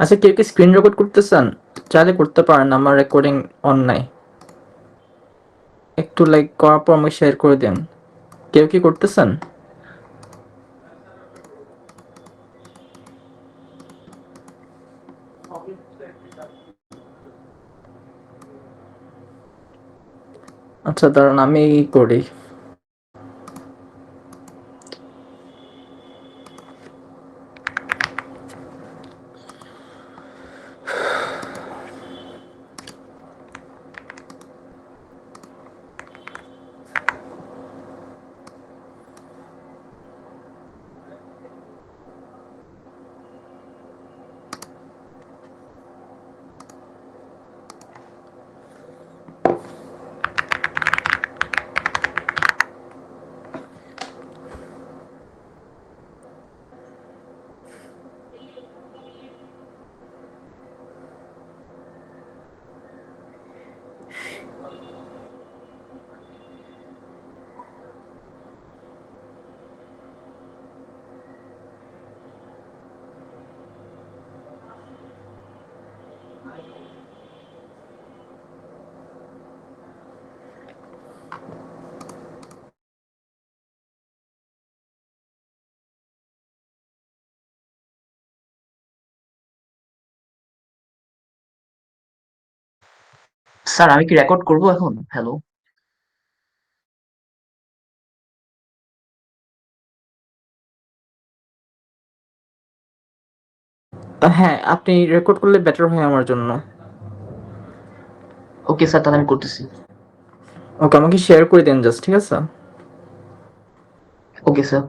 আচ্ছা, কেউ কি স্ক্রিন রেকর্ড করতেছেন? চাইলে করতে পারেন, আমার রেকর্ডিং অন নাই। একটু লাইক করার পর আমাকে শেয়ার করে দেন। কেউ কি করতেছেন? আচ্ছা দাঁড়ান, আমি করি। স্যার আমি কি রেকর্ড করব এখন? হ্যালো? হ্যাঁ, আপনি রেকর্ড করলে বেটার হয় আমার জন্য। ওকে স্যার, তাহলে আমি করতেছি। ওকে, আমাকে শেয়ার করে দেন জাস্ট, ঠিক আছে? Okay sir.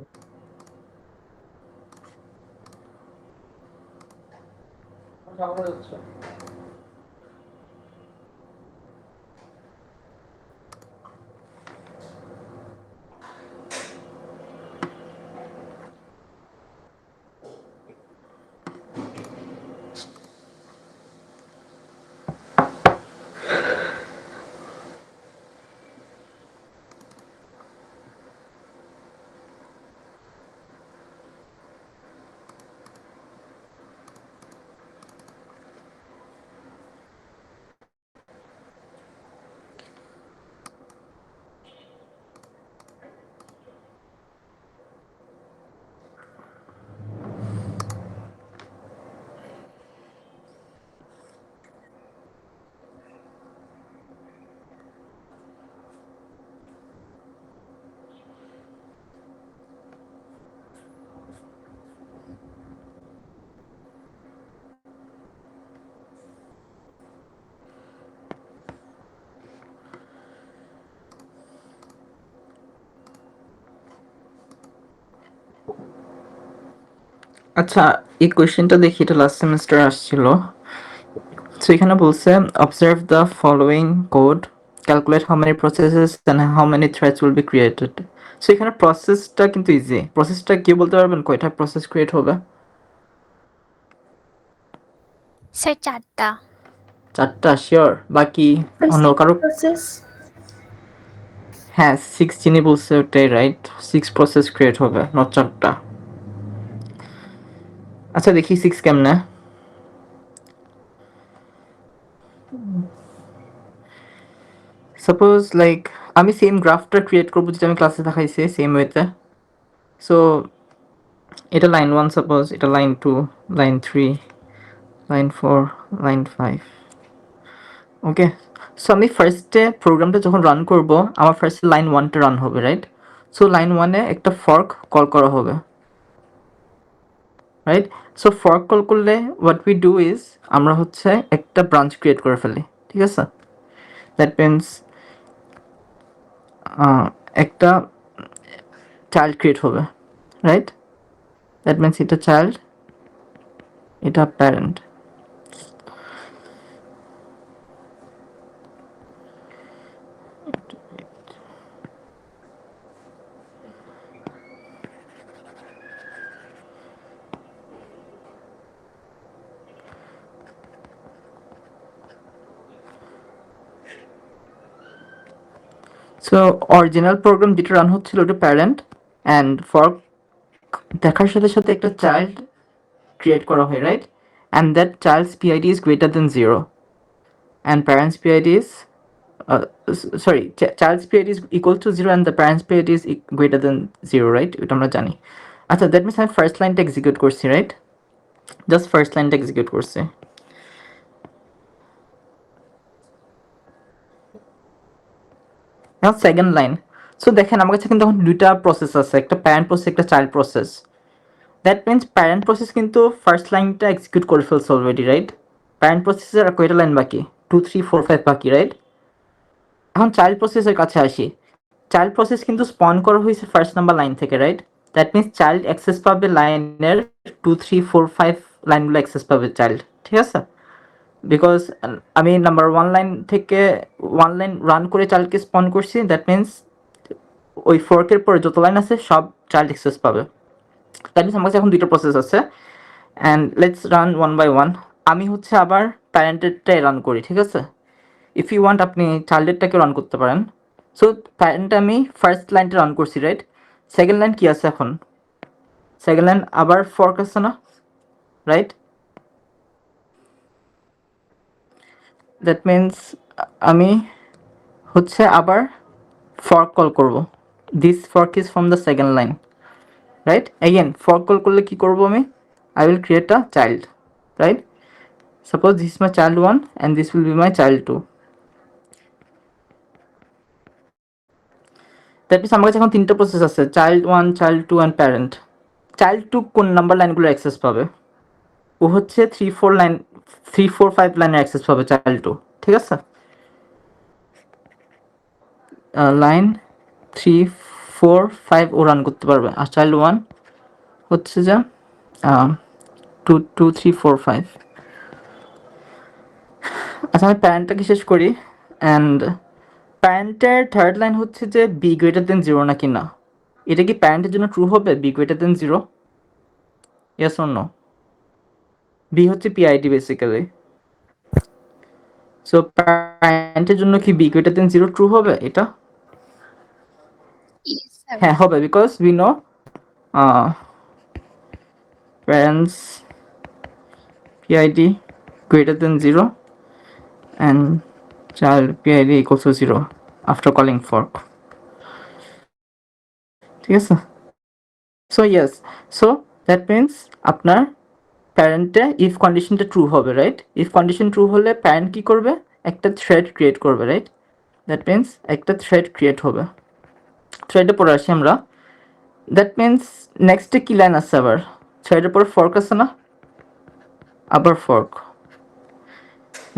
আচ্ছা, এই কোয়েশ্চেনটা দেখি, এটা লাস্ট সেমিস্টার আসছিল। সো এখানে বলছে observe the following code, calculate how many processes and how many threads will be created. So এখানে প্রসেসটা কিন্তু ইজি। প্রসেসটা কি বলতে পারবেন, কয়টা প্রসেস ক্রিয়েট হবে? স্যার ৪ টা। 4টা শিওর? বাকি অন্য কারো? প্রসেস। হ্যাঁ, 6 যিনি বলছে ওটাই রাইট। 6 প্রসেস ক্রিয়েট হবে, নট 4টা। আচ্ছা দেখি 6 কেমনে। সাপোজ লাইক আমি সেম গ্রাফটা ক্রিয়েট করবো যেটা আমি ক্লাসে দেখাইছি সেম ওয়েতে। সো এটা লাইন 1, সাপোজ এটা লাইন 2, লাইন 3, লাইন 4, লাইন 5। ওকে, সো আমি ফার্স্টে প্রোগ্রামটা যখন রান করব, আমার ফার্স্টে লাইন 1টা রান হবে, রাইট? সো লাইন 1-এ একটা ফর্ক কল করা হবে, রাইট? সো ফর্ক কল করলে হোয়াট উই ডু ইজ আমরা হচ্ছে একটা ব্রাঞ্চ ক্রিয়েট করে ফেলি, ঠিক আছে? দ্যাট মিনস একটা চাইল্ড ক্রিয়েট হবে, রাইট? দ্যাট মিনস এটা চাইল্ড, এটা প্যারেন্ট। সো অরিজিনাল প্রোগ্রাম যেটা রান হচ্ছিল ওটা প্যারেন্ট, অ্যান্ড ফর্ক দেখার সাথে সাথে একটা চাইল্ড ক্রিয়েট করা হয়, right? and that child's PID is greater than 0 and parents PID is child's PID is equal to 0 and the parents PID is greater than 0, right? এটা আমরা জানি। আচ্ছা, দ্যাট মিনস আমি ফার্স্ট লাইনটা এক্সিকিউট করছি, right? Just first লাইনটা execute করছি। নাও second line. So দেখেন আমার কাছে কিন্তু এখন দুইটা প্রসেস আছে, একটা প্যারেন্ট প্রসেস, একটা child process. That means parent process কিন্তু ফার্স্ট লাইনটা এক্সিকিউট করে ফেলছে অলরেডি, রাইট? প্যারেন্ট প্রসেসের আর কয়টা লাইন বাকি? 2 3 4 5 বাকি, রাইট? এখন চাইল্ড প্রসেসের কাছে আসি। চাইল্ড প্রসেস কিন্তু স্পন করা হয়েছে ফার্স্ট নাম্বার লাইন থেকে, right? That means child access পাবে লাইনের 2 3 4 5 লাইনগুলো অ্যাক্সেস পাবে চাইল্ড, ঠিক আছে? বিকজ আমি নাম্বার 1 লাইন থেকে 1 লাইন রান করে চাইল্ডকে স্পন করছি, দ্যাট মিনস ওই ফোর্কের পরে যত লাইন আছে সব চাইল্ড অ্যাক্সেস পাবে। দ্যাট মিনস আমার কাছে এখন দুইটা প্রসেস আছে and let's run one by one. আমি হচ্ছে আবার প্যারেন্টেডটাই রান করি, ঠিক আছে? ইফ ইউ ওয়ান্ট আপনি চাইল্ডেরটাকে রান করতে পারেন। সো প্যারেন্টটা আমি ফার্স্ট লাইনটা রান করছি, রাইট? সেকেন্ড লাইন কি আছে এখন? সেকেন্ড লাইন আবার ফর্ক আছে না, রাইট? দ্যাট মিনস আমি হচ্ছে আবার ফর্ক কল করব। This fork is from the second line, right? Again fork call করলে কি করব আমি? I will create a child, right? Suppose this is my child 1 and this will be my child 2. That means আমার কাছে এখন তিনটা process আছে, child 1, child 2 and parent. child 2 কোন নাম্বার লাইনগুলো অ্যাক্সেস পাবে? ও হচ্ছে 3 4 লাইন 3 4 5 লাইনের অ্যাক্সেস পাবে child 2, ঠিক আছে? লাইন 3 4 5 ও রান করতে পারবে, আর child 1 হচ্ছে যে 2 2 3 4 5। আচ্ছা, আমি প্যারেন্টটাকে শেষ করি অ্যান্ড প্যারেন্টের থার্ড লাইন হচ্ছে যে বি গ্রেটার দেন 0 নাকি না। এটা কি প্যারেন্টের জন্য ট্রু হবে, B greater than 0? Yes or no? B হচ্ছে পিআইডি বেসিক্যালি। সো প্যারেন্টের জন্য কি বি গ্রেটার দেন 0 ট্রু হবে এটা? Yes, sir. হ্যাঁ হবে, because we know parents PID greater than 0 and child PID equals to 0 after calling fork, ঠিক আছে? So yes, so that means আপনার প্যারেন্টে ইফ কন্ডিশনটা ট্রু হবে, রাইট? ইফ কন্ডিশন ট্রু হলে প্যারেন্ট কি করবে? একটা থ্রেড ক্রিয়েট করবে, রাইট? দ্যাট মিনস একটা থ্রেড ক্রিয়েট হবে। থ্রেডে পরে আসি আমরা। দ্যাট মিনস নেক্সটে কি লাইন আছে আবার? থ্রেডের পরে ফর্ক আছে না, আবার ফর্ক,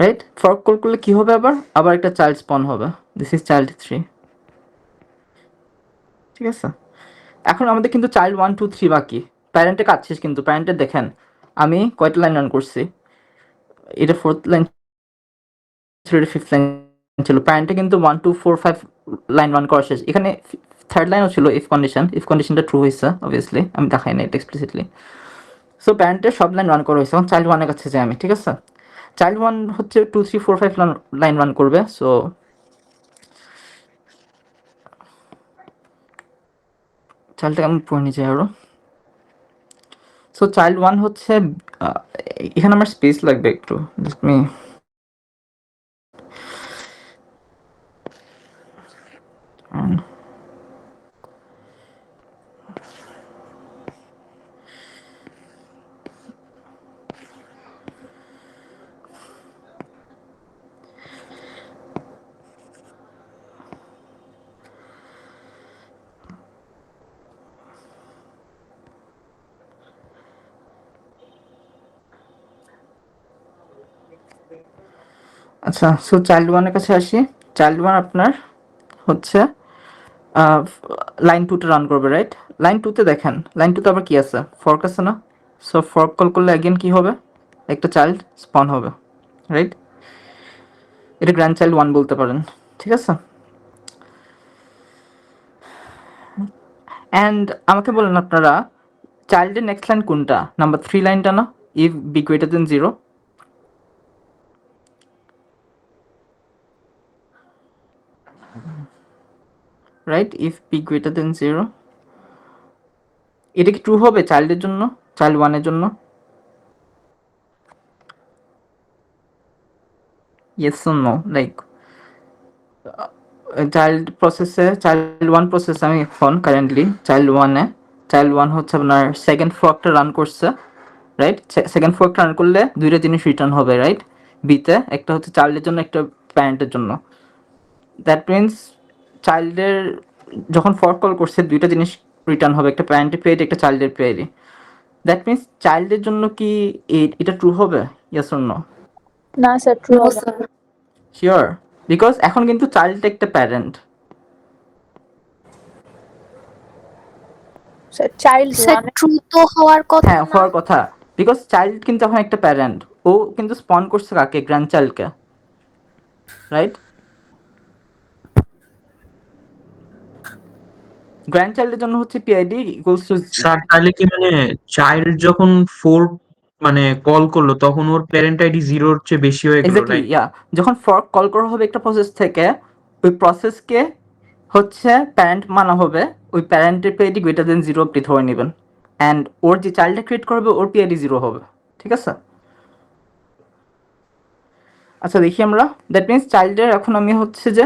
রাইট? ফর্ক কল করলে কি হবে? আবার একটা চাইল্ড স্পন হবে, দিস ইজ চাইল্ড 3, ঠিক আছে? এখন আমাদের কিন্তু চাইল্ড 1 2 3 বাকি। প্যারেন্টের কাজ শেষ, কিন্তু প্যারেন্টের দেখেন আমি কয়টা লাইন রান করছি? এটা ফোর্থ লাইন ছিল, এটা ফিফথ লাইন ছিল। প্যারেন্টে কিন্তু 1 2 4 5 লাইন রান করা শেষ। এখানে থার্ড লাইনও ছিল ইফ কন্ডিশনটা ট্রু হয়েছে অবভিয়াসলি, আমি দেখাই না এটা এক্সপ্লিসিটলি। সো প্যারেন্টের সব লাইন রান করা হয়েছে। এখন চাইল্ড 1 এর কাছে যাই আমি, ঠিক আছে? চাইল্ড 1 হচ্ছে 2 3 4 5 লাইন রান করবে। সো চাইল্ডটাকে আমি পড়ে নিয়ে যাই আরো। সো চাইল্ড 1 হচ্ছে এখানে আমার স্পেস লাগবে একটু, লেট মি আচ্ছা, সো চাইল্ড 1 এর কাছে আসি। চাইল্ড 1 আপনার হচ্ছে লাইন 2তে রান করবে, রাইট? লাইন 2তে দেখেন, লাইন 2তে আবার কি আছে? ফর্ক আছে না? সো ফর্ক কল করলে অ্যাগেন কি হবে? একটা চাইল্ড স্পন হবে, রাইট? এটা গ্র্যান্ড চাইল্ড 1 বলতে পারেন, ঠিক আছে? অ্যান্ড আমাকে বলেন আপনারা চাইল্ডের নেক্সট লাইন কোনটা? নাম্বার 3 লাইনটা না? If B greater than 0, right? If B greater than 0, এটা কি ট্রু হবে চাইল্ডের জন্য, চাইল্ড 1 এর জন্য? Yes or no, like child one process আমি এখন কারেন্টলি চাইল্ড ওয়ান হচ্ছে আপনার সেকেন্ড ফর্কটা রান করছে, রাইট? সেকেন্ড ফর্কটা রান করলে দুইটা জিনিস রিটার্ন হবে, রাইট? বিতে একটা হচ্ছে চাইল্ডের জন্য, একটা প্যারেন্টের জন্য। দ্যাট মিনস চাইল্ডের যখন ফর্ক কল করছে দুইটা জিনিস রিটার্ন হবে, একটা প্যারেন্টের পেয়ারি, একটা চাইল্ডের পেয়ারি। দ্যাট মিনস চাইল্ডের জন্য কি এটা ট্রু হবে? Yes or no? না স্যার, ট্রু হবে না। শিওর? বিকজ এখন কিন্তু চাইল্ড একটা প্যারেন্ট। Sir child sir one true তো হওয়ার কথা হ্যাঁ, না। হওয়ার কথা, বিকজ চাইল্ড কিন্তু এখন একটা প্যারেন্ট। ও কিন্তু স্পন করছে কাকে? গ্র্যান্ড চাইল্ডকে, রাইট? গ্র্যান্ড চাইল্ডের জন্য হচ্ছে পিআইডি ইকুয়ালস টু স্যার তাহলে কি মানে চাইল্ড যখন 4 মানে কল করলো তখন ওর প্যারেন্ট আইডি 0 এর চেয়ে বেশি হয়ে গেল, এক্স্যাক্টলি, রাইট? ইয়া। যখন ফর্ক কল করা হবে একটা প্রসেস থেকে, ওই প্রসেসকে হচ্ছে প্যারেন্ট মানা হবে, ওই প্যারেন্টের পিআইডি গ্রেটার দেন 0 আপনি ধরে নেবেন, অ্যান্ড ওর যে চাইল্ডটা ক্রিয়েট করবে ওর পিআইডি 0 হবে, ঠিক আছে? আচ্ছা দেখি আমরা, দ্যাট মিনস চাইল্ডের এখন আমি হচ্ছে যে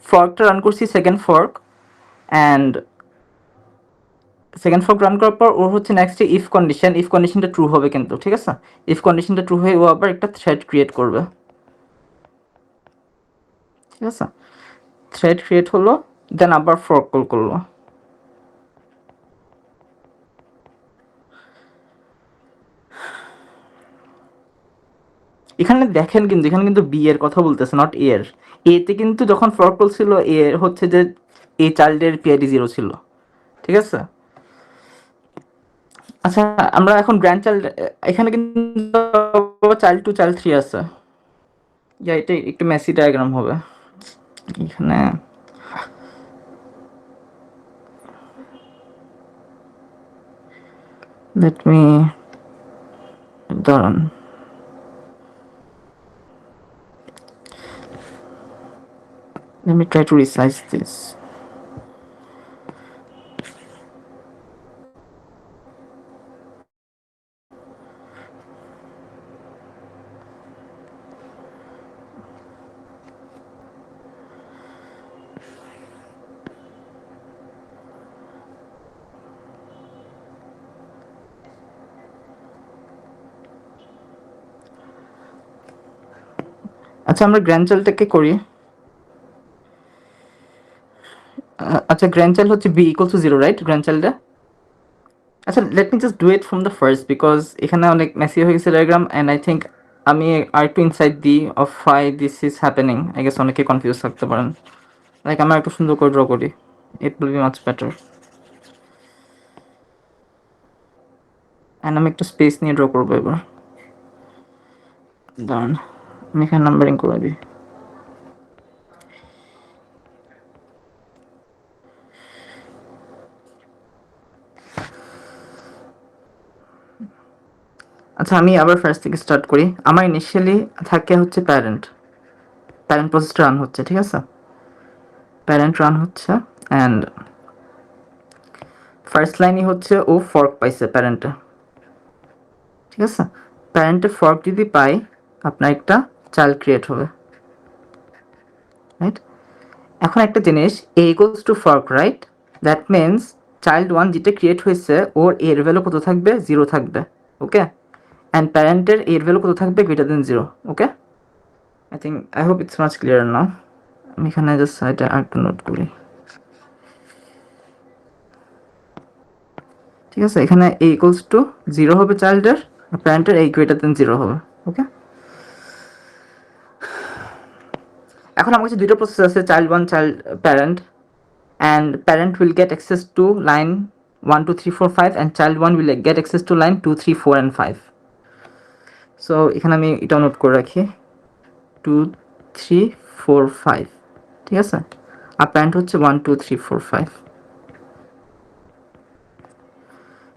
ফর্কটা রান করছি, second fork, and second fork run করার পর ওর হচ্ছে নেক্সট ইফ কন্ডিশনটা ট্রু হবে কিন্তু, ঠিক আছে? ইফ কন্ডিশনটা ট্রু হয়ে ও আবার একটা থ্রেড ক্রিয়েট করবে, ঠিক আছে? থ্রেড ক্রিয়েট হলো, দেন আবার ফর্ক কল করলো। এখানে দেখেন কিন্তু এখানে কিন্তু বি এর কথা বলতেছে, নট এ এর। এতে কিন্তু যখন ফর্ক কল ছিল এ হচ্ছে যে এই চাইল্ডের পিআইডি 0 ছিল, ঠিক আছে? আচ্ছা আমরা এখন গ্র্যান্ড চাইল্ড, এখানে কিন্তু চাইল্ড 2 চাইল্ড 3 আছে। ইয়া, এটা একটু মেসি ডায়াগ্রাম হবে এখানে। লেট মি, দাঁড়ান, let me try to resize this. আচ্ছা আমরা গ্র্যান্ড চাইল্ডটাকে করি। আচ্ছা গ্র্যান্ড চাইল্ড হচ্ছে বি ইকুয়াল টু 0, রাইট? গ্র্যান্ড চাইল্ডে, আচ্ছা let me just do it from the first, because এখানে অনেক মেসি হয়ে গেছে ডায়াগ্রাম, অ্যান্ড আই থিঙ্ক আমি আর একটু ইনসাইড দিই of why this is happening. I guess অনেকে কনফিউজ থাকতে পারেন, লাইক আমরা একটু সুন্দর করে ড্র করি, it will be much better. And আমি একটু স্পেস নিয়ে ড্র করবো এবার, দাঁড়ান আমি এখানে নাম্বারিং করে দিই। আচ্ছা আমি আবার ফার্স্ট থেকে স্টার্ট করি। আমার ইনিশিয়ালি থাকে হচ্ছে প্যারেন্ট প্রসেসটা রান হচ্ছে, ঠিক আছে? প্যারেন্ট রান হচ্ছে, অ্যান্ড ফার্স্ট লাইনই হচ্ছে ও ফর্ক পাইছে প্যারেন্টে, ঠিক আছে? প্যারেন্টে ফর্ক যদি পাই আপনার একটা চাইল্ড ক্রিয়েট হবে, রাইট? এখন একটা জিনিস, A equals to fork, right? That means child 1 যেটা ক্রিয়েট হয়েছে ওর এর ভ্যালু কত থাকবে? 0 থাকবে, ওকে? অ্যান্ড প্যারেন্টের এর ভ্যালু কত থাকবে? Greater than 0, okay? I hope it's much clear now. আমি এখানে জাস্ট এটা আরেকটু নোট করি, ঠিক আছে? এখানে এ ইকুয়ালস টু 0 হবে চাইল্ডের, প্যারেন্টের এই গ্রেটার দেন 0 হবে, ওকে? এখন আমার কাছে দুটো প্রসেস আছে, child 1 child parent, and parent will get access to line 1 2 3 4 5 and child 1 will get access to line 2 3 4 and 5। So এখানে আমি এটা নোট করে রাখি, 2 3 4 5, ঠিক আছে? আর প্যারেন্ট হচ্ছে 1 2 3 4 5।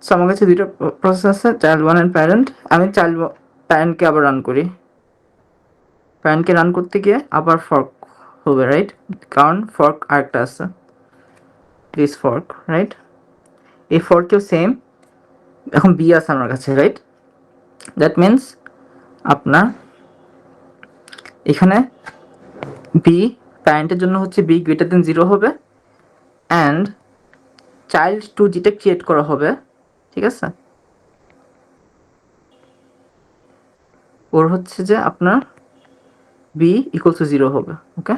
সো আমার কাছে দুটো প্রসেস আছে, চাইল্ড 1 অ্যান্ড প্যারেন্ট। আমি প্যারেন্টকে আবার রান করি, প্যারেন্টকে রান করতে গিয়ে আবার ফর্ক হবে, রাইট? কারণ ফর্ক আরেকটা আছে, দিস ফর্ক, রাইট? এই ফর্কেও সেম, এখন বি আছে আমার কাছে, রাইট? দ্যাট মিনস আপনার এখানে বি প্যারেন্টের জন্য হচ্ছে বি গ্রেটার দেন 0 হবে, অ্যান্ড চাইল্ড টু যেটা ক্রিয়েট করা হবে, ঠিক আছে, ওর হচ্ছে যে আপনার বি ইকুয়াল টু 0 হবে। ওকে,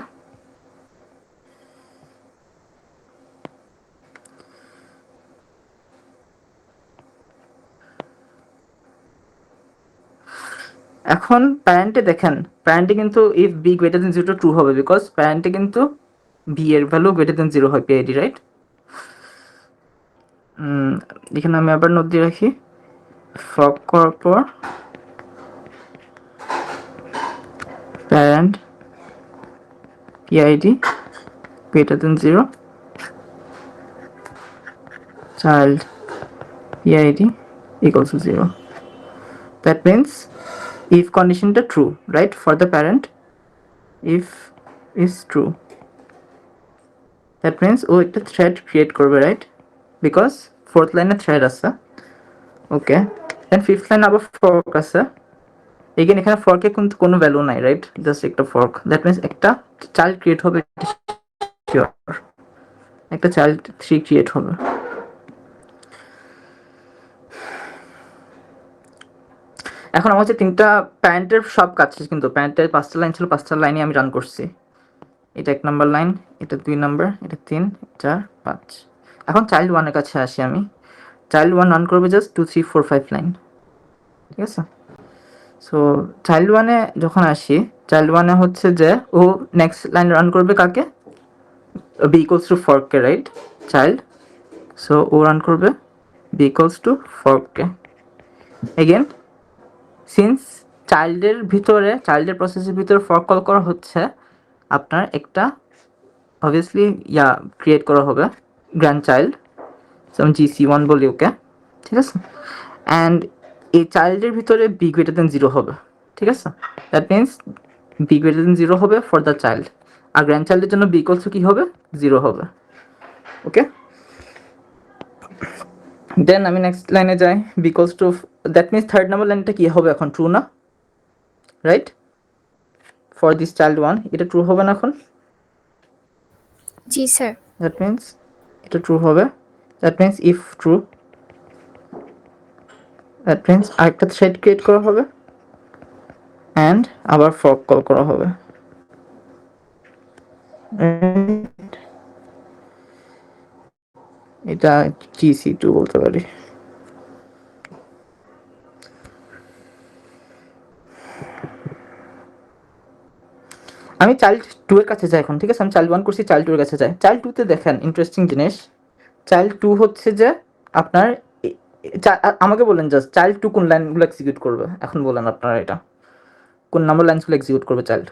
এখন প্যারেন্টে দেখেন, প্যারেন্টে কিন্তু if B greater than 0 true হবে, বিকজ প্যারেন্টে কিন্তু বি এর ভ্যালু গ্রেটার দেন 0 হয় পিআইডি, রাইট? এখানে আমি আবার নোট দিয়ে রাখি, ফক করার পর parent PID greater than 0, child PID equals to 0. That means if condition is true, right, for the parent, if is true, that means ও একটা thread create করবে, right, because fourth line A thread আছে। okay, then fifth line আবার fork আছে। again এখানে fork এ কিন্তু কোনো value নাই, right, just একটা fork, that means একটা child create হবে, sure, একটা child 3 create হবে। এখন আমার হচ্ছে তিনটা প্যারেন্টের সব কাজ শেষ, কিন্তু প্যারেন্টের 5টা লাইন ছিল, 5টা লাইনে আমি রান করছি। এটা 1 নাম্বার লাইন, এটা 2 নাম্বার, এটা 3, 4, 5। এখন চাইল্ড 1 এর কাছে আসি আমি। চাইল্ড 1 রান করবে জাস্ট 2, 3, 4, 5 লাইন, ঠিক আছে? সো চাইল্ড 1 এ যখন আসি, চাইল্ড 1 এ হচ্ছে যে ও নেক্সট লাইন রান করবে কাকে? বি ইকুয়ালস টু ফর্ক কে, রাইট, চাইল্ড। সো ও রান করবে বি ইকুয়ালস টু ফর্ক কে। এগেন সিন্স চাইল্ডের ভিতরে, চাইল্ডের প্রসেসের ভিতরে ফর্ক কল করা হচ্ছে, আপনার একটা অবভিয়াসলি ক্রিয়েট করা হবে গ্র্যান্ড চাইল্ড, যেমন GC1 বলি ওকে, ঠিক আছে? অ্যান্ড এই চাইল্ডের ভিতরে বি গ্রেটার দেন 0 হবে, ঠিক আছে? That means B greater than 0 হবে ফর দ্য চাইল্ড, আর গ্র্যান্ড চাইল্ডের জন্য বি ইকুয়ালস টু কি হবে? 0 হবে। ওকে, দেন আমি নেক্সট লাইনে যাই, B equals to, that means third number লাইনটা কি হবে এখন? ট্রু না, রাইট? ফর দিস চাইল্ড 1 এটা ট্রু হবে না এখন? জি স্যার। দ্যাট মিনস এটা ট্রু হবে। That means if true, that means আরেকটা থ্রেড ক্রিয়েট করা হবে অ্যান্ড আবার ফর্ক কল করা হবে। এটা GC2 বলতে পারি। আমি চাইল্ড 2 এর কাছে যাই এখন, ঠিক আছে? আমি চাইল্ড 1 করছি, চাইল্ড 2 এর কাছে যাই। চাইল্ড 2 তে দেখেন ইন্টারেস্টিং জিনিস, চাইল্ড 2 হচ্ছে যে আপনার আমাকে বলেন জাস্ট চাইল্ড 2 কোন লাইনগুলো এক্সিকিউট করবে এখন বলেন আপনারা, এটা কোন নাম্বার লাইনগুলো এক্সিকিউট করবে চাইল্ড?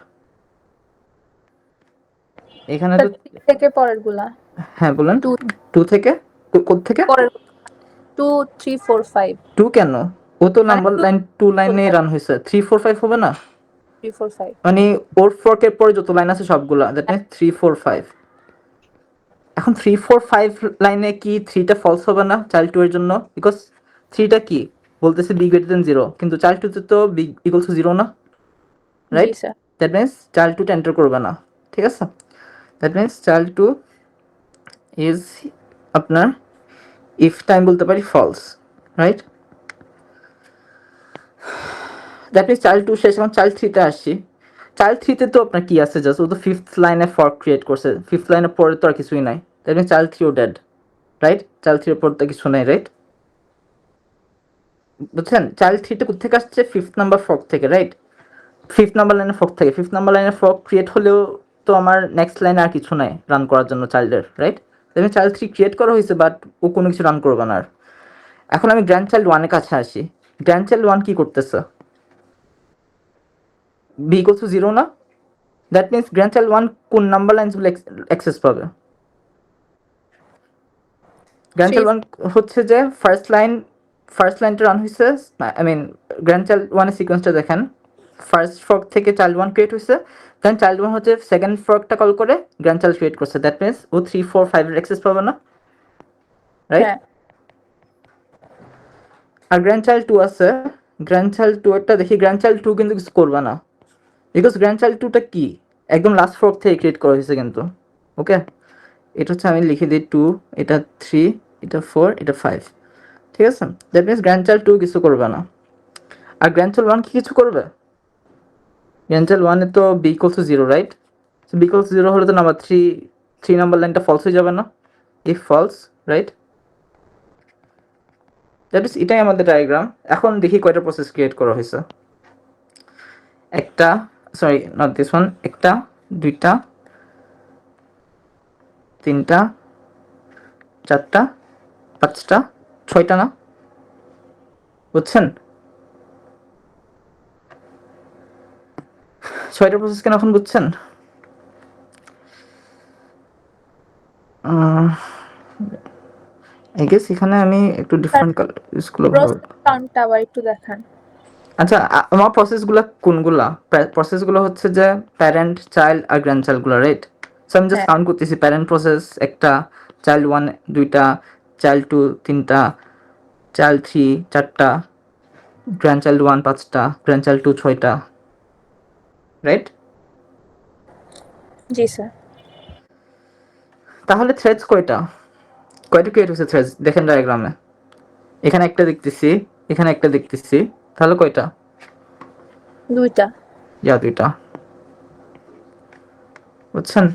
এখানে তো থেকে পরের গুলা হ্যাঁ বলেন, 2 2 থেকে কোথ থেকে? পরের 2 3 4 5 2 কেন? ও তো নাম্বার লাইন 2 লাইনে রান হয়েছে, 3 4 5 হবে না? 3 4 5 মানে ওর ফর্কের পরে যত লাইন আছে সবগুলা, দ্যাট মিন্স 3 4 5। এখন 3 4 5 লাইনে কি 3টা ফলস হবে না চাইল্ড 2 এর জন্য? বিকজ 3টা কি বলতেছে বি গ্রেটার দেন 0, কিন্তু চাইল্ড 2 তে তো বি ইকুয়ালস টু 0 না, রাইট? জি স্যার। দ্যাট মিন্স চাইল্ড 2 টা এন্টার করবে না, ঠিক আছে? দ্যাট মিন্স চাইল্ড 2 ইজ আপনার ইফ টাইম বলতে পারি false, right? That means child 2 শেষ। এখন চাইল্ড 3 তে আসছি। চাইল্ড 3 তে তো আপনার কি আছে? জাস্ট ও তো 5th লাইনে ফর্ক ক্রিয়েট করছে, 5th লাইনের পরে তো আর কিছুই নাই। দ্যাট মিন্স চাইল্ড 3 ও ডেড, রাইট? চাইল্ড 3 এর পর তো কিছু নাই, রাইট? বুঝছেন? চাইল্ড 3 টা কোথা থেকে আসছে? 5th নাম্বার ফর্ক থেকে, রাইট? 5th নাম্বার লাইনে ফর্ক থেকে, 5th নাম্বার লাইনে ফর্ক ক্রিয়েট হলেও তো আমার নেক্সট লাইনে আর কিছু নাই রান করার জন্য চাইল্ডের, right? That means child 3 create করা হয়েছে, বাট ও কোনো কিছু রান করবে না আর। এখন আমি গ্র্যান্ড চাইল্ড 1 এর কাছে আসি। গ্র্যান্ড চাইল্ড 1 কি করতেছে? বি ইকুয়ালস টু 0 না? দ্যাট মিন্স গ্র্যান্ড চাইল্ড 1 কোন নাম্বার লাইনসগুলো অ্যাক্সেস পাবে? গ্র্যান্ড চাইল্ড 1 হচ্ছে যে ফার্স্ট লাইনটা রান হয়েছে, আই মিন গ্র্যান্ড চাইল্ড 1 এর সিকোয়েন্সটা দেখেন, ফার্স্ট ফর্ক থেকে চাইল্ড 1 ক্রিয়েট হয়েছে, দেন চাইল্ড 1 হচ্ছে সেকেন্ড ফর্কটা কল করে গ্র্যান্ড চাইল্ড ক্রিয়েট করছে, দ্যাট মিন্স ও 3 4 5 এর অ্যাক্সেস পাবে না, রাইট? হ্যাঁ আর গ্র্যান্ড চাইল্ড 2 আছে, গ্র্যান্ড চাইল্ড 2 এরটা দেখি, গ্র্যান্ড চাইল্ড 2 কিন্তু কিছু করবে না, বিকজ গ্র্যান্ডচাইল্ড টুটা কি একদম লাস্ট ফর্ক থেকে ক্রিয়েট করা হয়েছে কিন্তু। ওকে, এটা হচ্ছে আমি লিখে দিই 2, এটা 3, এটা 4, এটা 5, ঠিক আছে? দ্যাট মিনস গ্র্যান্ডচাইল্ড 2 কিছু করবে না। আর গ্র্যান্ডচাইল্ড 1 কি কিছু করবে? গ্র্যান্ডচাইল্ড 1 এ তো b equals to 0, right? So b equals to 0 হলে তো নাম্বার 3 নাম্বার লাইনটা ফলস হয়ে যাবে না? If false, right? That is এটাই আমাদের ডায়াগ্রাম। এখন দেখি কয়টা প্রসেস ক্রিয়েট করা হয়েছে। একটা, সরি নট দিস ওয়ান, একটা, দুইটা, তিনটা, চারটা, পাঁচটা, ছয়টা না? বুঝছেন? 6টা প্রসেস কেন এখন বুঝছেন? আই গেস এখানে আমি একটু ডিফারেন্ট কালার ইউজ করলে ভালো হতো। প্রসেস কাউন্টটা আবার একটু দেখান। আচ্ছা, আমার প্রসেসগুলো কোনগুলা? প্রসেসগুলো হচ্ছে যে প্যারেন্ট, চাইল্ড আর গ্র্যান্ডচাইল্ডগুলো, রাইট? সো আমি জাস্ট হ্যাঁ। কাউন্ট করতেছি। প্যারেন্ট প্রসেস একটা, চাইল্ড 1 2টা, চাইল্ড 2 3টা, চাইল্ড 3 4টা, গ্র্যান্ডচাইল্ড 1 5টা, গ্র্যান্ডচাইল্ড 2 6টা, রাইট? জি স্যার। তাহলে থ্রেডস কয়টা ক্রিয়েট হয়েছে? থ্রেডস দেখেন ডায়াগ্রামে, এখানে একটা দেখতেছি, এখানে একটা দেখতেছি, তাহলে কয়টা? 2টা। 2টা। বুঝছেন?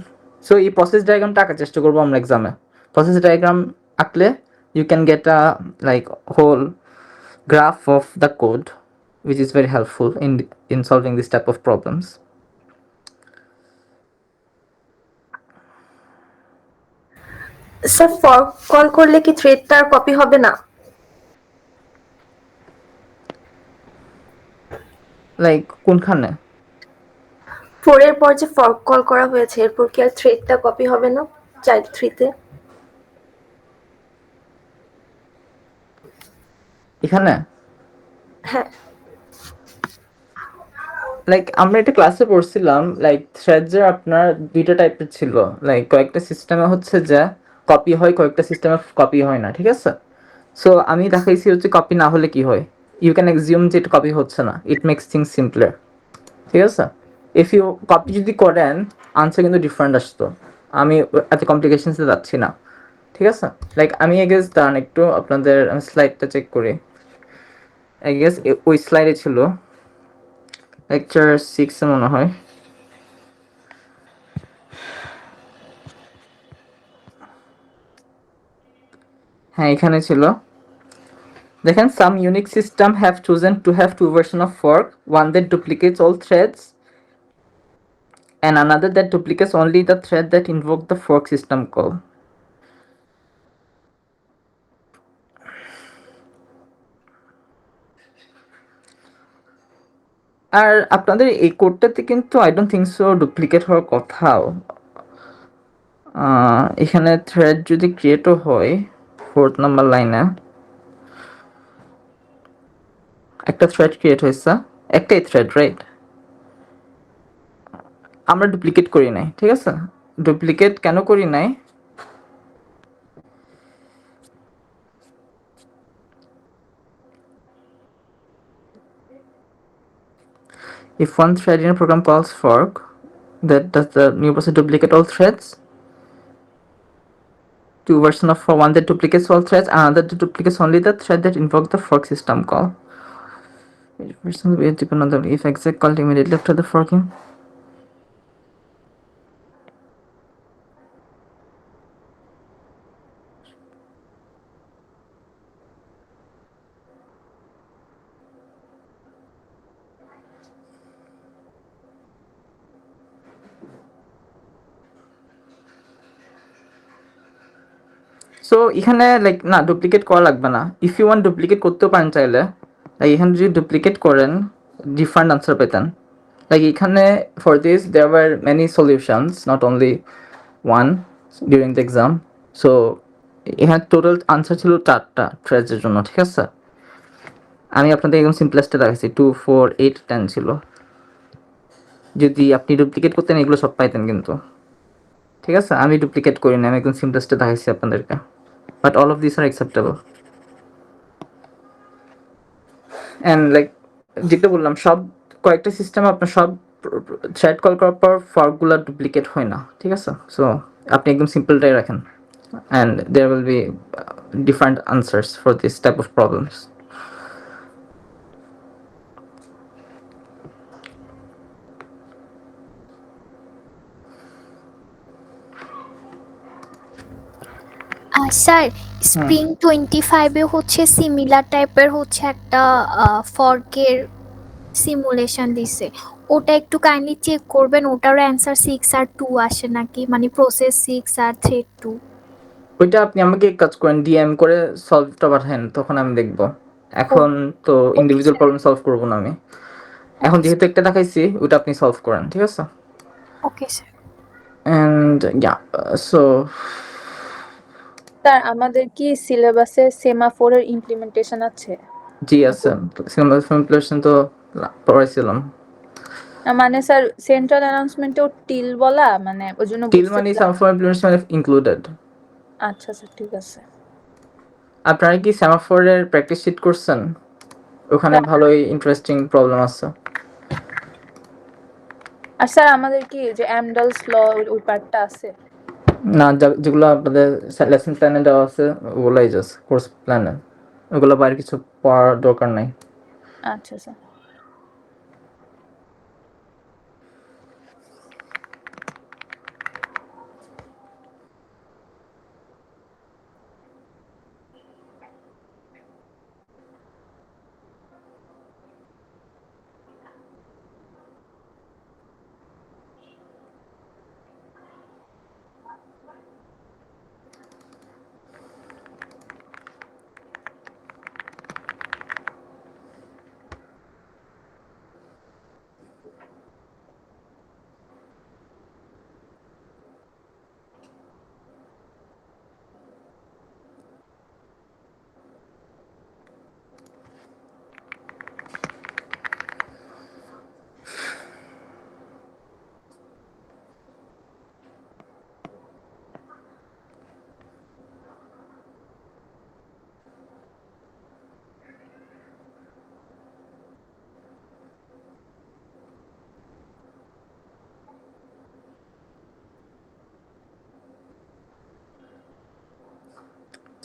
সো এই প্রসেস ডায়াগ্রামটা আঁকার চেষ্টা করবো আমরা এক্সামে। প্রসেস ডায়াগ্রাম আঁকলে you can get a like whole graph of the code, which is very helpful in solving this type of problems. Sir fork call করলে কি থ্রেডটার কপি হবে না? লাইক কোনখানে? 4 এর পর যে ফর্ক কল করা হয়েছে এরপর কি আর থ্রেডটা কপি হবে না চাইল্ড 3 তে? এখানে হ্যাঁ। লাইক আমরা এটা ক্লাসে পড়ছিলাম, লাইক থ্রেডসের আপনার দুইটা টাইপের ছিল। লাইক কয়েকটা সিস্টেমে হচ্ছে যে কপি হয়, কয়েকটা সিস্টেমে কপি হয় না, ঠিক আছে? সো আমি দেখাইছি হচ্ছে কপি না হলে কি হয়। ইউ ক্যান এক্সিউম যে এটা কপি হচ্ছে না, ইট মেক্স থিংস সিম্পলার, ঠিক আছে? ইফ ইউ কপি যদি করেন আনসার কিন্তু ডিফারেন্ট আসতো। আমি এত কমপ্লিকেশনসে যাচ্ছি না, ঠিক আছে? লাইক আমি আই গেস দাঁড়ান একটু আপনাদের আমি স্লাইডটা চেক করি। আই গেস ওই স্লাইডে ছিল লেকচার 6 এ মনে হয়। হ্যাঁ এখানে ছিল, দেখেন some Unix system have chosen to have two version of fork, one that duplicates all threads and another that duplicates only the thread that invoke the fork system call. আর আপনাদের এই কোডটাতে কিন্তু I don't think so duplicate হওয়ার কথাও। এখানে thread যদি ক্রিয়েটও হয় 4th number লাইনে একটা থ্রেড ক্রিয়েট হয়েছে, একটাই থ্রেড, রাইট? আমরা ডুপ্লিকেট করি নাই, ঠিক আছে? ডুপ্লিকেট কেন করি নাই? If one thread in a program calls fork, that does the new process duplicate all threads? Two version of one that duplicates all threads, another that duplicates only the thread that invoke the fork system call. Each version will be depend on the if exec called immediately after the forking. So এখানে like না duplicate করা লাগবে না। If you want duplicate করতেও পারেন চাইলে। Like এখানে যদি ডুপ্লিকেট করেন ডিফারেন্ট আনসার পেতেন। লাইক এখানে for this there were many solutions, not only one during the exam. So এখানে টোটাল আনসার ছিল 4টা থ্রেডসের জন্য, ঠিক আছে? আমি আপনাদের একদম সিম্পলেস্টটা দেখাচ্ছি, 2 4 8 10 ছিল। যদি আপনি ডুপ্লিকেট করতেন এগুলো সব পাইতেন কিন্তু, ঠিক আছে? আমি ডুপ্লিকেট করি না, আমি একদম সিম্পলেস্টটা দেখাচ্ছি আপনাদেরকে। But all of these are acceptable. And like যেটা বললাম, সব কয়েকটা সিস্টেমে আপনার সব থ্রেড কল করার পর ফর্কগুলো ডুপ্লিকেট হয় না, ঠিক আছে? সো আপনি একদম সিম্পলটাই রাখেন, and there will be different answers for this type of problems. Sir spring 25-এ হচ্ছে সিমিলার টাইপের হচ্ছে একটা ফর্কের সিমুলেশন দিছে, ওটা একটু কাইন্ডলি চেক করবেন, ওটারও অ্যান্সার 6 আর 2 আসে নাকি, মানে প্রসেস 6 আর থ্রেড 2। ওইটা আপনি আমাকে এক কাজ করেন, ডিএম করে সলভটা পাঠান, তখন আমি দেখব। এখন তো ইন্ডিভিজুয়াল স্যার। প্রবলেম সলভ করবো না আমি, এখন যেহেতু একটা দেখাইছি ওটা আপনি সলভ করেন, ঠিক আছে? Okay sir. And yeah, so sir আমাদের কি সিলেবাসে সেমাফোরের ইমপ্লিমেন্টেশন আছে? জি আছে, সিমুলেশন তো পড়াইছিলাম। মানে স্যার সেন্ট্রাল অ্যানাউন্সমেন্টেও টিল বলা, মানে ওই জন্য টিল মানে সেমাফোর ইমপ্লিমেন্টেশন ইনক্লুডেড। আচ্ছা স্যার ঠিক আছে। আপনারা কি সেমাফোরের প্র্যাকটিস শিট করছেন? ওখানে ভালোই ইন্টারেস্টিং প্রবলেম আছে। আর স্যার আমাদের কি যে অ্যামডালস ল ওই পার্টটা আছে? না, যেগুলো আপনাদের লেসন প্ল্যানে দেওয়া আছে ওগুলাই জাস্ট কোর্স প্ল্যানে, ওগুলো বাইরে কিছু পড়ার দরকার নাই। আচ্ছা স্যার।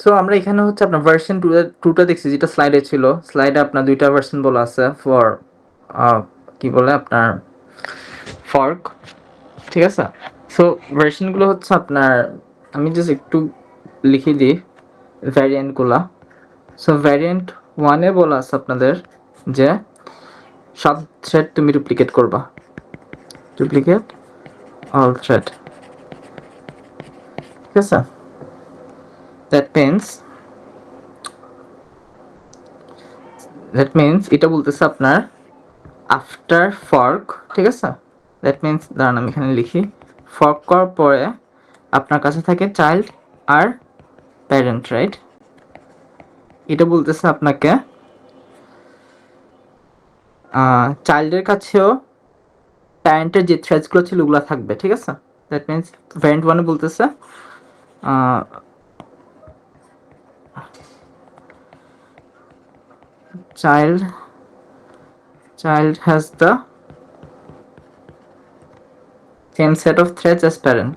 সো আমরা এখানে হচ্ছে আপনার ভার্সন টুটা দেখছি, যেটা স্লাইডে ছিল। স্লাইডে আপনার দুইটা ভার্সন বলা আছে ফর কি বলে আপনার ফর্ক, ঠিক আছে? সো ভার্সনগুলো হচ্ছে আপনার, আমি জাস্ট একটু লিখে দিই ভ্যারিয়েন্টগুলা। সো ভ্যারিয়েন্ট 1-এ বলা আছে আপনাদের যে সব থ্রেড তুমি ডুপ্লিকেট করবা, ডুপ্লিকেট অল থ্রেড, ঠিক আছে? দ্যাট মিনস এটা বলতেছে আপনার আফটার ফর্ক, ঠিক আছে? দ্যাট মিনস দাঁড়ান আমি এখানে লিখি, ফর্ক করার পরে আপনার কাছে থাকে চাইল্ড আর প্যারেন্ট, রাইট? এটা বলতেছে আপনাকে চাইল্ডের কাছেও প্যারেন্টের যে থ্রেডসগুলো ছিল ওগুলো থাকবে, ঠিক আছে? দ্যাট মিনস ভ্যারিয়েন্ট 1-এ বলতেছে child has the same set of threads as parent.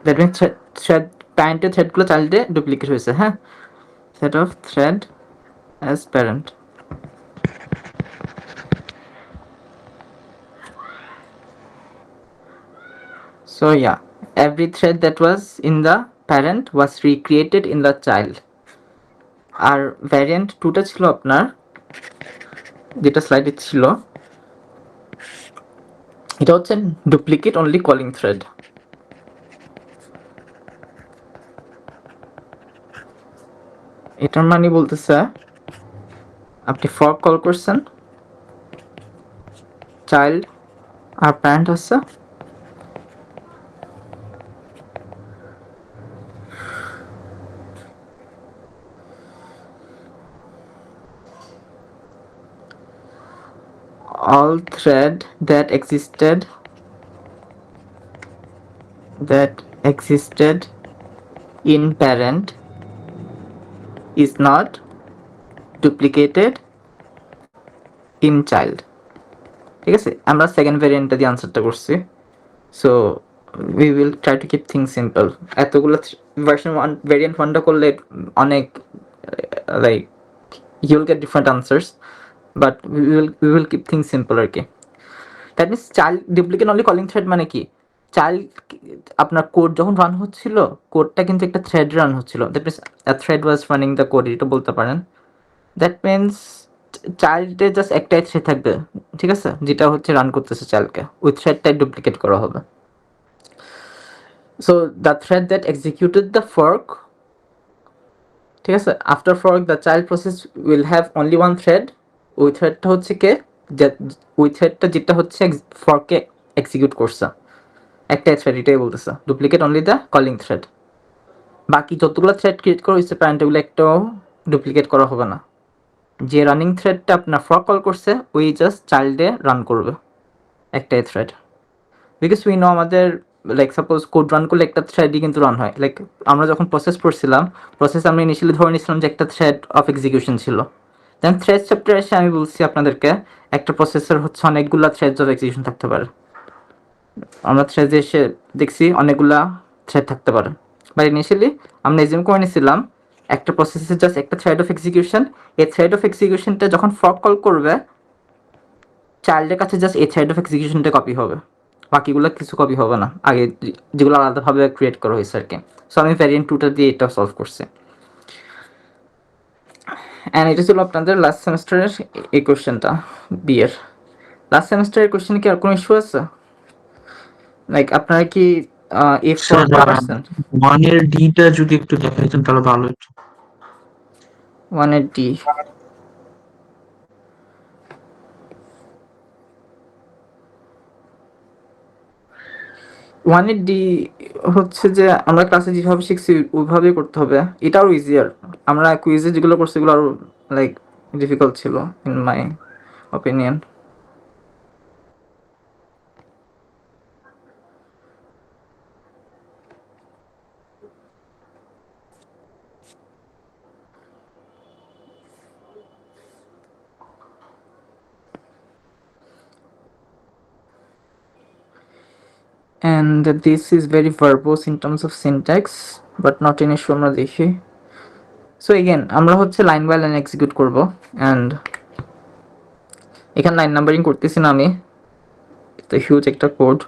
That means thread প্যারেন্টের থ্রেডগুলো চাইল্ডে ডুপ্লিকেট হয়েছে, হ্যাঁ? set of thread as parent. So yeah, every thread that was in the parent was recreated in the child. আর variant 2টা ছিল আপনার, যেটা স্লাইডে ছিল, এটা হচ্ছে ডুপ্লিকেট অনলি কলিং থ্রেড। এটার মানে বলতেছে আপনি ফর্ক কল করছেন, চাইল্ড আর প্যারেন্ট আছে, all thread that existed in parent is not duplicated in child. ঠিক আছে, আমরা সেকেন্ড ভ্যারিয়েন্টটা দিয়ে আনসারটা করছি। So we will try to keep things simple. এতগুলো ভার্সন ওয়ান ভ্যারিয়েন্ট ওয়ানটা করলে অনেক like you will get different answers, but we will keep things simple আর কি। That means child duplicate only calling thread মানে কি, চাইল্ড আপনার code যখন রান হচ্ছিল, কোডটা কিন্তু একটা থ্রেড রান হচ্ছিল, that means a thread was running the code, এটা বলতে পারেন। দ্যাট মিনস চাইল্ডে জাস্ট একটাই থ্রেড থাকবে, ঠিক আছে, যেটা হচ্ছে রান করতেছে চাইল্ডকে, ওই থ্রেডটাই ডুপ্লিকেট করা হবে। So the thread that executed the fork, ঠিক আছে, after fork the child process will have only one thread. ওই থ্রেডটা হচ্ছে কে, ওই থ্রেডটা যেটা হচ্ছে ফর্কে এক্সিকিউট করছে, একটাই থ্রেড, এটাই বলতেছে duplicate only the calling thread. বাকি যতগুলো থ্রেড ক্রিয়েট করা হয়েছে প্যারেন্ট, ওগুলো একটাও ডুপ্লিকেট করা হবে না। যে রানিং থ্রেডটা আপনার ফর্ক কল করছে ওই জাস্ট চাইল্ডে রান করবে, একটাই থ্রেড। বিকজ উই নো আমাদের লাইক সাপোজ কোড রান করলে একটা থ্রেডই কিন্তু রান হয়। লাইক আমরা যখন প্রসেস পড়ছিলাম, প্রসেস আমরা ইনিশিয়ালি ধরে নিয়েছিলাম যে একটা থ্রেড অফ এক্সিকিউশন ছিল। দেন থ্রেড চ্যাপ্টারে এসে আমি বলছি আপনাদেরকে একটা প্রসেসর হচ্ছে অনেকগুলো থ্রেডস অফ এক্সিকিউশন থাকতে পারে। আমরা থ্রেডে এসে দেখছি অনেকগুলা থ্রেড থাকতে পারে, বাট ইনিশিয়ালি আমরা এজিউম করে নিয়েছিলাম একটা প্রসেসের জাস্ট একটা থ্রেড অফ এক্সিকিউশন। এই থ্রেড অফ এক্সিকিউশনটা যখন ফর্ক কল করবে, চাইল্ডের কাছে জাস্ট এই থ্রেড অফ এক্সিকিউশনটা কপি হবে, বাকিগুলো কিছু কপি হবে না, আগে যেগুলো আলাদাভাবে ক্রিয়েট করা হয়েছে আর কি। সো আমি ভ্যারিয়েন্ট 2টা দিয়ে এটা সলভ করছি। অ্যান্ড এটা ছিল আপনাদের লাস্ট সেমিস্টারের এই কোশ্চেনটা, বিয়ের লাস্ট সেমিস্টারের কোশ্চেনে কি আর কোনো ইস্যু আছে? লাইক আপনারা কি এফ স্যার পারছেন? 1 এর ডিটা যদি একটু দেখাইতেন তাহলে ভালো হতো। 1 এর ডি, ওয়ান এর ডি হচ্ছে যে আমরা ক্লাসে যেভাবে শিখছি ওইভাবেই করতে হবে, এটা আরো ইজিয়ার। আমরা কুইজে যেগুলো করছি এগুলো আরো লাইক ডিফিকাল্ট ছিল in my opinion. And this is very verbose in terms of syntax, but not in issue আমরা দেখি। সো এগেন আমরা হচ্ছে লাইন বাই লাইন এক্সিকিউট করব, অ্যান্ড এখানে লাইন নাম্বারিং করতেছি না আমি, তো হিউজ একটা কোড।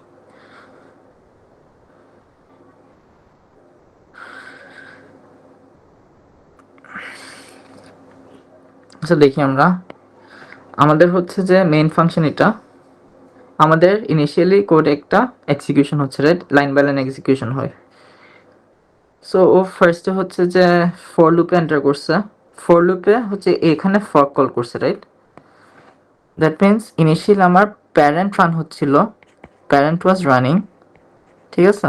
আচ্ছা দেখি আমরা, আমাদের হচ্ছে যে মেইন ফাংশন এটা, আমাদের ইনিশিয়ালি কোড একটা এক্সিকিউশন হচ্ছে, right, line by line execution হয়। সো ও ফার্স্টে হচ্ছে যে ফর লুপে এন্টার করছে, ফর লুপে হচ্ছে এখানে ফর্ক কল করছে, রাইট। দ্যাট মিনস ইনিশিয়ালি আমার প্যারেন্ট রান হচ্ছিল, প্যারেন্ট ওয়াজ রানিং, ঠিক আছে,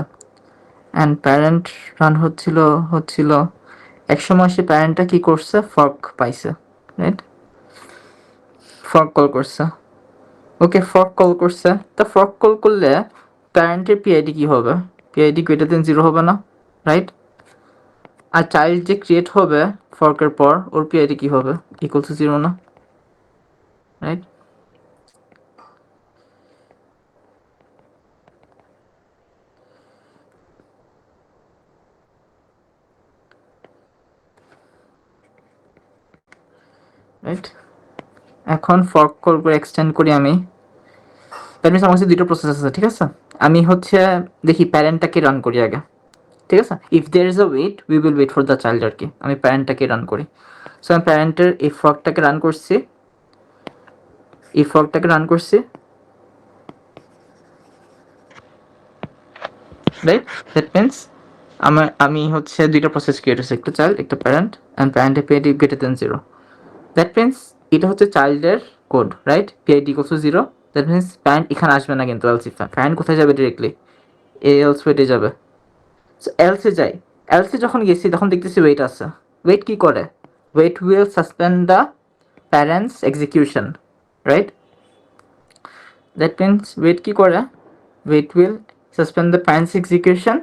অ্যান্ড প্যারেন্ট রান হচ্ছিল এক সময় সে প্যারেন্টটা কি করছে, ফর্ক পাইছে, রাইট, ফর্ক কল করছে। ওকে, ফর্ক কল করছে, তা ফর্ক কল করলে প্যারেন্টের পিআইডি কি হবে, পিআইডি গ্রেটার দেন 0 হবে না, রাইট। আর চাইল্ড যে ক্রিয়েট হবে ফর্কের পর ওর পিআইডি কি হবে, ইকুয়াল টু 0 না, রাইট। রাইট, এখন ফর্ক কল করে এক্সটেন্ড করি আমি, দ্যাট মিনস আমার কাছে দুটো প্রসেস আছে, ঠিক আছে। আমি হচ্ছে দেখি প্যারেন্টটাকে রান করি আগে, ঠিক আছে, if there is a wait we will wait for the child আর কি। আমি প্যারেন্টটাকে রান করি, সো আমি প্যারেন্টের এই ফর্কটাকে রান করছি, এই ফর্কটাকে রান করছি, রাইট। দ্যাট মিনস আমি হচ্ছে দুইটা প্রসেস ক্রিয়েট হচ্ছে, একটা চাইল্ড একটা প্যারেন্ট, অ্যান্ড প্যারেন্টের PID greater than 0। That means এটা হচ্ছে চাইল্ডের code, right, PID equal to 0। That means parent এখানে আসবে না কিন্তু, এলস প্যারেন্ট কোথায় যাবে, ডিরেক্টলি এলস ওয়েটে যাবে। সো এলসে যাই, এলসে যখন গেছি তখন দেখতেছি ওয়েট আছে। ওয়েট কি করে, wait will suspend the parents execution, right. That means wait কি করে, wait will suspend the parent's execution,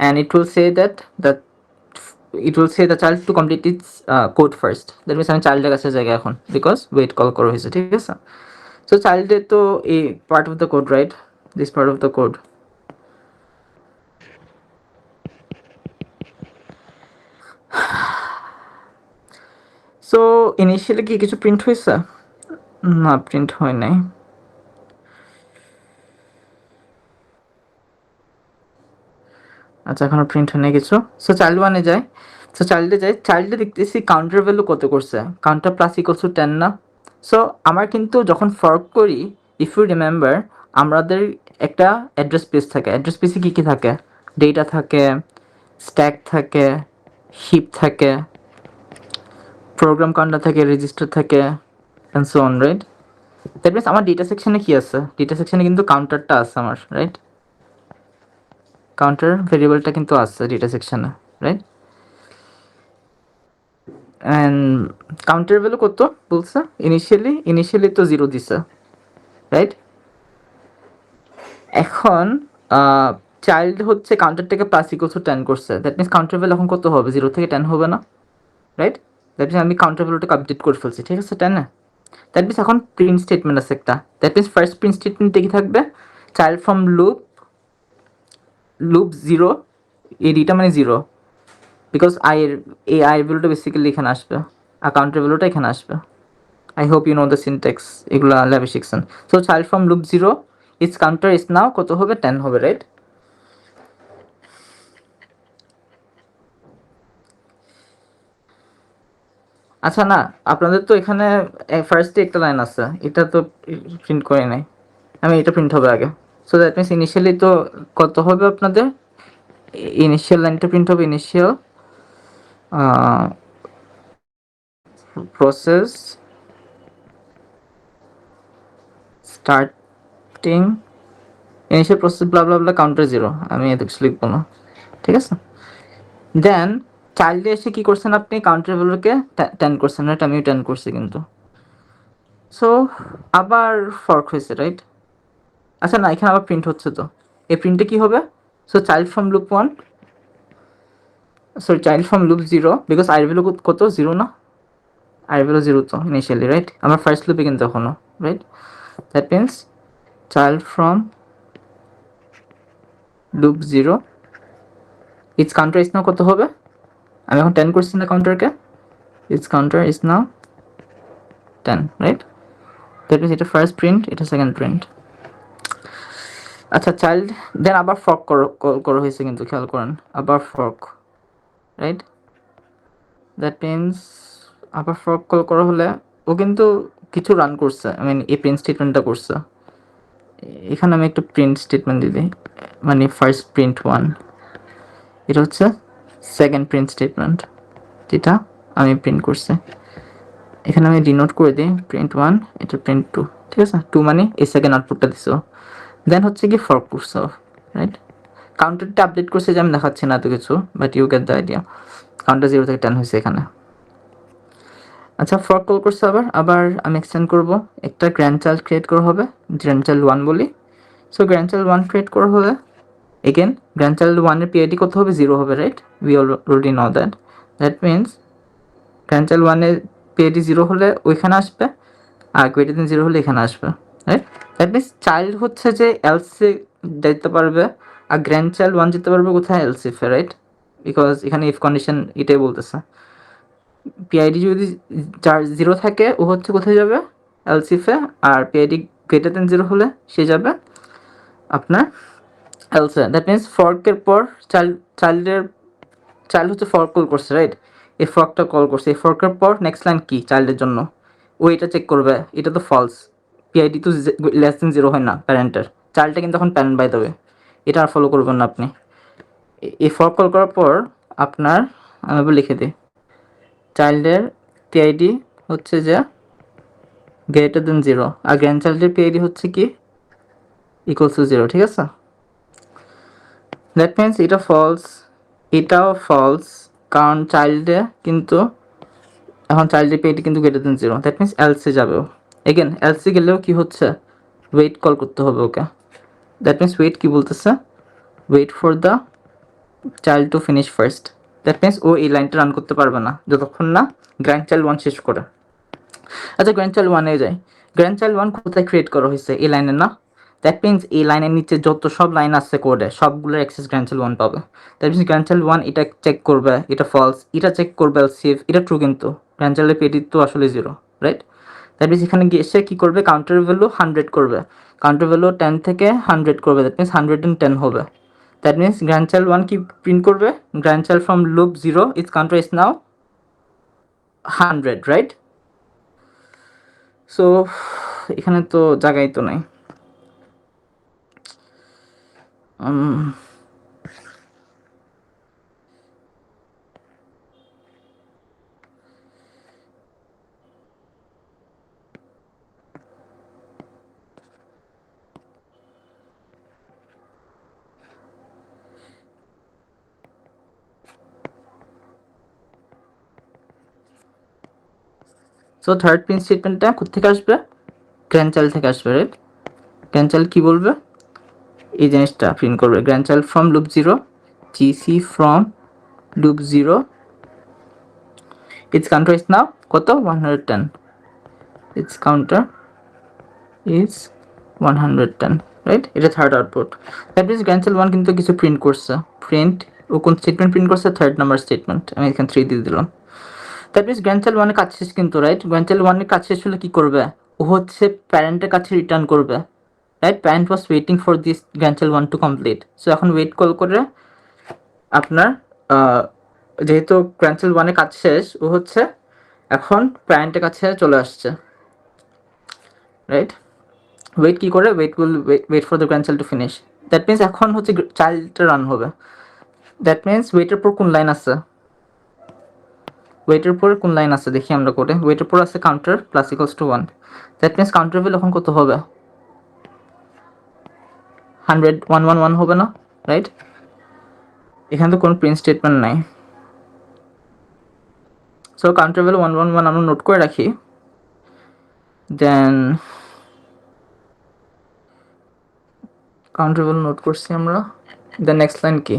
and it will say the child to complete its code first. That means আমি চাইল্ডের কাছে জায়গা এখন, because wait call করা হয়েছে, ঠিক আছে। সো চাইল্ডের তো এই part of the code, right? This part of the code. So initially কি কিছু প্রিন্ট হয়েছে? না, প্রিন্ট হয় নাই। আচ্ছা, এখনো প্রিন্ট হয় নাই কিছু। সো চাইল্ড ওয়ানে যায়। সো চাইল্ডে দেখতেছি কাউন্টার ভ্যালু কত করছে, কাউন্টার প্লাস ইকুয়ালস টু 10 না? সো আমার কিন্তু যখন ফর্ক করি, ইফ ইউ রিমেম্বার, আমাদের একটা অ্যাড্রেস স্পেস থাকে। অ্যাড্রেস স্পেসে কী কী থাকে? ডেটা থাকে, স্ট্যাক থাকে, হিপ থাকে, প্রোগ্রাম কাউন্টার থাকে, রেজিস্টার থাকে, and so on, right? That means আমার ডেটা সেকশনে কি আছে? ডেটা সেকশনে কিন্তু কাউন্টারটা আছে আমার, রাইট? কাউন্টার ভেরিয়েবলটা কিন্তু আছে ডেটা সেকশনে, রাইট? অ্যান্ড কাউন্টার ভ্যালু কত বলছে? ইনিশিয়ালি তো 0 দিছে, রাইট? এখন চাইল্ড হচ্ছে কাউন্টারটাকে প্লাস ইকুয়ালস টু 10 করছে। দ্যাট মিনস কাউন্টার ভ্যালু এখন কত হবে? 0 থেকে 10 হবে না, রাইট? দ্যাট মিনস আমি কাউন্টার ভ্যালুটাকে আপডেট করে ফেলছি, ঠিক আছে, 10 এ। দ্যাট মিনস এখন প্রিন্ট স্টেটমেন্ট আছে একটা। দ্যাট মিনস ফার্স্ট প্রিন্ট স্টেটমেন্টে কি থাকবে? চাইল্ড ফ্রম লুপ 0, এই ডিটা মানে 0, বিকজ এই আই ভ্যালুটা বেসিক্যালি এখানে আসবে, আর কাউন্টার ভ্যালুটা এখানে আসবে। I hope you know the syntax, এগুলা ল্যাবে শিখছেন। So child from loop 0, it's counter is now কত হবে? 10 হবে, রাইট? আচ্ছা, না, আপনাদের তো এখানে ফার্স্টে একটা লাইন আছে, এটা তো প্রিন্ট করে নাই আমি, এটা প্রিন্ট হবে আগে। সো দ্যাট মিনস ইনিশিয়ালি তো কত হবে আপনাদের? ইনিশিয়াল লাইনটা প্রিন্ট হবে, initial process starting, initial process blah blah blah counter 0, আমি এত কিছু লিখবো না, ঠিক আছে? দেন চাইল্ডে এসে কি করছেন আপনি? কাউন্টার ভ্যালুকে 10 করছেন, রাইট? আমিও 10 করছি কিন্তু। সো আবার ফর্ক হয়েছে, রাইট? আচ্ছা, না, এখানে আবার প্রিন্ট হচ্ছে তো। এই প্রিন্টে কি হবে? So child from loop 1, sorry, child from loop 0, because I value কত? 0 না? আই ভ্যালু 0 তো ইনিশিয়ালি, রাইট? আমার ফার্স্ট লুপে কিন্তু এখনো, right? That means child from loop 0, it's counter is now কত হবে? আমি এখন 10 করছি না কাউন্টারকে, it's counter is now 10, right? That means এটা ফার্স্ট প্রিন্ট, এটা সেকেন্ড প্রিন্ট। আচ্ছা, চাইল্ড দেন আবার ফর্ক করা হয়েছে কিন্তু, খেয়াল করেন, আবার ফর্ক, রাইট? দ্যাট মিনস আবার ফর্ক করা হলে ও কিন্তু কিছু রান করছে, আই মিন এই প্রিন্ট স্টেটমেন্টটা করছে। এখানে আমি একটা প্রিন্ট স্টেটমেন্ট দিই, মানে ফার্স্ট প্রিন্ট 1, এটা হচ্ছে সেকেন্ড প্রিন্ট স্টেটমেন্ট যেটা আমি প্রিন্ট করছি। এখানে আমি ডিনোট করে দিই প্রিন্ট 1, এটা প্রিন্ট 2, ঠিক আছে? 2 মানে এই সেকেন্ড আউটপুটটা দিছো। দেন হচ্ছে কি ফর্ক করছো, রাইট? কাউন্টারটা আপডেট করছে যে আমি দেখাচ্ছি না এত কিছু, but you get the idea. Counter 0 থেকে 10 হয়েছে এখানে। আচ্ছা, ফর্ক কল করছে আবার আমি এক্সটেন্ড করব, একটা গ্র্যান্ড চাইল্ড ক্রিয়েট করা হবে, গ্র্যান্ড চাইল্ড 1 বলি। সো গ্র্যান্ড চাইল্ড 1 ক্রিয়েট করা হলে এগেন গ্র্যান্ড চাইল্ড 1 এর পিআইডি কত হবে? 0 হবে, right? We already know that. That means grand child 1 এর পিআইডি 0 হলে ওইখানে আসবে, আর গ্রেটার দেন 0 হলে এখানে আসবে, রাইট? দ্যাট মিনস চাইল্ড হচ্ছে যে এলসে যেতে পারবে, আর গ্র্যান্ড চাইল্ড 1 যেতে পারবে কোথায়? এলসিফে, রাইট? বিকজ এখানে ইফ কন্ডিশন এটাই বলতেছে। পিআইডি যদি 0 থাকে ও হচ্ছে কোথায় যাবে? এলসিফে। আর পিআইডি গ্রেটার দেন 0 হলে সে যাবে আপনার এলসে। দ্যাট মিনস ফর্কের পর চাইল্ড হচ্ছে ফর্ক কল করছে, রাইট? এই ফর্কটা কল করছে, এই ফর্কের পর নেক্সট লাইন কি চাইল্ডের জন্য? ও এটা চেক করবে, এটা তো ফলস, পিআইডি তো লেস দেন 0 হয় না প্যারেন্টের। চাইল্ডটা কিন্তু এখন প্যারেন্ট বাই দেবে, এটা আর ফলো করবেন না আপনি। এই ফর্ক কল করার পর আপনার, আমি লিখে দিই, চাইল্ডের পিআইডি হচ্ছে যে গ্রেটার দেন 0, আর গ্র্যান্ড চাইল্ডের পিআইডি হচ্ছে কি? ইকুয়ালস টু 0, ঠিক আছে? দ্যাট মিনস এটা ফলস, এটাও ফলস, কারণ চাইল্ডে কিন্তু এখন চাইল্ডের পিআইডি কিন্তু greater than 0। That means else যাবে। এগেন এলসে গেলেও কি হচ্ছে? ওয়েট কল করতে হবে ওকে। দ্যাট মিনস ওয়েট কি বলতেছে? Wait for the child to finish first. That means ও এই লাইনটা রান করতে পারবে না যতক্ষণ না গ্র্যান্ড চাইল্ড 1 শেষ করে। আচ্ছা, গ্র্যান্ড চাইল্ড 1 এ যায়। গ্র্যান্ড চাইল্ড 1 কোথায় ক্রিয়েট করা হয়েছে? এই লাইনে না? দ্যাট মিনস এই লাইনের নিচে যত সব লাইন আছে কোডে সবগুলোর অ্যাক্সেস গ্র্যান্ড চাইল্ড 1 পাবে। দ্যাট মিনস গ্র্যান্ড চাইল্ড 1 এটা চেক করবে, এটা ফলস, এটা চেক করবে এলসিএফ, এটা ট্রু, কিন্তু গ্র্যান্ড চাইল্ডের পেডি তো আসলে 0, রাইট? দ্যাট মিনস এখানে গিয়ে এসে কী করবে, কাউন্টার ভ্যালু 100 করবে, কাউন্টার ভ্যালু 10 থেকে 100 করবে, দ্যাট মিনস 110 হবে। দ্যাট মিনস গ্র্যান্ড চাইল্ড 1 কি প্রিন্ট করবে, grand child from loop 0 is counter is now 100, right? So এখানে তো জায়গাই তো নাই। সো থার্ড প্রিন্ট স্টেটমেন্টটা কোথেকে আসবে, গ্র্যান্ড চাইল্ড থেকে আসবে, রাইট? গ্র্যান্ড চাইল্ড কী বলবে, এই জিনিসটা প্রিন্ট করবে, grand child from loop 0, GC from loop 0 it's counter is now কত, 110, ইটস কাউন্টার ইজ 110, রাইট? এটা third output. That means grand child 1 কিন্তু কিছু প্রিন্ট করছে, প্রিন্ট ও কোন স্টেটমেন্ট প্রিন্ট করছে, থার্ড নাম্বার স্টেটমেন্ট, আমি এখানে 3 দিয়ে দিলাম। দ্যাট মিনস গ্র্যান্ড চাইল্ড 1 এর কাজ শেষ কিন্তু, রাইট? গ্র্যান্ড চাইল্ড 1 এর কাজ শেষ হলে কী করবে, ও হচ্ছে প্যারেন্টের কাছে রিটার্ন করবে, right? Parent was waiting for this grand child 1 to complete. So এখন ওয়েট কল করে আপনার যেহেতু গ্র্যান্ড চাইল্ড 1 এর কাজ শেষ, ও হচ্ছে এখন প্যারেন্টের কাছে চলে আসছে, রাইট? ওয়েট কী করে, wait for the grandchild to finish. That means এখন হচ্ছে চাইল্ডটা রান হবে। দ্যাট মিনস ওয়েটের পর কোন লাইন আছে, ওয়েটের পর কোন লাইন আছে দেখি আমরা করে, ওয়েটের পর আছে counter plus equals to 1। That means counter value এখন কত হবে, 100, 111 হবে না, রাইট? এখানে তো কোনো প্রিন্ট স্টেটমেন্ট নাই। সো কাউন্টার ভ্যালু 111 আমরা নোট করে রাখি। দেন কাউন্টার ভ্যালু নোট করছি আমরা, দেন নেক্সট লাইন কি,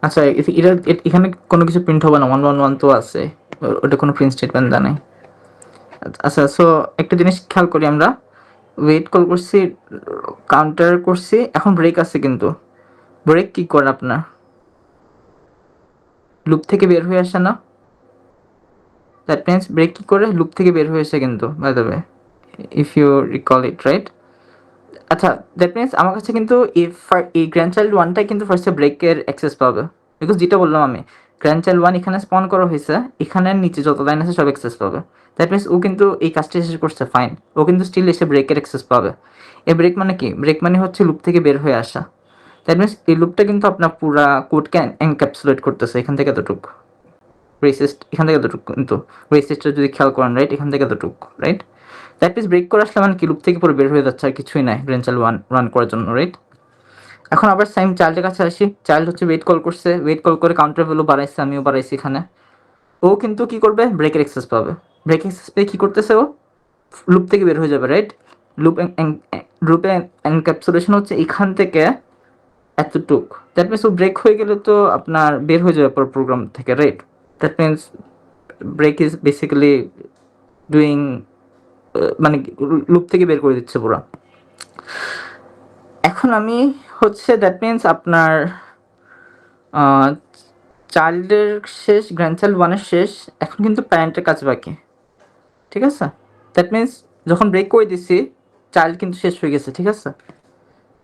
আচ্ছা এটা এখানে কোনো কিছু প্রিন্ট হবে না, 111 তো আছে, ওটা কোনো প্রিন্ট স্টেটমেন্ট দেয় নাই। আচ্ছা, সো একটা জিনিস খেয়াল করি আমরা, ওয়েট কল করছি, কাউন্টার করছি, এখন ব্রেক আছে, কিন্তু ব্রেক কি করে আপনার লুপ থেকে বের হয়ে আসে না? দ্যাট মিনস ব্রেক কি করে, লুপ থেকে বের হয়ে আসে কিন্তু, by the way, if you recall it, right? আচ্ছা, দ্যাট মিনস আমার কাছে কিন্তু এই গ্র্যান্ড চাইল্ড 1টাই কিন্তু ফার্স্টে ব্রেকের অ্যাক্সেস পাবে, বিকজ যেটা বললাম আমি, গ্র্যান্ড চাইল্ড 1 এখানে স্পন করা হয়েছে, এখানের নিচে যত লাইন আছে সব অ্যাক্সেস পাবে। দ্যাট মিনস ও কিন্তু এই কাজটা শেষ করছে, ফাইন, ও কিন্তু স্টিল এসে ব্রেকের অ্যাক্সেস পাবে। এই ব্রেক মানে কি, ব্রেক মানে হচ্ছে লুপ থেকে বের হয়ে আসা। দ্যাট মিনস এই লুপটা কিন্তু আপনার পুরা কোডকে এনক্যাপসুলেট করতেছে, এখান থেকে এতটুকু রেসিস্ট, এখান থেকে এতটুকু, কিন্তু রেসিস্টটা যদি খেয়াল করেন, রাইট, এখান থেকে এতটুকু, রাইট? দ্যাট মিনস ব্রেক করে আসলে মানে কি, লুপ থেকে পুরো বের হয়ে যাচ্ছে, আর কিছুই নাই গ্র্যান্ড চাইল্ড 1 রান করার জন্য, রাইট? এখন আবার সেম চাইল্ডের কাছে আসি, চাইল্ড হচ্ছে ওয়েট কল করছে, ওয়েট কল করে কাউন্টার ভ্যালু বাড়াইছে, আমিও বাড়াইছি এখানে। ও কিন্তু কি করবে, ব্রেকের অ্যাক্সেস পাবে, ব্রেক অ্যাক্সেস পেয়ে কী করতেছে, ও লুপ থেকে বের হয়ে যাবে, রাইট? লুপে এনক্যাপসুলেশন হচ্ছে এখান থেকে এতটুক। দ্যাট মিনস ও ব্রেক হয়ে গেলে তো আপনার বের হয়ে যাবে পুরো প্রোগ্রাম থেকে, right? That means break is basically doing, মানে লুপ থেকে বের করে দিচ্ছে পুরো। এখন আমি হচ্ছে দ্যাট মিনস আপনার চাইল্ডের শেষ, গ্র্যান্ড চাইল্ড 1-এর শেষ, এখন কিন্তু প্যারেন্টের কাজ বাকি, ঠিক আছে? দ্যাট মিনস যখন ব্রেক করে দিছি, চাইল্ড কিন্তু শেষ হয়ে গেছে, ঠিক আছে?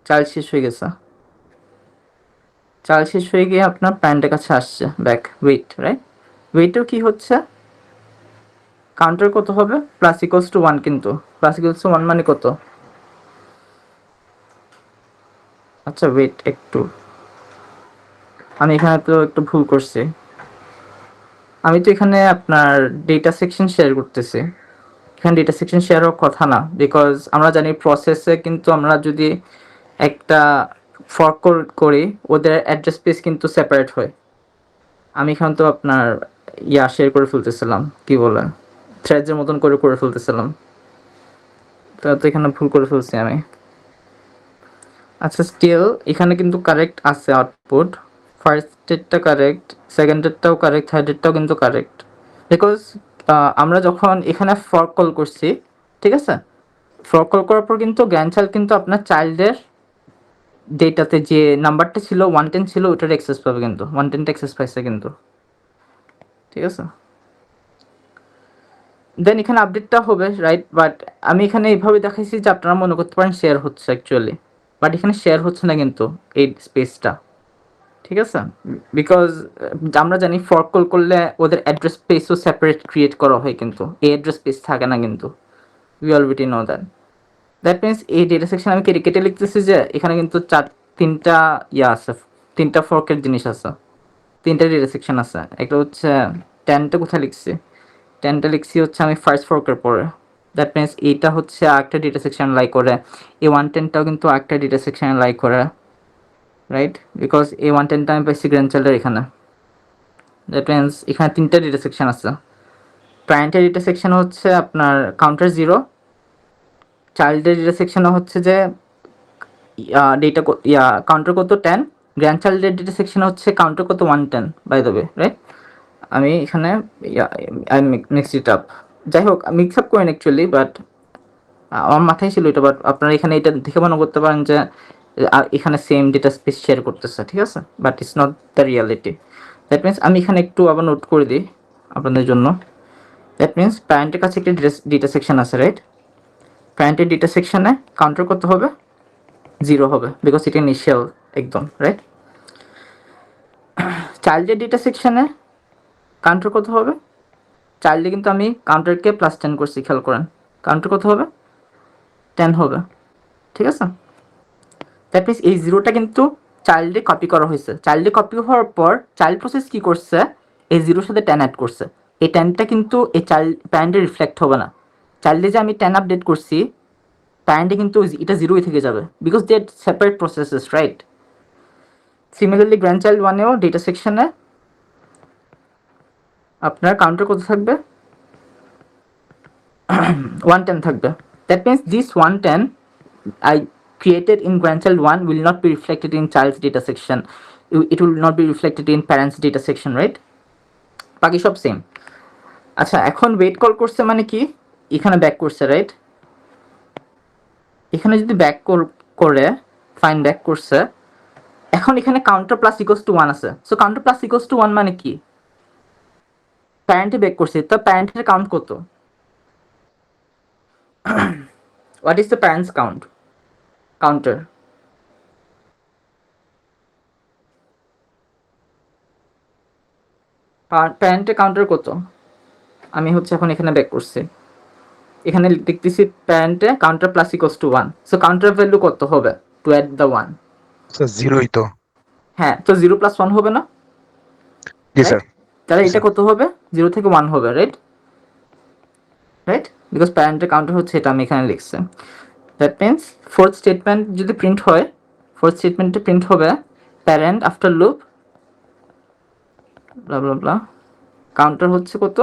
চাইল্ড শেষ হয়ে গেছে, চাইল্ড শেষ হয়ে গিয়ে আপনার প্যারেন্টের কাছে আসছে ব্যাক, ওয়েট, রাইট? ওয়েটেও কি হচ্ছে, কাউন্টার কত হবে, প্লাস ইকুয়ালস টু 1, কিন্তু প্লাস ইকুয়ালস টু 1 মানে কত, আচ্ছা ওয়েট একটু, আমি এখানে তো একটু ভুল করছি, আমি তো এখানে আপনার ডেটা সেকশন শেয়ার করতেছি, এখানে ডেটা সেকশন শেয়ার হওয়ার কথা না, বিকজ আমরা জানি প্রসেসে কিন্তু আমরা যদি একটা ফর্ক করি, ওদের অ্যাড্রেস স্পেস কিন্তু সেপারেট হয়। আমি এখানে তো আপনার শেয়ার করে ফেলতেছিলাম, কি বলে, থ্রেডের মতন করে ফেলতেছিলাম, তো এখানে ভুল করে ফেলছি আমি। আচ্ছা স্টিল এখানে কিন্তু কারেক্ট আছে আউটপুট, ফার্স্টেরটা কারেক্ট, সেকেন্ডেরটাও কারেক্ট, থার্ডেরটাও কিন্তু কারেক্ট, বিকজ আমরা যখন এখানে ফর কল করছি, ঠিক আছে, ফর কল করার পর কিন্তু গ্র্যান্ডচাইল্ড কিন্তু আপনার চাইল্ডের ডেটাতে যে নাম্বারটা ছিল 110 ছিল ওটার অ্যাক্সেস পাবে, কিন্তু 110টা অ্যাক্সেস পাইছে কিন্তু, ঠিক আছে। দেন এখানে আপডেটটা হবে রাইট, বাট আমি এখানে এইভাবে দেখাইছি যে আপনারা মনে করতে পারেন শেয়ার হচ্ছে অ্যাকচুয়ালি, বাট এখানে শেয়ার হচ্ছে না কিন্তু এই স্পেসটা, ঠিক আছে, বিকজ আমরা জানি ফর্ক কল করলে ওদের অ্যাড্রেস স্পেসও সেপারেট ক্রিয়েট করা হয়, কিন্তু এই অ্যাড্রেস স্পেস থাকে না কিন্তু, we already know that. That means এই ডেটা সেকশন আমি কেটে লিখতেছি যে এখানে কিন্তু তিনটা আছে, তিনটা ফর্কের জিনিস আছে, তিনটা ডেটা সেকশন আছে। একটা হচ্ছে 10টা কোথায় লিখছি, 10টা লিখছি হচ্ছে আমি ফার্স্ট ফর্কের পরে, দ্যাট মিনস এইটা হচ্ছে একটা ডেটা সেকশন লাই করে, এই 110টাও কিন্তু একটা ডেটা সেকশন লাই করে, রাইট, বিকজ এই 110টা আমি পাইছি গ্র্যান্ডচাইল্ডের এখানে। দ্যাট মিনস এখানে তিনটা ডেটা সেকশন আছে। প্যারেন্টের ডেটা সেকশন হচ্ছে আপনার কাউন্টার 0, চাইল্ডের ডেটা সেকশনে হচ্ছে যে ডেটা কাউন্টার কত 10, গ্র্যান্ডচাইল্ডের ডেটা সেকশনে হচ্ছে কাউন্টার কত 110 বাই দ্য ওয়ে, রাইট। আমি এখানে আই মিক্স ইট আপ, যাই হোক মিক্স আপ করেন অ্যাকচুয়ালি, বাট আমার মাথায় ছিল এটা, বাট আপনারা এখানে এটা দেখে মনে করতে পারেন যে এখানে সেম ডেটা স্পেস শেয়ার করতেছে, ঠিক আছে, but it's not the reality. That means আমি এখানে একটু আবার নোট করে দিই আপনাদের জন্য। দ্যাট মিনস প্যারেন্টের কাছে একটি ডেটা সেকশন আছে, রাইট, প্যারেন্টের ডেটা সেকশনে কাউন্টার কত হবে 0 হবে, বিকজ এটা ইনিশিয়াল একদম, রাইট। চাইল্ডের ডেটা সেকশনে কাউন্টার কত হবে, চাইল্ডে কিন্তু আমি কাউন্টারকে +10 করছি, খেয়াল করেন, কাউন্টার কত হবে 10 হবে, ঠিক আছে। দ্যাট মিনস এই 0টা কিন্তু চাইল্ডে কপি করা হয়েছে, চাইল্ডে কপি হওয়ার পর চাইল্ড প্রসেস কি করছে, এই 0-র সাথে 10 অ্যাড করছে, এই 10টা কিন্তু এই চাইল্ড প্যারেন্টে রিফ্লেক্ট হবে না, চাইল্ডে যে আমি 10 আপডেট করছি প্যারেন্টে কিন্তু এটা 0ই থেকে যাবে, because they separate processes, right. Similarly grandchild 1-এও ডেটা সেকশনে আপনার কাউন্টার কত থাকবে 110 থাকবে। That means this 110 I created in grandchild 1 will not be reflected in child's data section, it will not be reflected in parents data section, right, বাকি সব same. আচ্ছা এখন ওয়েট কল করছে মানে কি, এখানে ব্যাক করছে, রাইট, এখানে যদি ব্যাক করে ফাইন ব্যাক করছে, এখন এখানে কাউন্টার প্লাস ইকুয়ালস টু 1 আছে, so counter plus equals to 1 মানে কি, প্যারেন্টে ব্যাক করছে, তো প্যারেন্টের কাউন্ট কত, what is the parent's count, counter প্যারেন্টের কাউন্টার কত, আমি হচ্ছে এখন এখানে ব্যাক করছি, এখানে দেখতেছি প্যারেন্টে counter plus equals to 1, so counter value কত হবে টু অ্যাড দ্য 1, স্যার জিরোই তো। হ্যাঁ তো 0 + 1 হবে না, জি স্যার। তাহলে জি এটা কত হবে 0 থেকে 1 হবে, রাইট, রাইট, বিকজ প্যারেন্টের কাউন্টার হচ্ছে এটা আমি এখানে লিখছি। দ্যাট মিনস ফোর্থ স্টেটমেন্ট যদি প্রিন্ট হয়, ফোর্থ স্টেটমেন্টে প্রিন্ট হবে প্যারেন্ট আফটার লুপ ব্লা ব্লা ব্লা, কাউন্টার হচ্ছে কত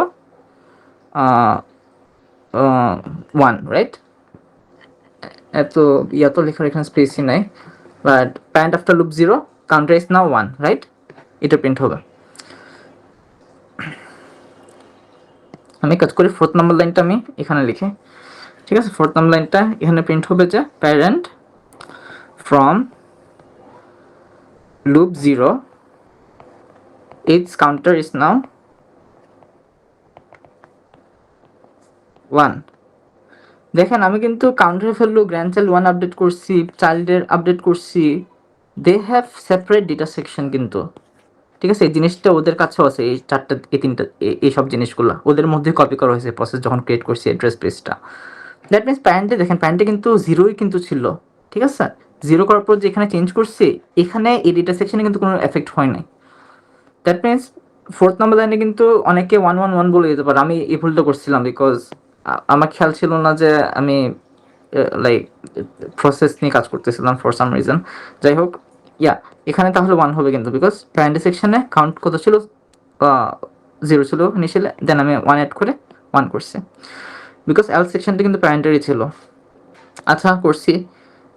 1, রাইট, এত তো লেখার এখানে স্পেসই নাই, but parent after loop 0 counter is now 1, right, এটা প্রিন্ট হবে। আমি কাজ করি ফোর্থ নাম্বার লাইনটা আমি এখানে লিখি, ঠিক আছে, ফোর্থ নাম্বার লাইনটা এখানে প্রিন্ট হবে যে parent from loop 0 its counter is now 1। দেখেন আমি কিন্তু কাউন্টার ভ্যালু গ্র্যান্ডচাইল্ড 1 আপডেট করছি, চাইল্ডের আপডেট করছি, they have separate data section কিন্তু, ঠিক আছে, এই জিনিসটা ওদের কাছেও আছে, এই চারটা এই তিনটা এই সব জিনিসগুলো ওদের মধ্যে কপি করা হয়েছে প্রসেস যখন ক্রিয়েট করছি অ্যাড্রেস স্পেসটা। দ্যাট মিনস প্যারেন্টে দেখেন প্যারেন্টে কিন্তু 0ই কিন্তু ছিল, ঠিক আছে, 0 করার পর যেখানে চেঞ্জ করছি এখানে এই ডেটা সেকশনে কিন্তু কোনো এফেক্ট হয় নাই। দ্যাট মিনস ফোর্থ নাম্বার লাইনে কিন্তু অনেকে 111 বলে দিতে পারে, আমি এই ভুলটা করছিলাম বিকজ আমার খেয়াল ছিল না যে আমি লাইক প্রসেস নিয়ে কাজ করতেছিলাম ফর সাম রিজন। যাই হোক এখানে তাহলে 1 হবে কিন্তু, বিকজ প্যারেন্ট সেকশনে কাউন্ট কত ছিল 0 ছিল ইনিশিয়ালি, দেন আমি 1 অ্যাড করে 1 করছি, বিকজ এল সেকশনটা কিন্তু প্যারেন্টেরই ছিল। আচ্ছা করছি,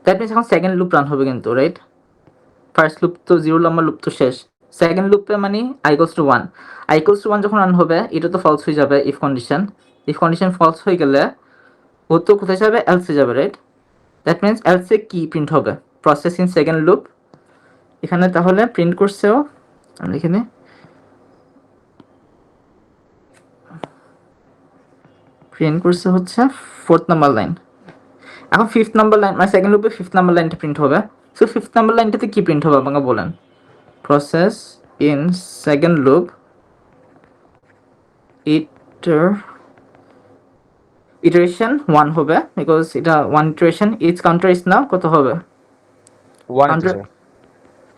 দ্যাট মিনস এখন সেকেন্ড লুপ রান হবে কিন্তু, রাইট? ফার্স্ট লুপ তো 0 নম্বর লুপ তো শেষ। সেকেন্ড লুপে মানে i equals to 1, i equals to 1 যখন রান হবে এটা তো ফলস হয়ে যাবে ইফ কন্ডিশন ফলস হয়ে গেলে ও তো কোথায় যাবে, এলসে যাবে, রাইট? দ্যাট মিনস এলসে কি প্রিন্ট হবে, প্রসেস ইন সেকেন্ড লুপ। এখানে তাহলে প্রিন্ট করছেও আমরা এখানে প্রিন্ট করছে হচ্ছে 4th নাম্বার লাইন। এখন 5th নাম্বার লাইন মানে সেকেন্ড লুপে 5th নাম্বার লাইনটা প্রিন্ট হবে। সো 5th নাম্বার লাইনটাতে কি প্রিন্ট হবে আমাকে বলেন? Process in second loop iteration 1 হবে, বিকজ এটা 1 iteration, each counter is now কত হবে? 1 Counter- স্যার।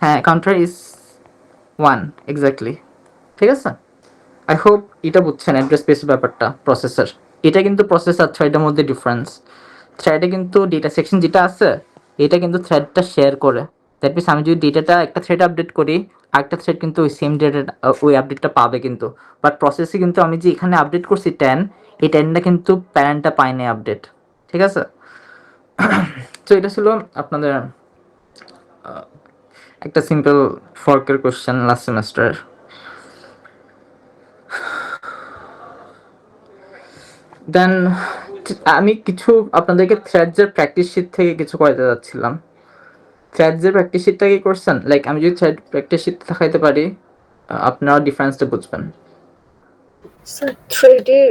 হ্যাঁ, কাউন্টার ইজ 1 এক্স্যাক্টলি। ঠিক আছে, আই হোপ এটা বুঝছেন অ্যাড্রেস স্পেসের ব্যাপারটা। প্রসেসর এটা কিন্তু প্রসেসর থ্রেডের মধ্যে ডিফারেন্স। থ্রেডে কিন্তু ডেটা সেকশন যেটা আছে এটা কিন্তু থ্রেডটা শেয়ার করে। দ্যাট মিনস আমি যদি ডেটাটা একটা থ্রেড আপডেট করি আরেকটা থ্রেড কিন্তু ওই সেম ডেটা ওই আপডেটটা পাবে কিন্তু। বাট প্রসেসে কিন্তু আমি যে এখানে আপডেট করছি 10, এই 10টা কিন্তু প্যারেন্টটা পায়নি আপডেট। ঠিক আছে, তো এটা ছিল আপনাদের একটা সিম্পল ফর্কের কোশ্চেন লাস্ট সেমেস্টার। দেন আমি কিছু আপনাদেরকে থ্রেডসের প্র্যাকটিস শিট থেকে কিছু করাতে যাচ্ছিলাম। থ্রেডসের প্র্যাকটিস শিটটা কি করছেন? লাইক আমি যদি থ্রেড প্র্যাকটিস শিট দেখাইতে পারি আপনারা ডিফারেন্সটা বুঝবেন। স্যার থ্রেডের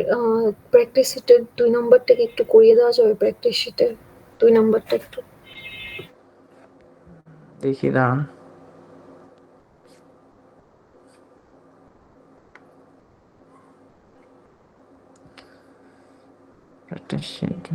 প্র্যাকটিস শিটের 2 নম্বরটাকে একটু করিয়ে দেওয়া যাবে? প্র্যাকটিস শিটের 2 নম্বরটা একটু। দেখি দাঁড়ান। প্র্যাকটিস শিট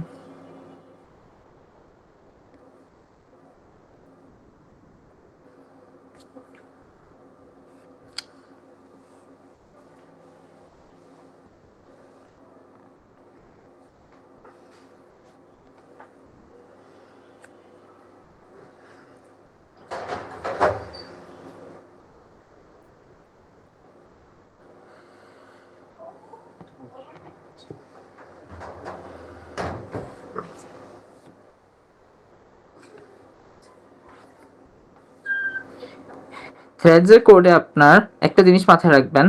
থ্রেডসের কোডে আপনার একটা জিনিস মাথায় রাখবেন,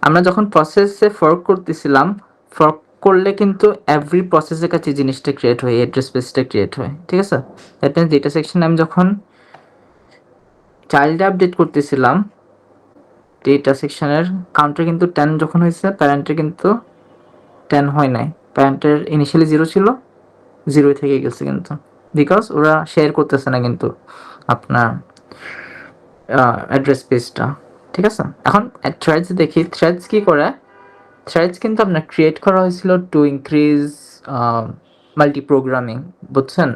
আমরা যখন প্রসেসে ফর্ক করতেছিলাম, ফর্ক করলে কিন্তু এভরি প্রসেসের কাছে জিনিসটা ক্রিয়েট হয়, অ্যাড্রেস স্পেসটা ক্রিয়েট হয়। ঠিক আছে, দ্যাট মিনস ডেটা সেকশনে আমি যখন চাইল্ডে আপডেট করতেছিলাম ডেটা সেকশনের কাউন্টার কিন্তু 10 যখন হয়েছে, প্যারেন্টের কিন্তু 10 হয় নাই। প্যারেন্টের ইনিশিয়ালি 0 ছিল, 0 থেকে গেছে কিন্তু, বিকজ ওরা শেয়ার করতেছে না কিন্তু আপনার অ্যাড্রেস স্পেসটা। ঠিক আছে, এখন থ্রেডস দেখি থ্রেডস কি করে। থ্রেডস কিন্তু আপনার ক্রিয়েট করা হয়েছিল টু ইনক্রিজ মাল্টি প্রোগ্রামিং, বুঝছেন?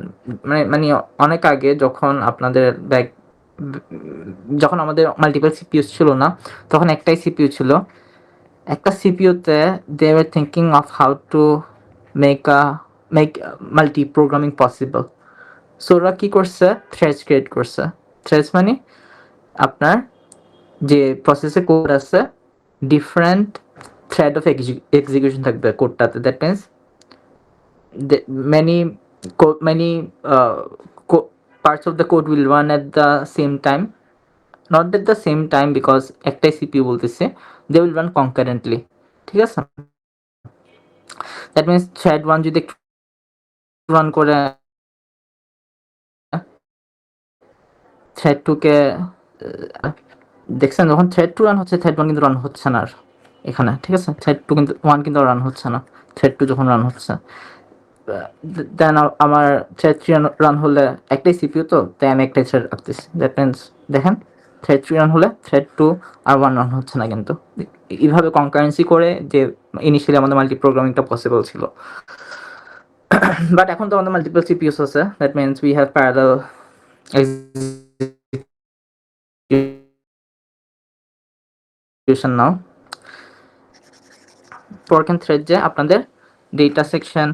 মানে অনেক আগে যখন আপনাদের যখন আমাদের মাল্টিপল সিপিইউ ছিল না, তখন একটাই সিপিইউ ছিল। একটা সিপিইউতে they were thinking of how to make multi programming possible. So ওরা কী করছে, থ্রেডস ক্রিয়েট করছে। থ্রেডস মানে আপনার যে প্রসেসে কোড আছে ডিফারেন্ট থ্রেড অফ এক্সিকিউশন থাকবে কোডটাতে। That means many parts of the code will run at the same time, not at the same time because একটাই সিপিইউ বলতেছে, they will run concurrently। ঠিক আছে, দ্যাট মিনস থ্রেড 1 যদি run করে thread 2 কে দেখছেন, যখন থ্রেড 2 রান হচ্ছে thread 1 কিন্তু রান হচ্ছে না আর এখানে। ঠিক আছে, থ্রেড 2 কিন্তু 1 কিন্তু রান হচ্ছে না, থ্রেড 2 যখন রান হচ্ছে। দেন আমার থ্রেড 3 রান হলে একটাই সিপিইউ, তো তাই আমি একটাই থ্রেড রাখতেছি। দ্যাট মিনস দেখেন থ্রেড 3 রান হলে থ্রেড 2 আর 1 রান হচ্ছে না কিন্তু। এইভাবে কনকারেন্সি করে যে ইনিশিয়ালি আমাদের মাল্টি প্রোগ্রামিংটা পসিবল ছিল। বাট এখন তো আমাদের মাল্টিপল সিপিইউস আছে, that means we have parallel execution now. Porcan thread যে আপনাদের ডেটা সেকশন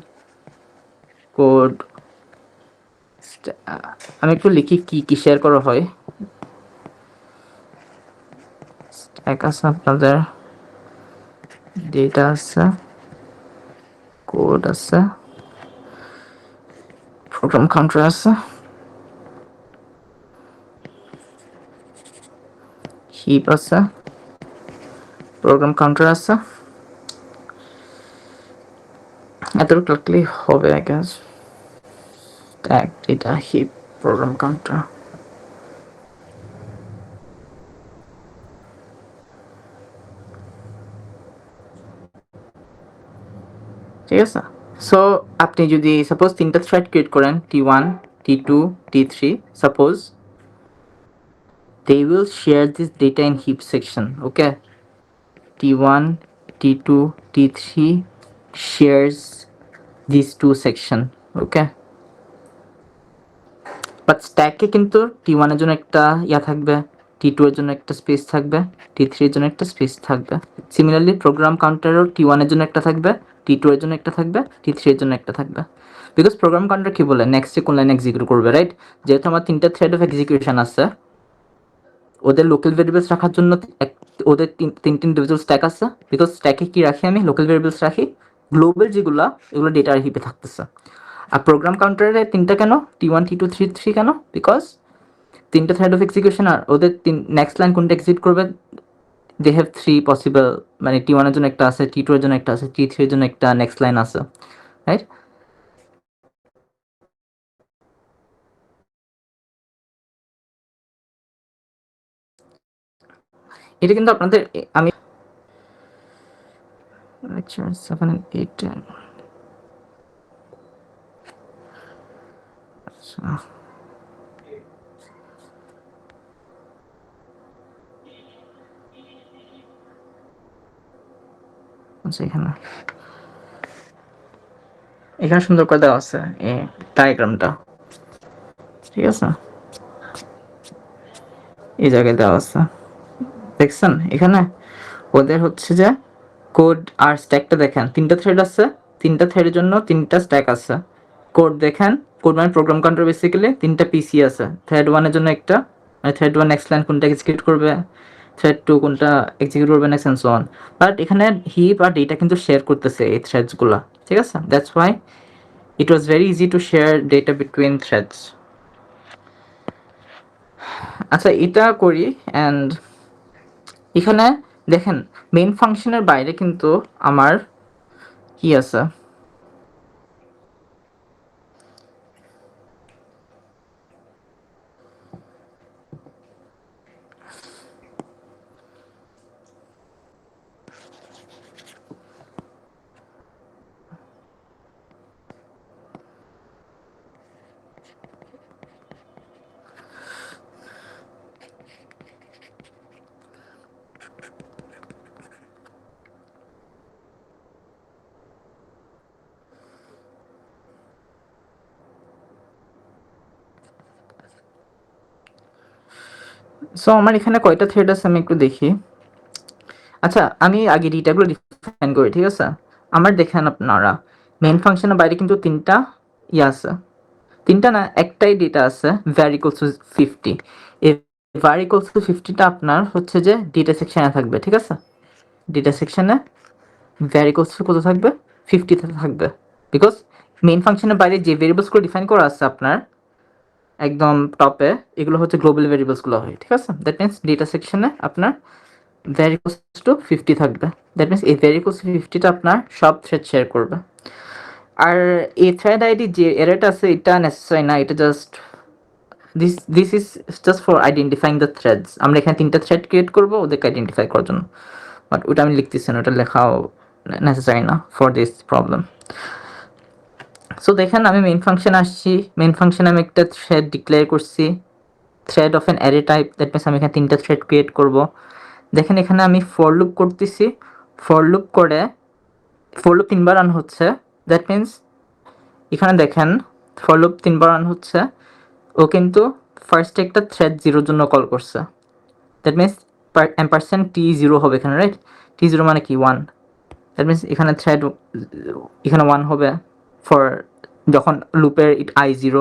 কোড, আমি একটু লিখি কি কি শেয়ার করা হয়। স্ট্যাক আছে আপনাদের, ডেটা আছে, কোড আছে, প্রোগ্রাম কাউন্টার আছে, হিপ আছে, প্রোগ্রাম কাউন্টার আছে, এতটুকু রাখলেই হবে I guess. Stack data heap program counter. ঠিক আছে, সো আপনি যদি সাপোজ 3টা থ্রেড ক্রিয়েট করেন, T1, T2, T3, suppose they will share this data in heap section. Okay, T1, T2, T3 shares these two section. Okay, but স্ট্যাকে কিন্তু T1 এর জন্য একটা থাকবে, T2 এর জন্য একটা স্পেস থাকবে, T3 এর জন্য একটা স্পেস থাকবে। সিমিলারলি প্রোগ্রাম কাউন্টারও T1 এর জন্য একটা থাকবে, T2 এর জন্য একটা থাকবে, T3 এর জন্য একটা থাকবে। বিকজ প্রোগ্রাম কাউন্টার কি বলে, নেক্সটে কোন লাইন এক্সিকিউট করবে, রাইট? যেহেতু আমার 3টা থ্রেড অফ এক্সিকিউশন আছে, ওদের লোকাল ভেরিয়েবলস রাখার জন্য ওদের তিনটি ইন্ডিভিজুয়াল স্ট্যাক আছে। বিকজ স্ট্যাকে কি রাখি আমি, লোকাল ভেরিয়েবলস রাখি, গ্লোবাল যেগুলো এগুলো ডেটা আর হিপে থাকতেছে। আর প্রোগ্রাম কাউন্টারে 3টা কেন, T1, T2, T3 কেন? বিকজ 3টা থ্রেড অফ এক্সিকিউশন আর ওদের নেক্সট লাইন কোনটা এক্সিকিউট করবে, দে হ্যাভ 3 পসিবল, মানে T1 এর জন্য একটা আছে, T2 এর জন্য একটা আছে, T3 এর জন্য একটা নেক্সট লাইন আছে, রাইট? এটা কিন্তু আপনাদের আমি লেকচার 7 and 8 10 আচ্ছা এখানে সুন্দর করে দেওয়া আছে এই ডায়াগ্রামটা, ঠিক আছে? এই জায়গায় দেওয়া আছে, দেখছেন? এখানে ওদের হচ্ছে যে কোড আর স্ট্যাকটা দেখেন, 3টা থ্রেড আছে, 3টা থ্রেডের জন্য 3টা স্ট্যাক আছে। কোড দেখেন, কোড মানে প্রোগ্রাম কাউন্টার, বেসিক্যালি 3টা পিসি আছে। থ্রেড 1 এর জন্য একটা, মানে থ্রেড 1 নেক্সট লাইন কোনটা এক্সিকিউট করবে, থ্রেড 2 কোনটা এক্সিকিউট করবে next, and so on. But এখানে হিপ আর ডেটা কিন্তু শেয়ার করতেছে এই থ্রেডসগুলো, ঠিক আছে? That's why it was very easy to share data between threads. আচ্ছা, এটা করি। অ্যান্ড এখানে দেখেন মেইন ফাংশনের বাইরে কিন্তু আমার কি আছে, সো আমার এখানে কয়টা থ্রেড আছে আমি একটু দেখি। আচ্ছা, আমি আগে ডেটাগুলো ডিফাইন করি, ঠিক আছে? আমার দেখেন আপনারা মেইন ফাংশনের বাইরে কিন্তু 3টা আছে, 3টা না, একটাই ডেটা আছে var equals to 50। এই var equals to 50টা আপনার হচ্ছে যে ডেটা সেকশনে থাকবে, ঠিক আছে? ডেটা সেকশনে var equals to কত থাকবে, 50 থাকবে। বিকজ মেইন ফাংশনের বাইরে যে ভেরিয়েবলসগুলো ডিফাইন করা আছে আপনার একদম টপে, এগুলো হচ্ছে গ্লোবাল ভেরিয়েবলসগুলো হয়, ঠিক আছে? দ্যাট মিনস ডেটা সেকশনে আপনার var equals to 50 থাকবে। দ্যাট মিনস এই var equals to 50টা আপনার সব থ্রেড শেয়ার করবে। আর এই থ্রেড আইডি যে এররটা আছে এটা নেসেসারি না, এটা just this is just for identifying the threads. আমরা এখানে 3টা থ্রেড ক্রিয়েট করবো ওদেরকে আইডেন্টিফাই করার জন্য, বাট ওটা আমি লিখতেছি না, ওটা লেখাও নেসেসারি না ফর দিস প্রবলেম। সো দেখেন আমি মেইন ফাংশন আসছি, মেইন ফাংশনে আমি একটা থ্রেড ডিক্লেয়ার করছি, thread of an array type. That means আমি এখানে 3টা থ্রেড ক্রিয়েট করব। দেখেন এখানে আমি ফর লুপ করতেছি, ফর লুপ করে ফর লুপ 3বার রান হচ্ছে। দ্যাট মিনস এখানে দেখেন ফর লুপ 3বার রান হচ্ছে, ও কিন্তু ফার্স্টে একটা থ্রেড 0 জন্য কল করছে। দ্যাট মিনস %t0 হবে এখানে, রাইট? t0 মানে কি 1। দ্যাট মিনস এখানে থ্রেড এখানে 1 হবে ফর যখন লুপের i0।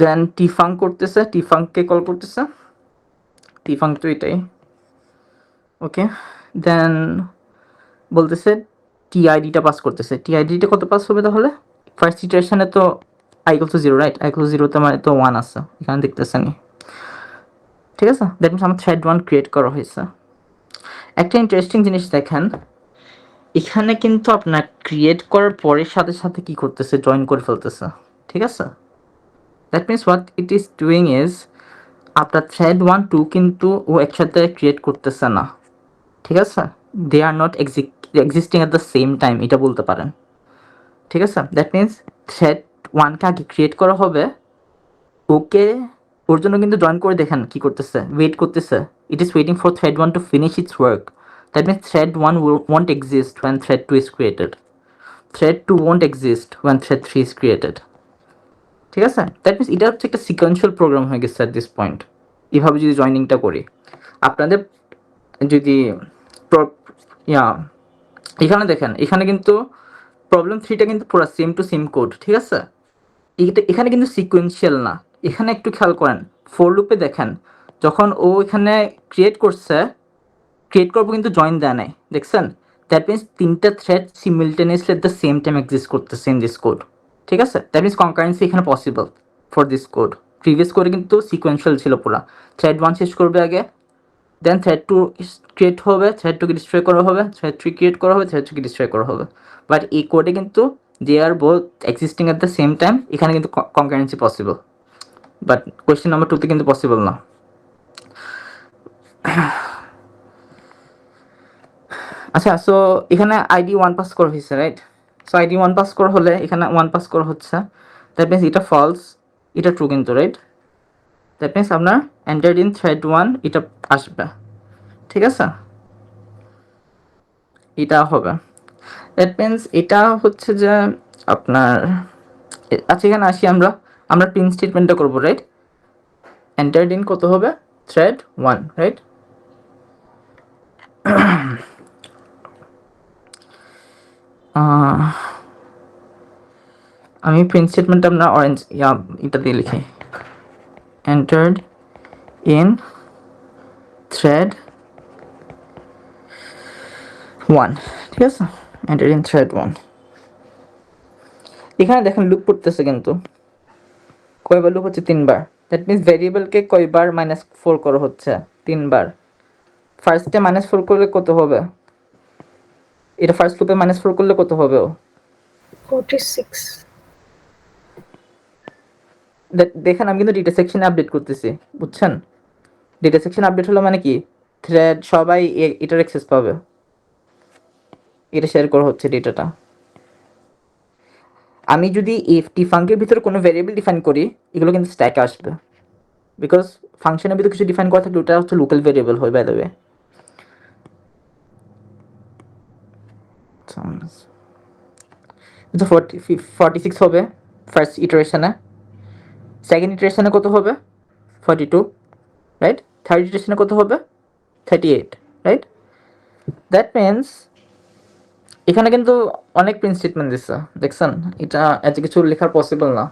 দেন tfunc করতেছে, tfuncকে কল করতেছে, tfunc তো এটাই, ওকে। দেন বলতেছে টিআইডিটা পাস করতেছে, টিআইডিটা কত পাস হবে তাহলে? ফার্স্ট ইটারেশনে তো i equals to 0, right? i equals to 0 তো মানে তো 1 আছে, এখানে দেখতেছেন। ঠিক আছে, দ্যাট মিনস আমার থ্রেড 1 ক্রিয়েট করা হয়েছে। একটা ইন্টারেস্টিং জিনিস দেখেন, এখানে কিন্তু আপনার ক্রিয়েট করার পরের সাথে সাথে কি করতেছে, জয়েন করে ফেলতেছে। ঠিক আছে, that means what it is doing is আপনার থ্রেড 1 2 কিন্তু ও একসাথে ক্রিয়েট করতেছে না। ঠিক আছে, they are not existing at the same time, এটা বলতে পারেন। ঠিক আছে, দ্যাট মিনস থ্রেড 1কে আগে ক্রিয়েট করা হবে, ওকে ওর জন্য কিন্তু জয়েন করে দেখেন কি করতেছে, ওয়েট করতেছে। It is waiting for thread 1 to finish it's work. That means thread 1 won't exist when thread 2 is created. Thread 2 won't exist when thread 3 is created. ঠিক আছে, দ্যাট মিনস এটা হচ্ছে একটা সিকোয়েন্সিয়াল প্রোগ্রাম হয়ে গেছে অ্যাট দিস পয়েন্ট। এভাবে যদি জয়েনিংটা করি, আপনাদের যদি এখানে দেখেন, এখানে কিন্তু প্রবলেম 3টা কিন্তু পুরো সেম টু সেম কোড। ঠিক আছে, এখানে কিন্তু সিকোয়েন্সিয়াল না। এখানে একটু খেয়াল করেন, ফর লুপে দেখেন, যখন ও এখানে ক্রিয়েট করছে, ক্রিয়েট করবো কিন্তু জয়েন দেয় নাই, দেখছেন? দ্যাট মিনস 3টা thread simultaneously at the same time exist করতেছে ইন দিস কোড। ঠিক আছে, দ্যাট মিনস কনকারেন্সি এখানে possible for this code. Previous কোডে কিন্তু সিকোয়েন্সিয়াল ছিল পুরা, থ্রেড 1 শেষ করবে আগে, দেন থ্রেড 2 ক্রিয়েট হবে, থ্রেড 2কে ডিস্ট্রয় করা হবে, থ্রেড 3 ক্রিয়েট করা হবে, থ্রেড 2কে ডিস্ট্রয় করা হবে। বাট এই কোডে কিন্তু they are both existing at the same time, এখানে কিন্তু concurrency possible. But question number 2তে কিন্তু পসিবল না। আচ্ছা, সো এখানে আইডি 1 পাস করা হয়েছে, রাইট? সো আইডি 1 পাস করা হলে এখানে 1 পাস করা হচ্ছে, দ্যাট মিনস এটা ফলস, এটা ট্রু কিন্তু, রাইট? দ্যাট মিনস আপনার এন্টার্ড ইন থ্রেড 1 এটা আসবে। ঠিক আছে, এটা হবে। দ্যাট মিনস এটা হচ্ছে যে আপনার, আচ্ছা এখানে আসি আমরা প্রিন্ট স্টেটমেন্টটা করবো, রাইট? এন্টার্ড ইন কত হবে, থ্রেড 1, রাইট? আমি প্রিন্ট স্টেটমেন্টটা আপনার অরেঞ্জ এটা দিয়ে লিখি, এন্টার্ড ইন থ্রেড 1। ঠিক আছে, এন্টার্ড ইন থ্রেড 1। এখানে দেখেন লুপ করতেছে কিন্তু কয়বার লুপ হচ্ছে, 3বার। দ্যাট মিনস ভেরিয়েবলকে কয়বার -4 করা হচ্ছে, 3বার। ফার্স্টে -4 করলে কত হবে, এটা ফার্স্ট লুপে -4 করলে কত হবে? 46। দেখেন আমি কিন্তু ডেটা সেকশনে আপডেট করতেছি, বুঝছেন? ডেটা সেকশন আপডেট হলো মানে কি, থ্রেড সবাই এটার অ্যাক্সেস পাবে, এটা শেয়ার করা হচ্ছে ডেটাটা। আমি যদি এফটি ফাংশনের ভিতরে কোনো ভেরিয়েবল ডিফাইন করি, এগুলো কিন্তু স্ট্যাকে আসবে, বিকজ ফাংশনের ভিতরে কিছু ডিফাইন করা থাকলে ওটা হচ্ছে লোকাল ভেরিয়েবল হয়, বাই দ্য ওয়ে। তো 46 হবে ফার্স্ট ইটারেশনে, সেকেন্ড ইটারেশনে কত হবে, 42, রাইট? থার্ড ইটারেশনে কত হবে, 38, রাইট? দ্যাট মিনস এখানে কিন্তু অনেক প্রিন্ট স্টেটমেন্ট দিচ্ছে, দেখছেন? এটা এত কিছু লেখার পসিবল না,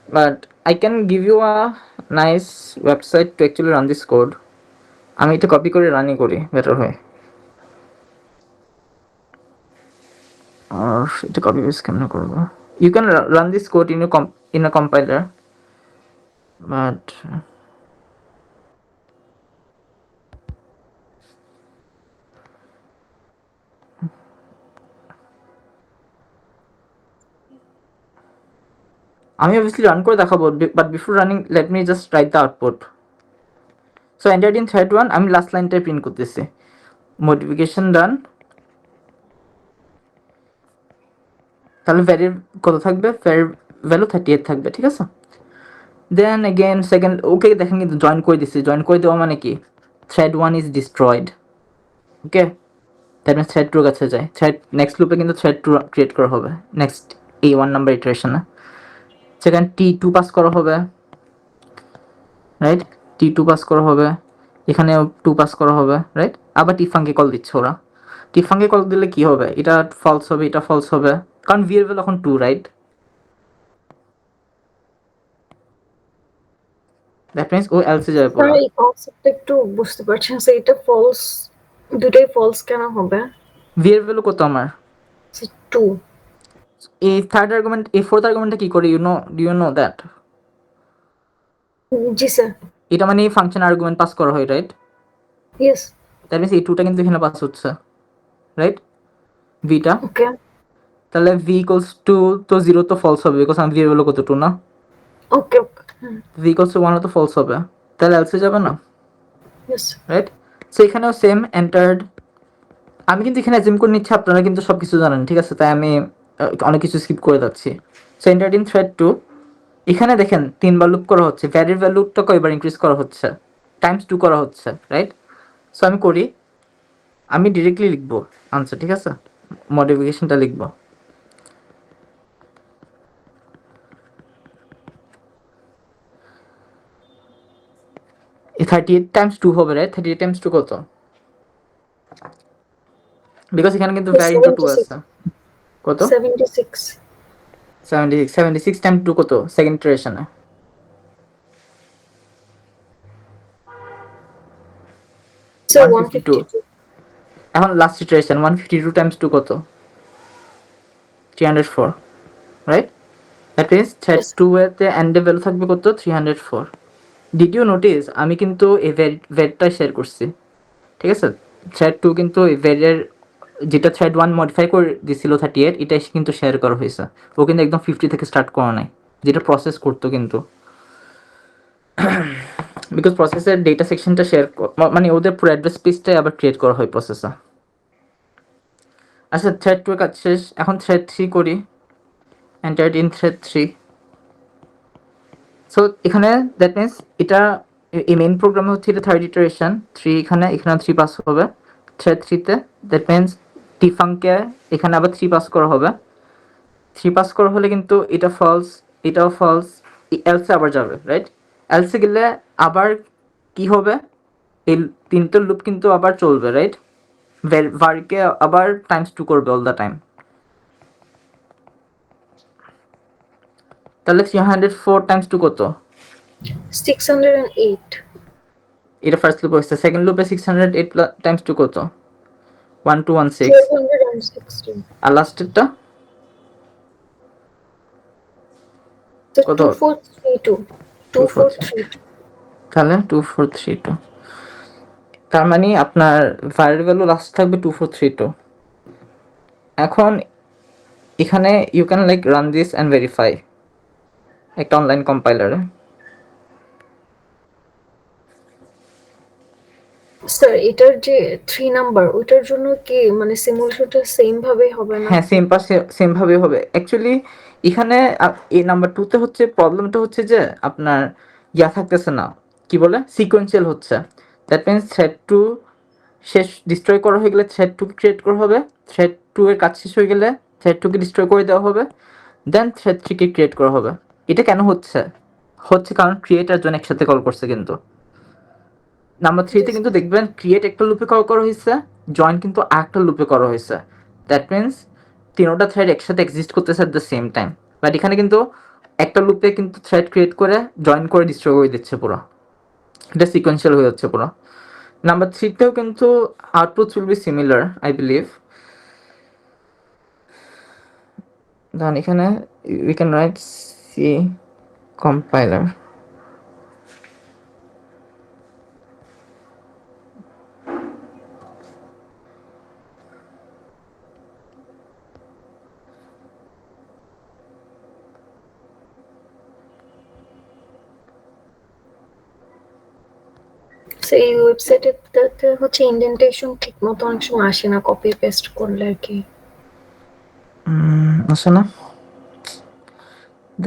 but I can give you a nice website to actually run this code. আমি এটা কপি করে রানই করি, বেটার হয়। আর এটা কপি পেস্ট কেমন করবো? You can run this code in a compiler, but আমি অবভিয়াসলি রান করে দেখাবো, but before running let me just write the output. So entered in thread 1, আমি লাস্ট লাইনটাই প্রিন্ট করতেছি, মডিফিকেশন ডান। তাহলে ভ্যারির কত থাকবে, ভ্যালু 38 থাকবে। ঠিক আছে, দেন এগেইন সেকেন্ড, ওকে দেখেন কিন্তু জয়েন করে দিচ্ছি, জয়েন করে দেওয়া মানে কি, thread 1 is destroyed. Okay, that means thread 2 কাছে যায়, থ্রেড নেক্সট লুপে কিন্তু থ্রেড 2 ক্রিয়েট করা হবে নেক্সট এই 1 নাম্বার ইটারেশনে। সেকেন্ড T2 পাস করা হবে, রাইট? T2 পাস করা হবে, এখানেও 2 পাস করা হবে, রাইট? আবার টিফাঙ্কে কল দিচ্ছে ওরা, টিফাঙ্কে কল দিলে কি হবে, এটা ফলস হবে, এটা ফলস হবে, কারণ ভেরিয়েবল এখন 2, রাইট? দ্যাট মিনস ও এলসে যাবে স্যার পুরো। এই কনসেপ্টটা একটু বুঝতে পারছেন, স্যার এটা ফলস, দুটাই ফলস কেন হবে? ভেরিয়েবল কত আমার, 2। এই থার্ড আর্গুমেন্ট, এই ফোর্থ আর্গুমেন্টটা কি করে, ডু ইউ নো দ্যাট? জি স্যার। এটা মানে ফাংশন আর্গুমেন্ট পাস করা হয়, রাইট? Yes. দ্যাট মিনস এই 2টা কিন্তু এখানে পাস হচ্ছে, রাইট? ভিটা, Okay. তাহলে v ইকুয়ালস টু, তো 0 তো ফলস হবে বিকজ আমি ভেরিয়েবল কত 2 না, Okay. v ইকুয়ালস টু 1 তো ফলস হবে, তাহলে এলসে যাবে না, Yes. রাইট? সো এখানেও সেম এন্টার্ড। আমি কিন্তু এখানে অ্যাজিউম করে নিচ্ছি আপনারা কিন্তু সবকিছু জানেন, ঠিক আছে? তাই আমি অনেক কিছু স্কিপ করে যাচ্ছি। সো এন্টার্ড ইন থ্রেড 2, এখানে দেখেন 3বার লুপ করা হচ্ছে, ভ্যারির ভ্যালুটা কয়বার ইনক্রিজ করা হচ্ছে, টাইমস 2 করা হচ্ছে, রাইট? সো আমি করি, আমি ডিরেক্টলি লিখবো আনসার, ঠিক আছে? মডিফিকেশনটা লিখবো, এই 38 টাইমস 2 হবে, রাইট? 38 টাইমস 2 কত? বিকজ এখানে কিন্তু ভ্যারি ইন্টু 2 আছে, কত? 76. 76, 76 টাইমস 2 কত সেকেন্ড ইটারেশনে? So 152। 152. এখন লাস্ট ইটারেশন 152 টাইমস 2 কত? 304, রাইট? দ্যাট মিন্স থ্রেড 2 এতে এন্ডে ভ্যালু থাকবে কত? 304। ডিড ইউ নোটিস আমি কিন্তু এই ভ্যারিটা শেয়ার করছি, ঠিক আছে? থ্রেড 2 কিন্তু এই ভ্যারিয়ের যেটা থ্রেড 1 মডিফাই করে দিছিল 38, এটা এসে কিন্তু শেয়ার করা হয়েছে। ও কিন্তু একদম 50 থেকে স্টার্ট করা নাই, যেটা প্রসেস করতো কিন্তু, বিকজ প্রসেসের ডেটা সেকশনটা শেয়ার মানে ওদের পুরো অ্যাড্রেস স্পেসটাই আবার ক্রিয়েট করা হয় প্রসেসে। আচ্ছা, থ্রেড 2 এর কাজ শেষ, এখন থ্রেড 3 করি, এন্টার্ড ইন থ্রেড 3। সো এখানে দ্যাট মিন্স এটা এই মেইন প্রোগ্রামে হচ্ছে এটা থার্ড ইটারেশন, 3 এখানে 3 পাস হবে থ্রেড 3 তে। দ্যাট মিন্স ডিফাংকে এখানে আবার 3 পাস করা হবে, 3 পাস করা হলে কিন্তু এটা ফলস, এটাও ফলস, এলসে আবার যাবে, রাইট? এলসে গেলে আবার কি হবে? এই 3টা লুপ কিন্তু আবার চলবে, রাইট? ভারকে আবার টাইমস 2 করবে অল দ্য টাইম, তাহলে 304 টাইমস 2 কত? 608. এটা ফার্স্ট লুপে হচ্ছে, সেকেন্ড লুপে 608 টাইমস 2 কত? 1216। 1216. আর লাস্টেরটা So কত? 2432. 2432. তাহলে 2432, তার মানে আপনার ভাইয়ের ভ্যালু লাস্ট থাকবে 2432। এখন এখানে you can like run this and verify একটা অনলাইন কম্পাইলারে। স্যার এটার যে 3 নাম্বার ওটার জন্য কি মানে সিমুলেশনটা সেম ভাবে হবে না? হ্যাঁ, সেম ভাবে হবে অ্যাকচুয়ালি। এখানে এই নাম্বার 2তে হচ্ছে প্রবলেমটা হচ্ছে যে আপনার থাকতেছে না, কি বলে, সিকোয়েন্সিয়াল হচ্ছে। দ্যাট মিনস থ্রেড 2 শেষ ডিস্ট্রয় করা হয়ে গেলে থ্রেড 2 ক্রিয়েট করা হবে, থ্রেড 2 এর কাজ শেষ হয়ে গেলে থ্রেড 2 কে ডিস্ট্রয় করে দেওয়া হবে, দেন থ্রেড 3 কে ক্রিয়েট করা হবে। এটা কেন হচ্ছে? কারণ ক্রিয়েট আর জয়েন একসাথে কল করছে, কিন্তু নাম্বার 3তে কিন্তু দেখবেন ক্রিয়েট একটা লুপে কল করা হয়েছে, জয়েন কিন্তু আরেকটা লুপে করা হয়েছে। দ্যাট মিনস তিনটা থ্রেড একসাথে এক্সিস্ট করতেছে এট দ্য সেম টাইম, বাট এখানে কিন্তু একটা লুপে কিন্তু থ্রেড ক্রিয়েট করে জয়েন করে ডিস্ট্রয় করে দিচ্ছে পুরো, এটা সিকোয়েন্সিয়াল হয়ে যাচ্ছে পুরো। নাম্বার 3তেও কিন্তু output will be similar I believe. Then এখানে we can write C compiler, সেই ওয়েবসাইটে হচ্ছে ইনডেন্টেশন ঠিক মতো অনেক সময় আসে না কপি পেস্ট করলে আর কি। আসে না,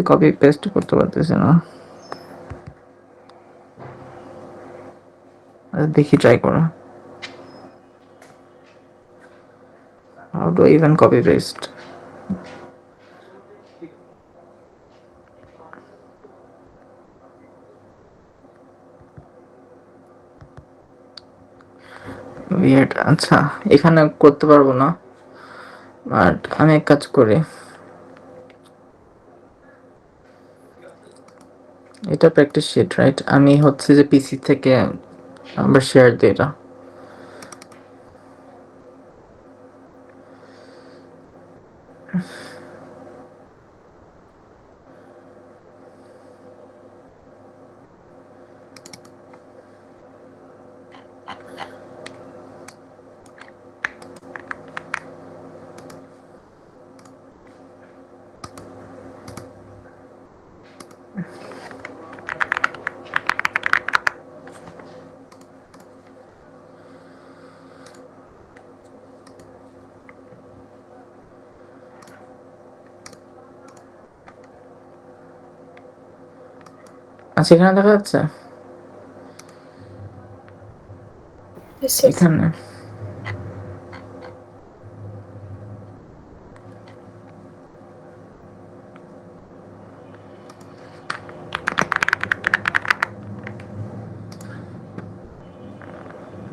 কপি পেস্ট করতে পারতেছে না, দেখি ট্রাই করা, how do even copy paste. Weird, আচ্ছা এখানে করতে পারবো না, বাট আমি এক কাজ করি, এটা প্র্যাকটিস শিট রাইট, আমি হচ্ছে যে পিসি থেকে আবার শেয়ার দিই এটা। আচ্ছা এখানে দেখা যাচ্ছে Yes, yes. এখানে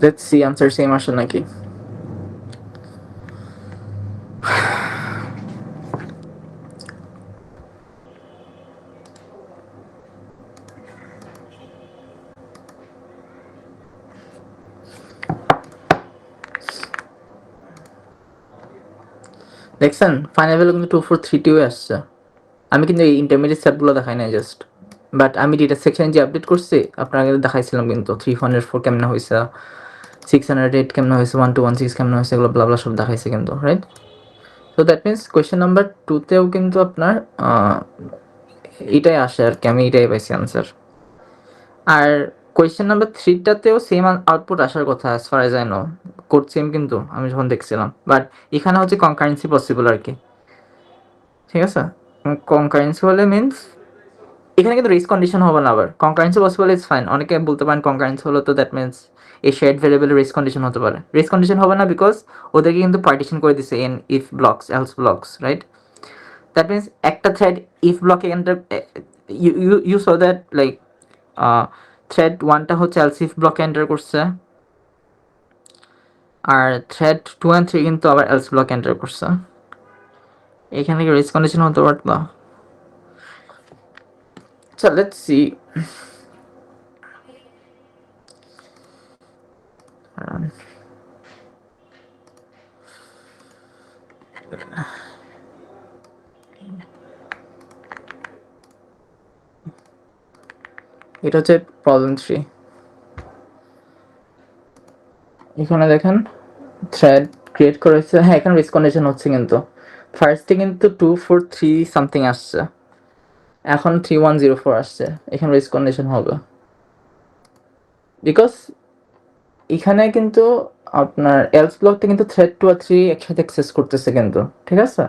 let's see answer same আসে নাকি দেখছেন ফাইনাল ভ্যালু কিন্তু 2432 আসছে আমি কিন্তু এই ইন্টারমিডিয়েট সেটগুলো দেখাই নাই জাস্ট বাট আমি ডেটা সেকশনে যে আপডেট করছি আপনার আগে দেখাইছিলাম কিন্তু 304 কেমনে হয়েছে 608 কেমনে হয়েছে 1216 কেমনে হয়েছে এগুলো ব্লা সব দেখাইছে কিন্তু right so that means question number 2 তেও কিন্তু আপনার এটাই আসে আর কি আমি এটাই পাইছি আনসার আর কোয়েশ্চেন নাম্বার 3টাতেও সেম আউটপুট আসার কথা as far as I know code same কিন্তু আমি যখন দেখছিলাম বাট এখানে হচ্ছে কনকারেন্সি পসিবল আর কি ঠিক আছে কনকারেন্সি হলে মিনস এখানে কিন্তু রেস কন্ডিশন হবে না আবার কনকারেন্সি পসিবল ইজ ফাইন অনেকে বলতে পারেন কনকারেন্সি হলো তো দ্যাট মিনস এই শেয়ার্ড ভেরিয়েবলের রেস কন্ডিশন হতে পারে রেস কন্ডিশন হবে না বিকজ ওদেরকে কিন্তু পার্টিশন করে দিছে in if blocks else blocks right that means একটা থ্রেড ইফ ব্লকে enter you so that like thread 1টা হচ্ছে এলস ইফ ব্লকে এন্টার করছে আর থ্রেড 2 and 3 কিন্তু আবার এলস ব্লকে এন্টার করছে এখানে কি রেস কন্ডিশন হতে পারতো So let's see. এটা হচ্ছে প্রবলেম 3 এখানে দেখেন থ্রেড ক্রিয়েট করেছে হ্যাঁ এখানে রেস কন্ডিশন হচ্ছে কিন্তু ফার্স্টে কিন্তু 243 সামথিং আসছে এখন 3104 আসছে এখানে রেস কন্ডিশন হবে বিকজ এখানে কিন্তু আপনার এলস ব্লকটা কিন্তু থ্রেড 2 আর 3 একসাথে অ্যাক্সেস করতেছে কিন্তু ঠিক আছে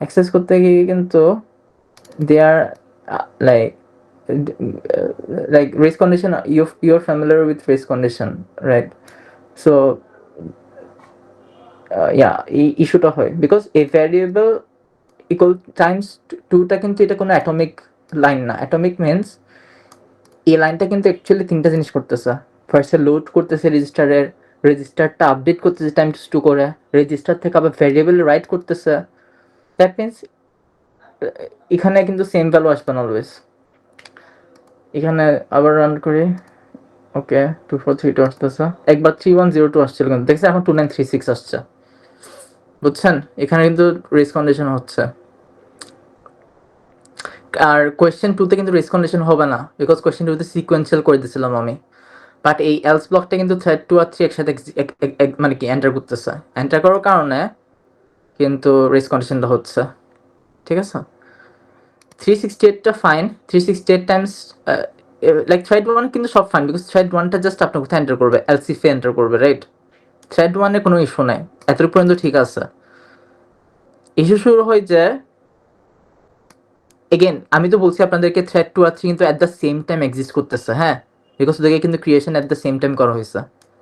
অ্যাক্সেস করতে গিয়ে কিন্তু they R like race condition you're familiar with race condition right so yeah এই ইস্যুটা হয় because a variable equal times 2টা কিন্তু এটা কোনো অ্যাটমিক লাইন না অ্যাটমিক মিন্স এই লাইনটা কিন্তু অ্যাকচুয়ালি তিনটা জিনিস করতেছে ফার্স্টে লোড করতেছে রেজিস্টারটা আপডেট করতেছে টাইম টু করে রেজিস্টার থেকে আবার ভ্যারিয়েবল রাইট করতেছে দ্যাট মিনস এখানে কিন্তু সেম ভ্যালু আসবে না অলওয়েজ এখানে আবার রান করি ওকে 2432 আসতেছে একবার 3102 আসছিল কিন্তু দেখছি এখন 2936 আসছে বুঝছেন এখানে কিন্তু রেস কন্ডিশন হচ্ছে আর কোয়েশ্চেন 2 তে কিন্তু রেস কন্ডিশন হবে না বিকজ কোয়েশ্চেন 2 তে সিকোয়েন্সিয়াল করে দিয়েছিলাম আমি বাট এই এলস ব্লকটা কিন্তু থ্রেড 2 আর 3 একসাথে মানে কি এন্টার করতেছে এন্টার করার কারণে কিন্তু রেস কন্ডিশনটা হচ্ছে ঠিক আছে 368টা ফাইন 368 টাইমস লাইক থ্রেড 1 কিন্তু সব ফাইন বিকজ থ্রেড 1টা জাস্ট আপনার কোথায় এন্টার করবে এলসিফে এন্টার করবে রাইট থ্রেড 1 এর কোনো ইস্যু নাই এতটুকু পর্যন্ত ঠিক আছে ইস্যু শুরু হয় যে এগেন আমি তো বলছি আপনাদেরকে থ্রেড 2 আর 3 কিন্তু at the same time exist করতেছে হ্যাঁ বিকজ ওদেরকে কিন্তু creation at the same time করা হয়েছে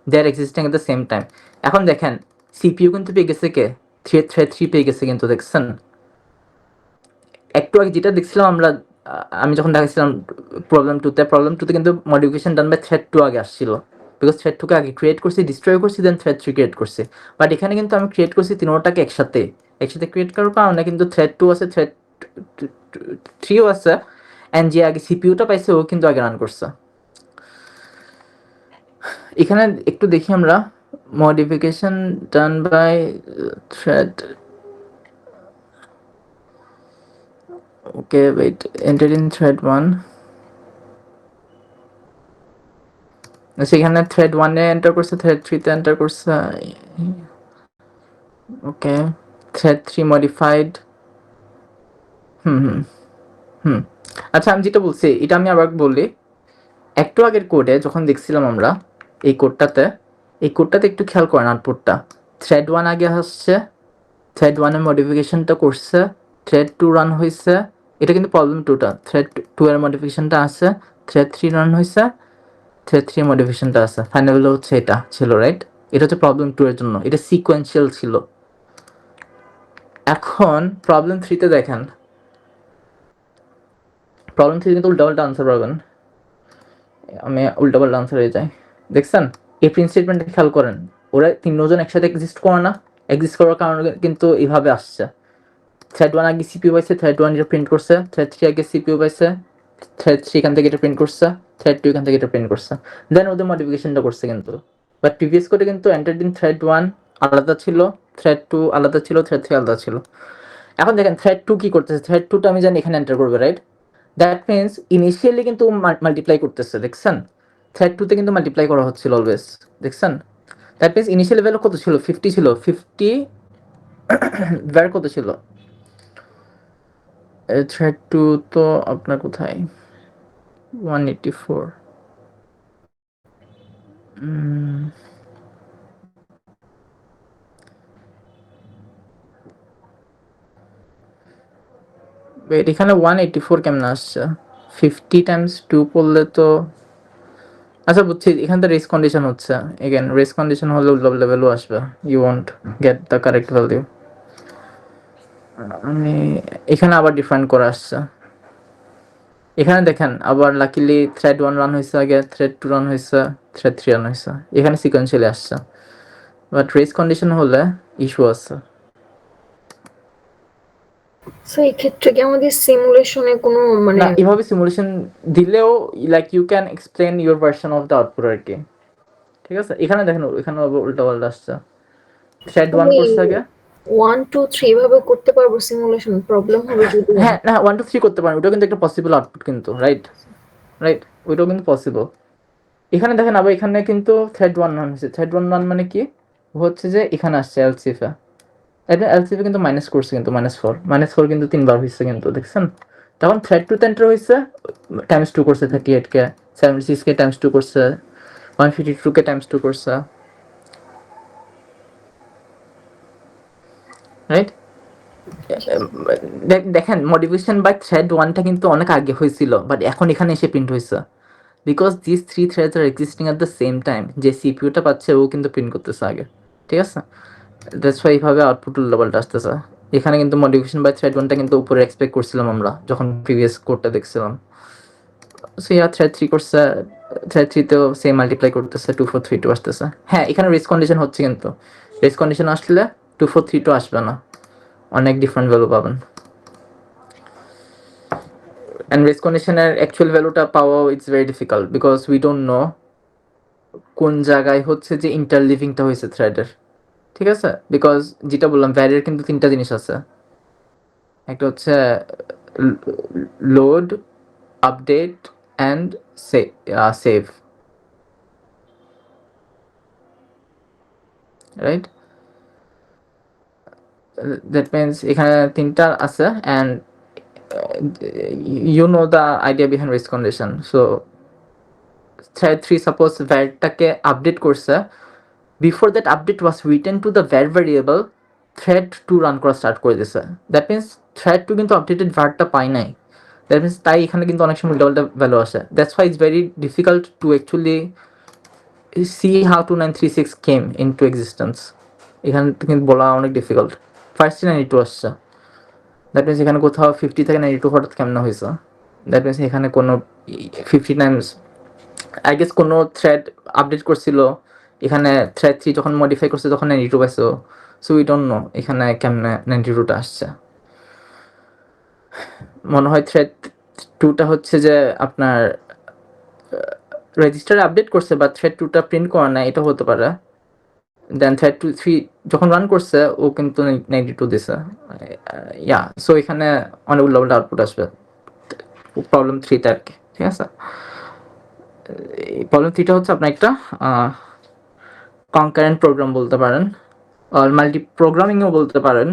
they are existing at the same time এখন দেখেন সিপিইউ কিন্তু পেয়ে গেছে কে থ্রেড 3 পেয়ে গেছে কিন্তু দেখছেন একটু আগে যেটা দেখছিলাম আমরা আমি যখন দেখাচ্ছিলাম প্রবলেম 2তে কিন্তু মডিফিকেশন ডান বাই থ্রেড 2 আগে আসছিল বিকজ থ্রেড 2কে আগে ক্রিয়েট করছি ডিস্ট্রয় করছি দেন থ্রেড 3 ক্রিয়েট করছি বাট এখানে কিন্তু আমি ক্রিয়েট করছি তিনটাকে একসাথে ক্রিয়েট করার কারণে কিন্তু থ্রেড 2 আছে থ্রেড 3ও আছে অ্যান্ড যে আগে সিপিইউটা পাইছে ও কিন্তু আগে রান করছে এখানে একটু দেখি আমরা modification done by thread okay wait enter in thread 1 সেখানে থ্রেড 1 এ এন্টার করছে, থ্রেড 3 তে এন্টার করছে। ওকে, থ্রেড 3 মডিফাইড। হুম হুম হুম আচ্ছা, আমি যেটা বলছি এটা আমি আবার বলি। একটু আগের কোডে যখন দেখছিলাম আমরা এই কোডটাতে একটু খেয়াল করেন আউটপুটটা। থ্রেড 1 আগে আসছে, থ্রেড 1 এর মডিফিকেশনটা করছে, থ্রেড 2 রান হয়েছে। এটা কিন্তু প্রবলেম 2টা, থ্রেড 2 এর মডিফিকেশনটা আছে, থ্রেড 3 রান হয়েছে, থ্রেড 3 এর মডিফিকেশনটা আছে, ফাইনাল হচ্ছে এটা ছিল, রাইট? এটা হচ্ছে প্রবলেম 2 এর জন্য, এটা সিকোয়েন্সিয়াল ছিল। এখন প্রবলেম 3 তে দেখেন, প্রবলেম 3 কিন্তু উল্টাপাল্টা আনসার পাবেন। আমি উল্টাপাল্টা আনসার হয়ে যাই, দেখছেন? এই প্রিন্ট স্টেটমেন্টটা খেয়াল করেন, ওরা তিনজন একসাথে এক্সিস্ট করে না, এক্সিস্ট করার কারণে কিন্তু এইভাবে আসছে। থ্রেড 1 আগে সিপিইউ পাইছে, থ্রেড 1 এটা প্রিন্ট করছে, থ্রেড 3 আগে সিপিইউ পাইছে, থ্রেড 3 এখান থেকে এটা প্রিন্ট করছে, থ্রেড 2 এখান থেকে এটা প্রিন্ট করছে, দেন ওদের মডিফিকেশনটা করছে কিন্তু। বাট প্রিভিয়াস কোডে কিন্তু এন্টারড ইন থ্রেড 1 আলাদা ছিল, থ্রেড 2 আলাদা ছিল, থ্রেড 3 আলাদা ছিল। এখন দেখেন থ্রেড 2 কি করতেছে, থ্রেড 2টা আমি জানি এখানে এন্টার করবে, রাইট? দ্যাট মিন্স ইনিশিয়ালি কিন্তু মাল্টিপ্লাই করতেছে, দেখছেন? থ্রেড 2 তে কিন্তু মাল্টিপ্লাই করা হচ্ছিল অলওয়েজ, দেখছেন? দ্যাট মিন্স ইনিশিয়াল ভ্যালু কত ছিল? 50 ছিল, 50 ভ্যার কত ছিল? থ্রেড 2 তো আপনার কোথায়? 184। ওয়েট, এখানে 184 কেমনে আসছে? 50 টাইমস 2 করলে তো, আচ্ছা বুঝছি, এখানে তো রেস কন্ডিশন হচ্ছে। এগেন রেস কন্ডিশন হলে উল্টো ভ্যালু আসবে, you won't get the correct value. আমি এখানে আবার ডিফারেন্ট করে আসছে। এখানে দেখেন আবার লাকিলি থ্রেড 1 রান হয়েছে আগে, থ্রেড 2 রান হয়েছে, থ্রেড 3 রান হয়েছে, এখানে সিকোয়েন্সিয়ালি আসছে। বাট রেস কন্ডিশন হলে ইস্যু আছে। সো এই ক্ষেত্রে কি আমাদের সিমুলেশনে কোনো মানে না, এভাবে সিমুলেশন দিলেও like you can explain your version of the output আর কি, ঠিক আছে? এখানে দেখেন এখানে উল্টা পাল্টা আসছে। থ্রেড 1 করছে আগে, 1 2 3 ভাবে করতে পারবো সিমুলেশন? প্রবলেম হবে যদি হ্যাঁ না 1 2 3 করতে পারেন, ওটাও কিন্তু একটা পসিবল আউটপুট কিন্তু, রাইট? রাইট, ওইটাও কিন্তু পসিবল। এখানে দেখেন আবার এখানে কিন্তু থ্রেড 1 রান হয়েছে, থ্রেড 1 রান মানে কি হচ্ছে যে এখানে আসছে এলসিফে, এটা এলসিফে কিন্তু মাইনাস করছে, কিন্তু -4 কিন্তু 3 বার হয়েছে কিন্তু, দেখছেন? তখন থ্রেড 2 তে এন্টার হয়েছে, টাইমস 2 করছে, 38 কে 76 কে টাইমস 2 করছে, 152 কে টাইমস 2 করছে, রাইট? দেখেন মডিফিকেশন বাই থ্রেড 1টা কিন্তু অনেক আগে হয়েছিল, বাট এখন এখানে এসে প্রিন্ট হয়েছে, because this 3 threads R existing at the same time. যে সিপিইউটা পাচ্ছে ও কিন্তু প্রিন্ট করতেছে আগে, ঠিক আছে? দ্যাটস ওয়াই এইভাবে আউটপুট উল্টাপাল্টা আসতেছে। এখানে কিন্তু মডিফিকেশন বাই থ্রেড 1টা কিন্তু উপরে এক্সপেক্ট করছিলাম আমরা যখন প্রিভিয়াস কোডটা দেখছিলাম। সো ইয়া থ্রেড 3 করছে, থ্রেড 3 তেও সেম মাল্টিপ্লাই করতেছে, 2432 আসতেছে। হ্যাঁ, এখানে রেস কন্ডিশন হচ্ছে, কিন্তু রেস কন্ডিশন আসলে 2432 আসবে না, অনেক ডিফারেন্ট ভ্যালু পাবেন। অ্যান্ড রেস কন্ডিশনের অ্যাকচুয়াল ভ্যালুটা পাওয়া it's very difficult, because we don't know কোন জায়গায় হচ্ছে যে ইন্টারলিভিংটা হয়েছে থ্রেডের, ঠিক আছে? বিকজ যেটা বললাম ভ্যারির কিন্তু 3টা জিনিস আছে, একটা হচ্ছে load, update and save, right? That means এখানে 3টা আছে, and you know the idea behind race condition. So thread 3 suppose var-টাকে update করছে, before that update was written to the var variable, thread 2 run করা স্টার্ট করে দিয়েছে। That means thread 2 কিন্তু updated ভারটা পাই নাই, that means তাই এখানে কিন্তু অনেক সময় উল্টা ভ্যালু আসে। That's why it's very difficult to actually C how 2936 came into existence. এখানে কিন্তু বলা অনেক ডিফিকাল্ট। ফার্স্ট 92 আসছে, দ্যাট মিনস এখানে কোথাও 50 থেকে 92 হঠাৎ কেমন হয়েছে? দ্যাট মিনস এখানে কোনো 50 টাইমস আই গেস কোনো থ্রেড আপডেট করছিল, এখানে থ্রেড 3 যখন মডিফাই করছে তখন 92 পাইছো। সো উই ডোন্ট নো এখানে কেমনে 92টা আসছে। মনে হয় থ্রেড 2টা হচ্ছে যে আপনার রেজিস্টারে আপডেট করছে, বা থ্রেড 2টা প্রিন্ট করা নাই, এটা হতে পারে। দেন থ্রেড 3 যখন রান করছে ও কিন্তু 92 দিছে, ইয়া। সো এখানে অনেক উল্টাপাল্টা আউটপুট আসবে প্রবলেম 3তে আর কি, ঠিক আছে? প্রবলেম 3টা হচ্ছে আপনার একটা কনকারেন্ট প্রোগ্রাম বলতে পারেন, আর মাল্টি প্রোগ্রামিংও বলতে পারেন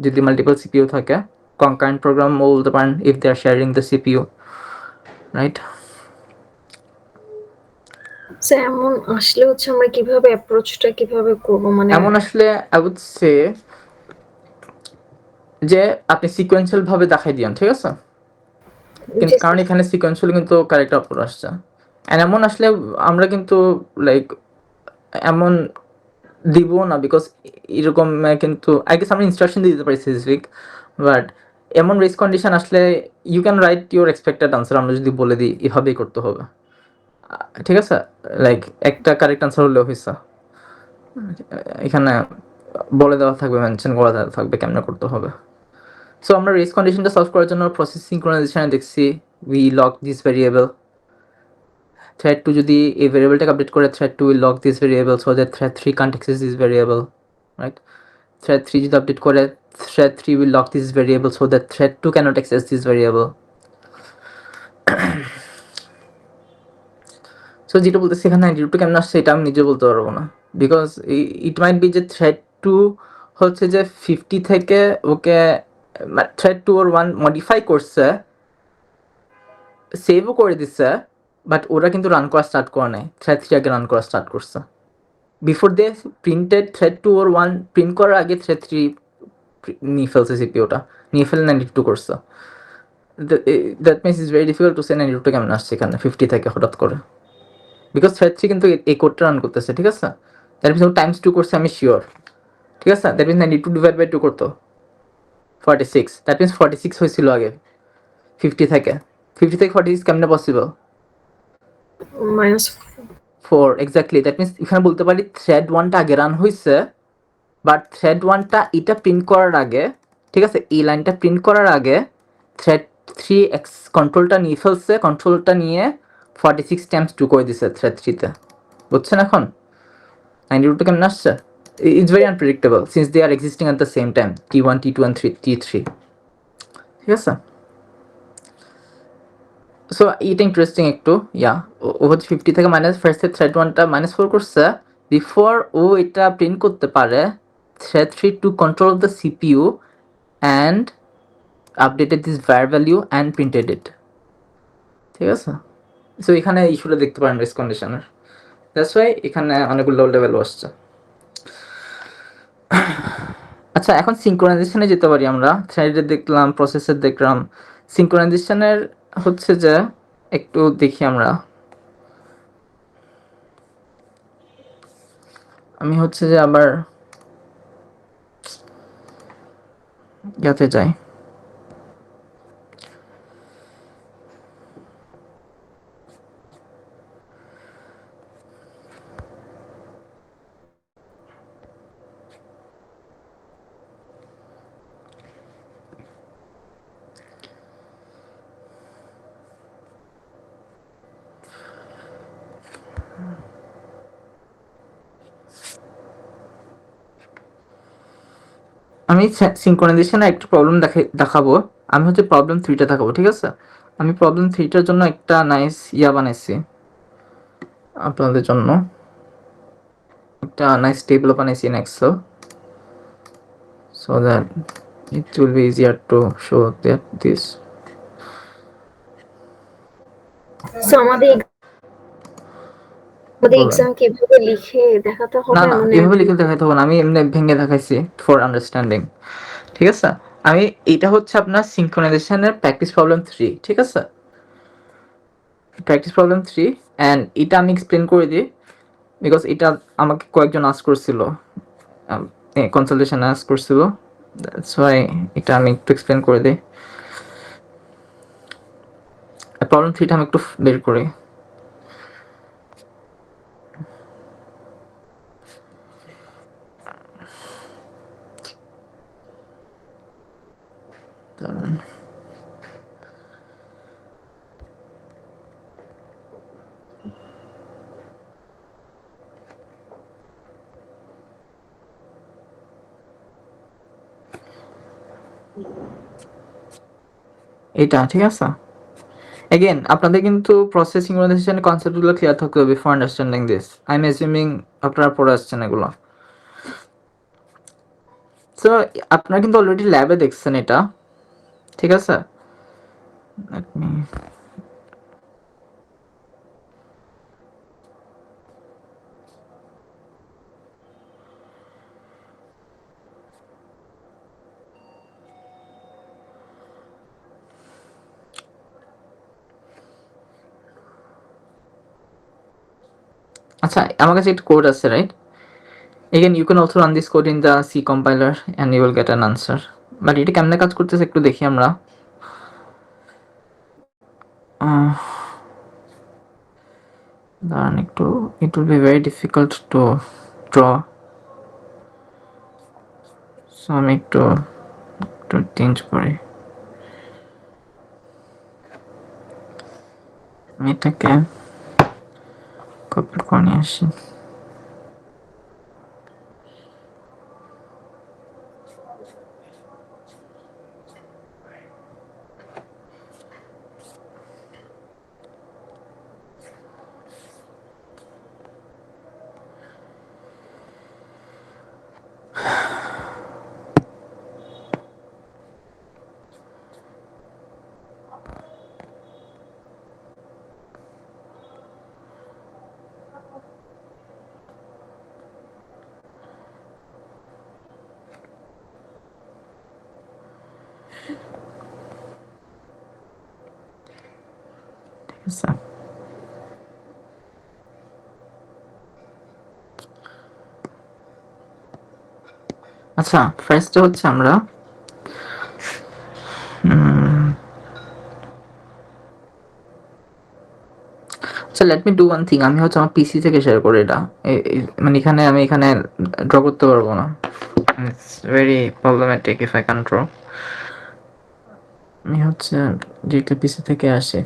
যদি মাল্টিপল সিপিইউ থাকে। কনকারেন্ট প্রোগ্রামও বলতে পারেন if they are sharing the CPU, right? Sir এমন আসলে হচ্ছে আমরা কিভাবে অ্যাপ্রোচটা কিভাবে করব, মানে এমন আসলে আই উড সে যে আপনি সিকোয়েন্সিয়াল ভাবে দেখাই দিয়েন, ঠিক আছে? কিন্তু যে- কারণ এখানে সিকোয়েন্সিয়ালি কিন্তু কারেক্ট আউটপুট আসছে। এন্ড এমন আসলে আমরা কিন্তু লাইক এমন দিব না, বিকজ এরকম কিন্তু আই গেস আমরা ইনস্ট্রাকশন দিয়ে দিতে পারি স্পেসিফিক, বাট এমন রেস কন্ডিশন আসলে you can write your expected answer, আমরা যদি বলে দিই এভাবেই করতে হবে, ঠিক আছে? লাইক একটা কারেক্ট আনসার হলেও হয়েছে, এখানে বলে দেওয়া থাকবে, মেনশন করা দেওয়া থাকবে কেমনে করতে হবে। সো আমরা রেস কন্ডিশনটা সলভ করার জন্য প্রসেস সিনক্রোনাইজেশনে দেখছি we lock this variable. Thread 2 যদি এই ভেরিয়েবলটাকে আপডেট করে, thread 2 will lock this variable so that thread 3 can't access this variable, right? Thread 3 যদি আপডেট করে, thread 3 will lock this variable so that thread 2 cannot access this variable. So যেটা বলতেছি এখানে 92 কেমন আসছে এটা আমি নিজে বলতে পারবো না, বিকজ ইট মাইট বি যে থ্রেড 2 হচ্ছে যে 50 থেকে ওকে থ্রেড 2 ওর 1 মডিফাই করছে, সেভও করে দিচ্ছে, বাট ওরা কিন্তু রান করা স্টার্ট করে নাই, থ্রেড 3 আগে রান করা স্টার্ট করছে। Before they printed thread 2 or 1 print করার আগে থ্রেড 3 নিয়ে ফেলছে সিপিওটা, নিয়ে ফেলে 92 করছে। That means is very difficult to say 92 কেমন আসছে এখানে 50 থেকে হঠাৎ করে, বিকজ থ্রেড 3 কিন্তু এই কোডটা রান করতেছে, ঠিক আছে? দ্যাট মিনস ও টাইমস 2 করছে, আমি শিওর, ঠিক আছে? দ্যাট মিনস 92 ডিভাইড বাই 2 করতো 46, দ্যাট মিনস 46 হয়েছিল আগে 50 থেকে। 50 থেকে 46 কেমনে পসিবল? -4 এক্স্যাক্টলি, দ্যাট মিনস এখানে বলতে পারি থ্রেড 1টা আগে রান হয়েছে, বাট থ্রেড 1টা এটা প্রিন্ট করার আগে, ঠিক আছে, এই লাইনটা প্রিন্ট করার আগে থ্রেড 3 এক্স কন্ট্রোলটা নিয়ে ফেলছে, কন্ট্রোলটা নিয়ে 46 টাইমস 2 করে দিছে থ্রেড 3তে, বুঝছেন? এখন 92 কেমন আসছে? It's very unpredictable since they are existing at the same time, T1 T2 and T3, ঠিক আছে? সো এটা ইন্টারেস্টিং একটু, ইয়া ও হচ্ছে 50 থেকে মাইনাস ফার্স্টে থ্রেড 1টা -4 করছে বিফোর ও এটা প্রিন্ট করতে পারে thread 3 to control the CPU and updated this var value and printed it, ঠিক আছে? সো এখানে ইস্যুটা দেখতে পারেন রেস কন্ডিশনের, দ্যাটস ওয়াই এখানে অনেকগুলো লেভেল আসছে। আচ্ছা, এখন সিনক্রোনাইজেশনে যেতে পারি আমরা। থ্রেডের দেখলাম, প্রসেসের দেখলাম, সিনক্রোনাইজেশনের হচ্ছে যে একটু দেখি আমরা। আমি হচ্ছে যে আবার ইয়াতে যাই, আমি সিনক্রোনাইজেশনে একটা প্রবলেম দেখাবো। আমি হচ্ছে প্রবলেম 3টা দেখাবো, ঠিক আছে? আমি প্রবলেম 3টার জন্য একটা নাইস ইয়া বানাইছি আপনাদের জন্য, একটা নাইস টেবিল বানাইছি in Excel, so that it will be easier to show that this. So আমাদের এক্সাম কিভাবে লিখে দেখাতে হবে? না না, মানে এভাবে লিখে দেখাইতে হবে না, আমি এমনি ভেঙে দেখাইছি ফর আন্ডারস্ট্যান্ডিং, ঠিক আছে? আমি এটা হচ্ছে আপনার সিনক্রোনাইজেশনের প্র্যাকটিস প্রবলেম 3, ঠিক আছে? প্র্যাকটিস প্রবলেম 3 অ্যান্ড এটা আমি এক্সপ্লেন করে দিই, বিকজ এটা আমাকে কয়েকজন আস্ক করছিল, কনসালটেশন আস্ক করছিল, দ্যাটস ওয়াই এটা আমি একটু এক্সপ্লেন করে দিই। প্রবলেম 3টা আমি একটু বের করি। এটা ঠিক আছে? এগেন আপনাদের কিন্তু প্রসেস সিঙ্ক্রোনাইজেশনের কনসেপ্টগুলো ক্লিয়ার থাকতে হবে before understanding this. I am assuming আপনারা পড়ে আসছেন এগুলো। সো আপনারা কিন্তু অলরেডি ল্যাবে দেখছেন এটা, ঠিক আছে? Let me... আচ্ছা, আমার কাছে একটা কোড আছে, right? Again, you can also run this code in the C compiler and you will get an answer. But এটা কেমনে কাজ করতেছে একটু দেখি আমরা। দাঁড়ান একটু, it will be very difficult to draw. So আমি একটু চেঞ্জ করি, আমি এটাকে কপি করে নিয়ে আসি। আচ্ছা, আচ্ছা ফার্স্টে হচ্ছে আমরা আচ্ছা let me do one thing. আমি হচ্ছে আমার পিসি থেকে শেয়ার করি এটা, মানে এখানে আমি এখানে ড্র করতে পারবো না। It's very problematic if I can draw. আমি হচ্ছে যেটা পিসি থেকে আসে।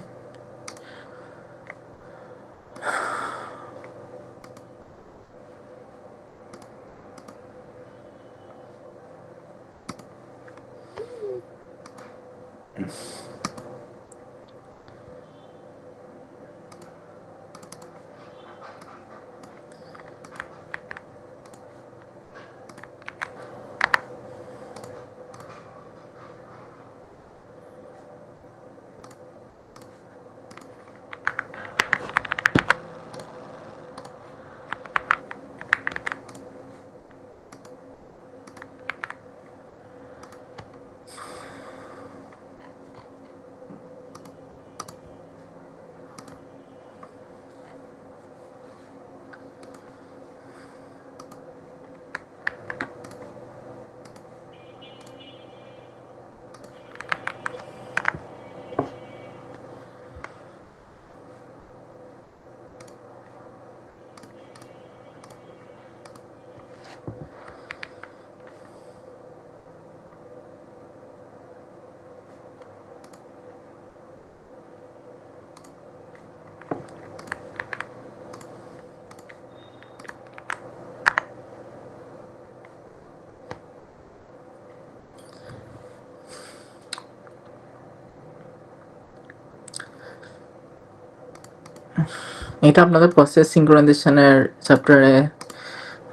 এটা আপনাদের প্রসেস সিঙ্ক্রোনাইজেশনের চ্যাপ্টারে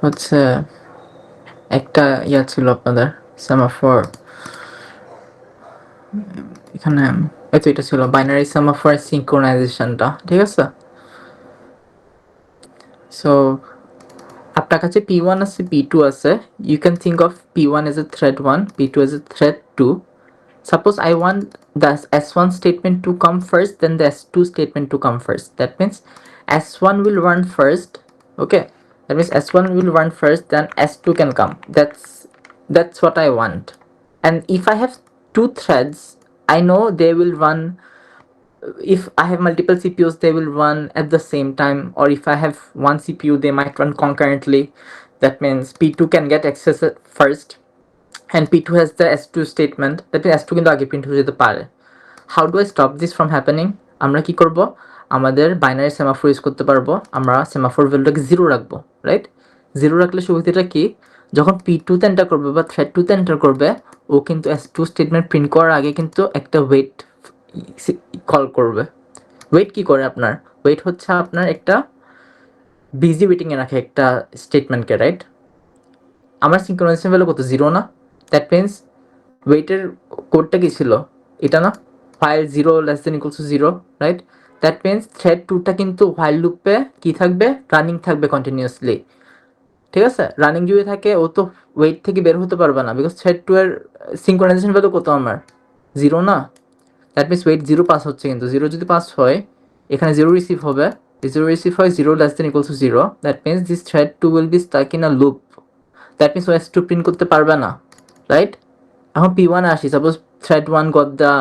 হচ্ছে একটা ইয়া ছিল আপনাদের সেমাফোর, এখানে এই তো এটা ছিল বাইনারি সেমাফোর সিঙ্ক্রোনাইজেশনটা, ঠিক আছে? সো আপনার কাছে P1 আছে, P2 আছে। You can think of P1 as a thread 1, P2 as a thread 2. Suppose I want the S1 statement to come first, then the S2 statement to come first. That means S1 will run first, okay? That means S1 will run first, then S2 can come. That's what I want. And if I have two threads, I know they will run. If I have multiple CPUs, they will run at the same time, or if I have one CPU, they might run concurrently. That means P2 can get access first, and P2 has the S2 statement. That means S2 কিন্তু আগে print হয়ে যেতে পারে। How do I stop this from happening? আমরা কি করব, আমাদের binary semaphore use করতে পারবো। আমরা সেমাফোর ভ্যালুটাকে 0 রাখবো, রাইট? 0 রাখলে সুবিধাটা কি, যখন P2 তে এন্টার করবে বা থ্রেড 2 তে এন্টার করবে, ও কিন্তু S2 স্টেটমেন্ট প্রিন্ট করার আগে কিন্তু একটা ওয়েট কল করবে, ওয়েট কি করে আপনার? ওয়েট হচ্ছে আপনার একটা বিজি ওয়েটিং এ রাখে একটা স্টেটমেন্টকে, রাইট? আমার সিঙ্ক্রোনাইজেশন ভ্যালু কত? 0 না? দ্যাট মিন্স ওয়েটের কোডটা কি ছিল? এটা না? File 0 less than equals to 0, right? That means thread 2টা কিন্তু হোয়াইল লুপে কি থাকবে? রানিং থাকবে কন্টিনিউয়াসলি। ঠিক আছে? রানিং যদি থাকে ও তো ওয়েট থেকে বের হতে পারবে না, বিকজ থ্রেড 2 এর সিঙ্ক্রোনাইজেশন ভ্যালু কত আমার? 0 না? দ্যাট মিন্স ওয়েট 0 পাস হচ্ছে, কিন্তু 0 যদি পাস হয় এখানে 0 রিসিভ হবে। 0 রিসিভ হয় 0 less than equals to 0, that means this thread 2 will be stuck in a loop. That means OS 2 print করতে পারবে না, রাইট? এখন P1 আসি, suppose thread 1 got the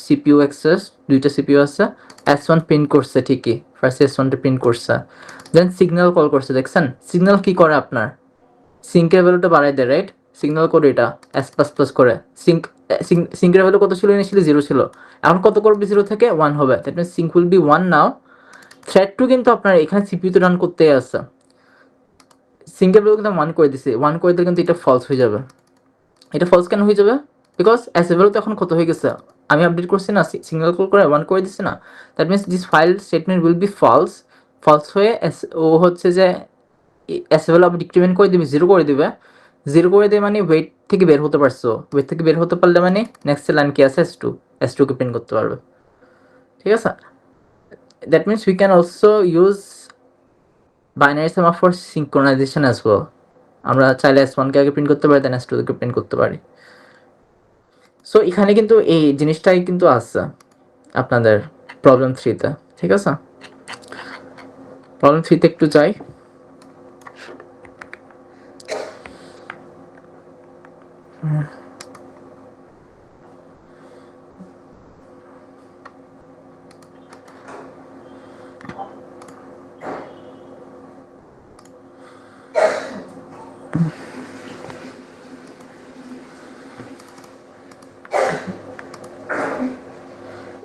CPU access, দুইটা সিপিইউ আছে, S1 প্রিন্ট করছে ঠিকই, ফার্স্ট S1 টা প্রিন্ট করছে, দেন সিগন্যাল কল করছে, দেখছেন? সিগন্যাল কি করে আপনার? সিঙ্কের ভ্যালুটা বাড়াই দেয়, রাইট? সিগন্যাল করে এটা S++ করে সিঙ্কের ভ্যালু কত ছিল? ইনিশিয়ালি 0 ছিল, এখন কত করবে? 0 থেকে 1 হবে, that means sync will be 1 now. Thread 2 কিন্তু আপনার এখানে সিপিইউতে রান করতেই আছে, সিঙ্কের ভ্যালু কিন্তু 1 করে দিছে, 1 করে দিলে কিন্তু এটা ফলস হয়ে যাবে। এটা ফলস কেন হয়ে যাবে? বিকজ এস এ ভ্যালু তো এখন কত হয়ে গেছে, আমি আপডেট করছি না, সিঙ্গেল কল করে 1 করে দিচ্ছি না, that means this file statement will be false. False হয়ে ও হচ্ছে যে এস এ ভ্যালু আপনি ডিক্রিমেন্ট করে দিবে, 0 করে দিবে। 0 করে দিয়ে মানে ওয়েট থেকে বের হতে পারছো, ওয়েট থেকে বের হতে পারলে মানে নেক্সট লাইন কি আছে? S2 কে প্রিন্ট করতে পারবে, ঠিক আছে? That means we can also use binary semaphore synchronization as well. আমরা চাইলে S1 কে আগে প্রিন্ট করতে পারি, দেন S2 কে প্রিন্ট করতে পারি। সো এখানে কিন্তু এই জিনিসটাই কিন্তু আছে আপনাদের প্রবলেম 3-তে, ঠিক আছে? প্রবলেম 3-তে একটু যাই।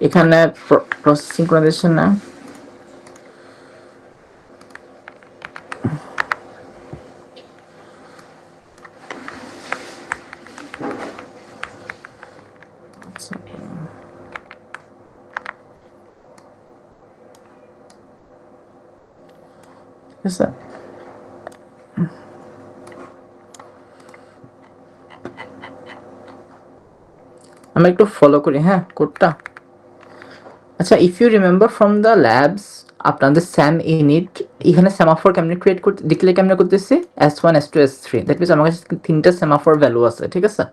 এখানে প্রসেস সিঙ্ক্রোনাইজেশন না, ঠিক আছে? আমরা একটু ফলো করি, হ্যাঁ, কোডটা। আচ্ছা, if you remember from the labs, আপনাদের স্যাম ইউনিট এখানে সেমাফোর কেমনে ক্রিয়েট করতে, ডিক্লেয়ার কেমনে করতেছি? S1 S2 S3, that means আমার কাছে 3টা সেমাফোর ভ্যালু আছে, ঠিক আছে?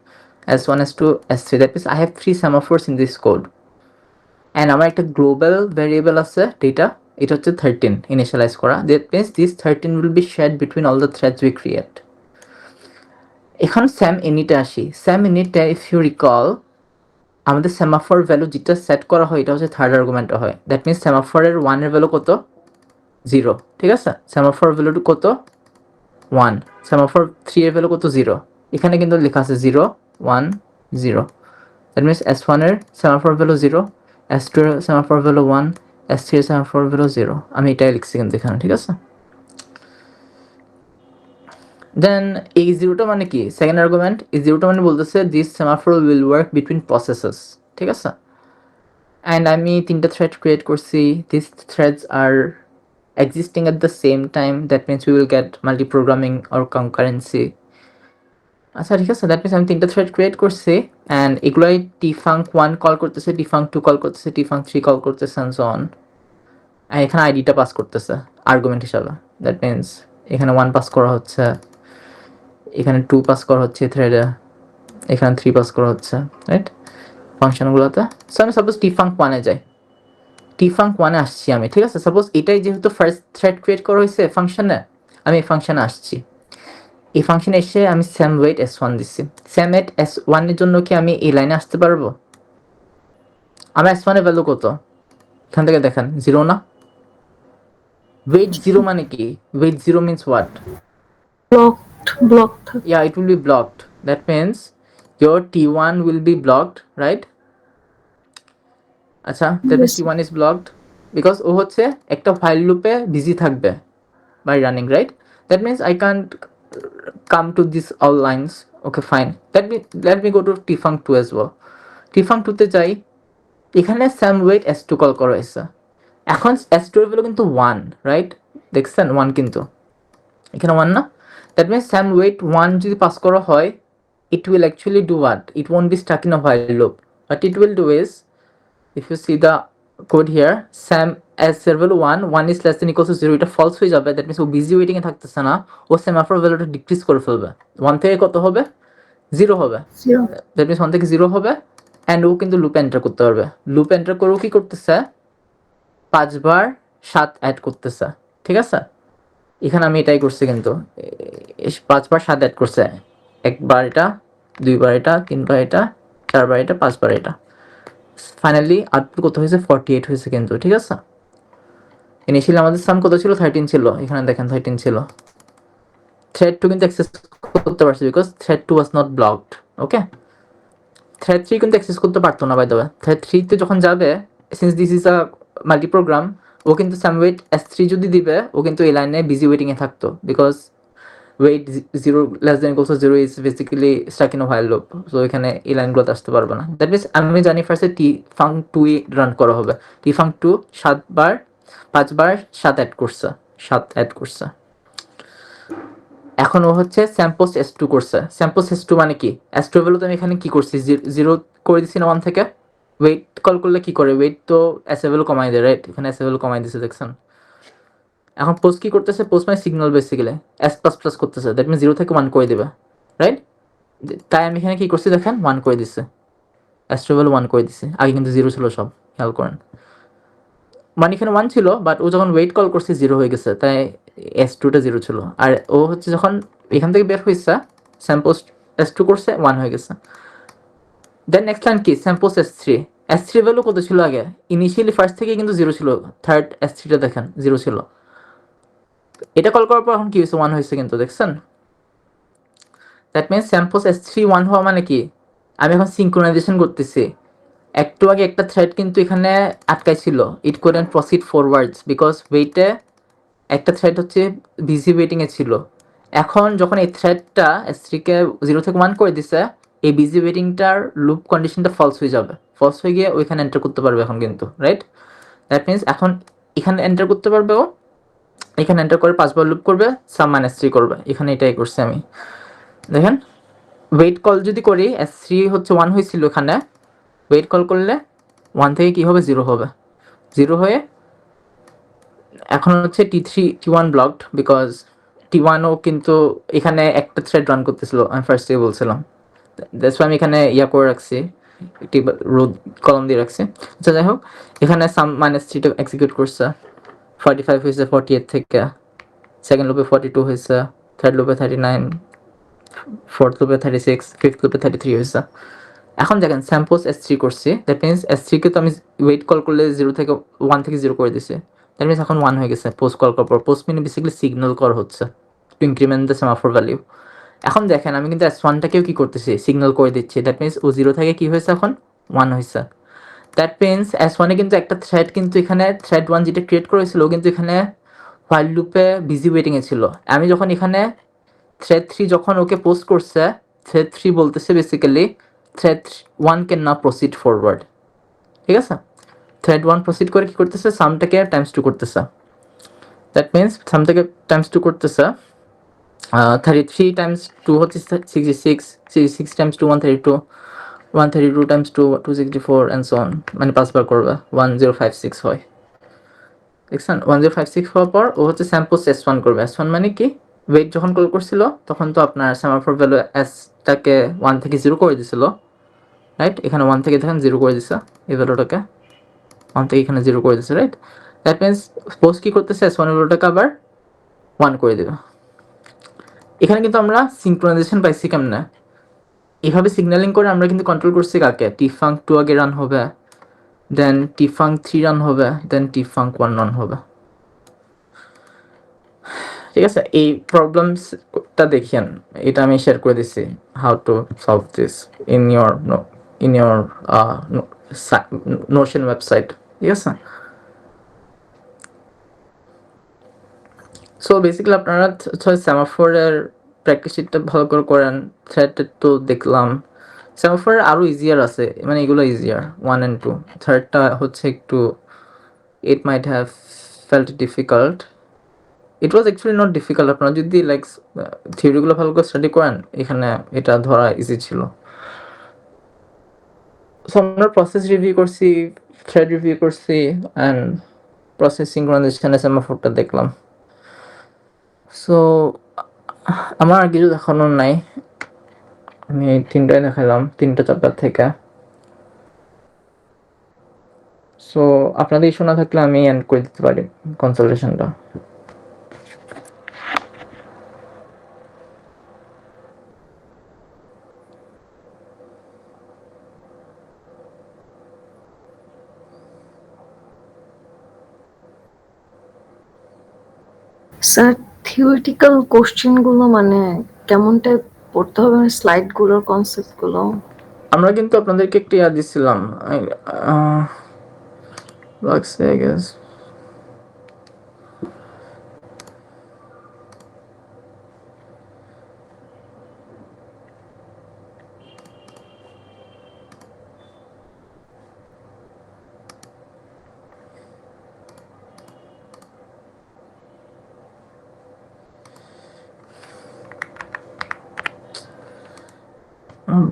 S1 S2 S3, that means I have 3 semaphores in this code, and আমার একটা গ্লোবাল ভ্যারিয়েবল আছে ডেটা, এটা হচ্ছে 13 ইনিশিয়ালাইজ করা, that means this 13 will be shared between all the threads we create. এখন স্যাম ইউনিটে আসি। স্যাম ইউনিটে ইফ ইউ রিকল আমাদের সেমাফোর ভ্যালু যেটা সেট করা হয় এটা হচ্ছে থার্ড আর্গুমেন্টে হয়, দ্যাট মিনস সেমাফোরের 1 এর ভ্যালু কত? 0, ঠিক আছে? সেমাফোর ভ্যালু কত? 1। সেমাফোর 3 এর ভ্যালু কত? 0। এখানে কিন্তু লেখা আছে 0 1 0, দ্যাট মিনস S1 এর সেমাফোর ভ্যালু 0, S2 এর সেমাফোর ভ্যালু 1, S3 এর সেমাফোর ভ্যালু 0। আমি এটাই লিখছি কিন্তু এখানে, ঠিক আছে? দেন এই 0টা মানে কি? Second argument. এই 0টা মানে বলতেছে this semaphore will work between processes, ঠিক আছে? অ্যান্ড আমি 3টা থ্রেড ক্রিয়েট করছি, this threads are existing at the same time, that means we will get multi-programming or concurrency. আচ্ছা, ঠিক আছে, দ্যাট মিনস আমি 3টা থ্রেড ক্রিয়েট করছি, অ্যান্ড এগুলোই tfunc1 কল করতেছে, tfunc2 কল করতেছে, tfunc3 কল করতেছে, and so on. অ্যান্ড এখানে আইডিটা পাস করতেছে আর্গুমেন্ট হিসাবে, দ্যাট মিনস এখানে 1 পাস করা হচ্ছে, এখানে 2 পাস করা হচ্ছে থ্রেডে, এখানে 3 পাস করা হচ্ছে, রাইট? ফাংশনগুলোতে। সো আমি সাপোজ tfunc1-এ যাই, tfunc1-এ আসছি আমি, ঠিক আছে? সাপোজ এটাই যেহেতু ফার্স্ট থ্রেড ক্রিয়েট করা হয়েছে ফাংশনে, আমি এই ফাংশনে আসছি। এই ফাংশনে এসে আমি স্যাম ওয়েট S1 দিচ্ছি। স্যাম ওয়েট S1 এর জন্য কি আমি এই লাইনে আসতে পারবো? আমার S1 এর ভ্যালু কত? এখান থেকে দেখেন 0 না? ওয়েট 0 মানে কি? Wait 0 means what? blocked থাকে। Yeah, it will be blocked. That means your T1 will be blocked, right? আচ্ছা, that means T1 is blocked because ও হচ্ছে একটা ফাইল লুপে বিজি থাকবে by running, right? That means I can't come to this all lines. Okay, fine. Let me go to tfunc2 as well. tfunc2 তে যাই, এখানে SAM wait S2 call করা হয়েছে, এখন S12 হলো কিন্তু 1, রাইট? দেখছেন 1 কিন্তু এখানে 1 না, দ্যাট মিনস স্যাম ওয়েট 1 যদি পাস করা হয়, it will actually do what? It won't be stuck in a while loop. What it will do is, if you see the code here, sam as value 1 is less than equals to 0, এটা false হয়ে যাবে, that means ও busy waiting এ থাকতেছে না, ও semaphore ভ্যালুটা decrease করে ফেলবে, 1 থেকে কত হবে? 0 হবে, দ্যাট মিনস 1 থেকে 0 হবে, অ্যান্ড ও কিন্তু লুপ এন্টার করতে পারবে। লুপ এন্টার করে ও কি করতেছে, 5 বার 7 অ্যাড করতেছে, ঠিক আছে? এখানে আমি এটাই করছি কিন্তু 5 বার 7 অ্যাড করছে, একবার এটা, 2 বার এটা, 3 বার এটা, 4 বার এটা, 5 বার এটা, ফাইনালি আউটপুট কত হয়েছে? 48 হয়েছে কিন্তু, ঠিক আছে? ইনিশিয়ালি আমাদের সাম কত ছিল? 13 ছিল, এখানে দেখেন 13 ছিল। থ্রেড 2 কিন্তু অ্যাক্সেস করতে পারছে because thread 2 was not blocked, okay? Thread 3 কিন্তু অ্যাক্সেস করতে পারতো না, বাই দ্য ওয়ে। থ্রেড 3 তে যখন যাবে, since this is a multi program, ও কিন্তু সাম ওয়েট S3 যদি দিবে, ও কিন্তু এই লাইনে বিজি ওয়েটিং এ থাকতো, because wait 0 less than equals to 0 is basically stuck in a while loop, so এখানে এই লাইনগুলোতে আসতে পারবে না। দ্যাট মিনস আমি জানি ফার্স্টে tfunc2 রান করা হবে, tfunc2 5 বার 7 অ্যাড করছে, 7 অ্যাড করছে। এখন ও হচ্ছে স্যাম্পোস S2 করছে। স্যাম্পোস S2 মানে কি? S2 ভ্যালু তো আমি এখানে কি করছি, 0 করে দিছি না 1 থেকে। ওয়েট কল করলে কি করে? ওয়েট তো S ভ্যালু কমাই দেয়, রাইট? এখানে S ভ্যালু কমাই দিছে, দেখছেন? এখন পোস্ট কি করতেছে? পোস্ট মানে সিগন্যাল বেসিক্যালি S++ করতেছে, দ্যাট মিনস 0 থেকে 1 করে দিবে, রাইট? তাই আমি এখানে কি করছি দেখেন, 1 করে দিচ্ছে, S2 ভ্যালু 1 করে দিছে। আগে কিন্তু 0 ছিল সব, খেয়াল করেন। মানে এখানে 1 ছিল, বাট ও যখন ওয়েট কল করছে 0 হয়ে গেছে, তাই S2টা 0 ছিল। আর ও হচ্ছে যখন এখান থেকে বের হয়েছে, স্যাম্পোস S2 করছে, 1 হয়ে গেছে। দেন নেক্সট লাইন কি? স্যাম্পোস S3। S3 ভ্যালু কত ছিল আগে? ইনিশিয়ালি ফার্স্ট থেকে কিন্তু 0 ছিল, থার্ড S3টা দেখেন 0 ছিল। এটা কল করার পর এখন কি হয়েছে? 1 হয়েছে কিন্তু, দেখছেন? দ্যাট মিনস স্যাম্পোস S3 1 হওয়া মানে কি? আমি এখন সিঙ্ক্রোনাইজেশন করতেছি। একটু আগে একটা থ্রেড কিন্তু এখানে আটকাই ছিল, ইট কুডন্ট প্রসিড ফরওয়ার্ডস বিকজ ওয়েটে একটা থ্রেড হচ্ছে বিজি ওয়েটিং এ ছিল। এখন যখন এই থ্রেডটা S3 কে 0 থেকে 1 করে দিছে, এই বিজি ওয়েটিংটার লুপ কন্ডিশনটা ফলস হয়ে যাবে, ফলস হয়ে গিয়ে ওইখানে এন্টার করতে পারবে এখন কিন্তু, রাইট? দ্যাট মিনস এখন এখানে এন্টার করতে পারবে, ও এখানে এন্টার করে 5 বার লুপ করবে, সাম -3 করবে। এখানে এটাই করছি আমি, দেখেন। ওয়েট কল যদি করি, S3 হচ্ছে 1 হয়েছিল, এখানে ওয়েট কল করলে 1 থেকে কি হবে? 0 হবে, 0 হয়ে এখন হচ্ছে T1 ব্লকড বিকজ T1ও কিন্তু এখানে একটা থ্রেড রান করতেছিল, আমি ফার্স্ট থেকে বলছিলাম। দ্যাটস আমি এখানে ইয়া করে রাখছি, একটি রোড কলম দিয়ে রাখছি। আচ্ছা, যাই হোক, এখানে সাম -3টা এক্সিকিউট করছে, 45 হয়েছে 48 থেকে, সেকেন্ড লুপে 42 হয়েছে, থার্ড লুপে 39, ফোর্থ লুপে 36, ফিফথ লুপে 33 হয়েছে। এখন দেখেন স্যাম্পোস S3 করছি, দ্যাট মিনস S3 কে তো আমি ওয়েট কল করলে 0 থেকে 1 থেকে 0 করে দিছি, দ্যাট মিনস এখন 1 হয়ে গেছে পোস্ট কল করার পর। Post means basically signal call হচ্ছে to increment the semaphore value. এখন দেখেন আমি কিন্তু S1টাকেও কি করতেছি, সিগন্যাল করে দিচ্ছি, দ্যাট মিনস ও 0 থেকে কি হয়েছে, এখন 1 হয়েছে। দ্যাট মিনস S1 এ কিন্তু একটা থ্রেড কিন্তু এখানে থ্রেড 1 যেটা ক্রিয়েট করেছিল, ও কিন্তু এখানে হোয়াইল লুপে বিজি ওয়েটিং এ ছিল। আমি যখন এখানে থ্রেড 3 যখন ওকে পোস্ট করছে, থ্রেড 3 বলতেছে বেসিক্যালি থ্রেড 1 ক্যান না প্রসিড ফরওয়ার্ড, ঠিক আছে? থ্রেড 1 প্রসিড করে কি করতেছে, সামটাকে টাইমস 2 করতেছে, দ্যাট মিনস সামটাকে টাইমস 2 করতেছে। 33 টাইমস 2 হচ্ছে 66, 66 Times 2 132, 132 Times 2 264 and so on, মানে 5 বার করবে, 1056 হয়, দেখছেন? 1056 হওয়ার পর ও হচ্ছে স্যাম্পোস S1 করবে। S1 মানে কি? ওয়েট যখন কল করছিল তখন তো আপনার সেমাফোর ভ্যালু S-টাকে 1 থেকে 0 করে দিছিল, রাইট? এখানে 1 থেকে দেখেন 0 করে দিছে, এই ভ্যালুটাকে 1 থেকে এখানে 0 করে দিছে, রাইট? দ্যাট মিনস পোস্ট কি করতেছে, S1 এর ভ্যালুটাকে আবার 1 করে দেবে। এখানে কিন্তু আমরা সিঙ্ক্রোনাইজেশন পাইছি কেমনে? এইভাবে সিগন্যালিং করে আমরা কিন্তু কন্ট্রোল করছি কাকে? tfunc2 আগে রান হবে, দেন tfunc3 রান হবে, দেন tfunc1 রান হবে, ঠিক আছে? এই প্রবলেমসটা দেখিয়েন, এটা আমি শেয়ার করে দিছি, how to solve this in your Notion website, ঠিক আছে? সো বেসিক্যালি আপনারা সেমাফোরের প্র্যাকটিস শিটটা ভালো করে করেন। থ্রেডের তো দেখলাম, সেমাফোরের আরও ইজিয়ার আছে, মানে এগুলো ইজিয়ার 1 and 2, থার্ডটা হচ্ছে একটু it might have felt difficult. It was actually not difficult. আপনারা যদি লাইক থিওরিগুলো ভালো করে স্টাডি করেন এখানে এটা ধরা ইজি ছিল। সো আমরা প্রসেস রিভিউ করছি, থ্রেড রিভিউ করছি অ্যান্ড প্রসেস সিঙ্ক্রোনাইজেশনে সেমাফোরটা দেখলাম। সো আমার আর কিছু দেখানোর নাই, আমি তিনটাই দেখালাম 3টা চ্যাপ্টার থেকে। সো আপনাদের ইস্যু না থাকলে আমি এন্ড করে দিতে পারি কনসালটেশনটা। স্যার থিওরিটিক্যাল কোশ্চেন গুলো মানে কেমন টাইপ পড়তে হবে, স্লাইড গুলোর কনসেপ্ট গুলো? আমরা কিন্তু আপনাদেরকে একটা ইয়া দিছিলাম, লাগছে আই গেস।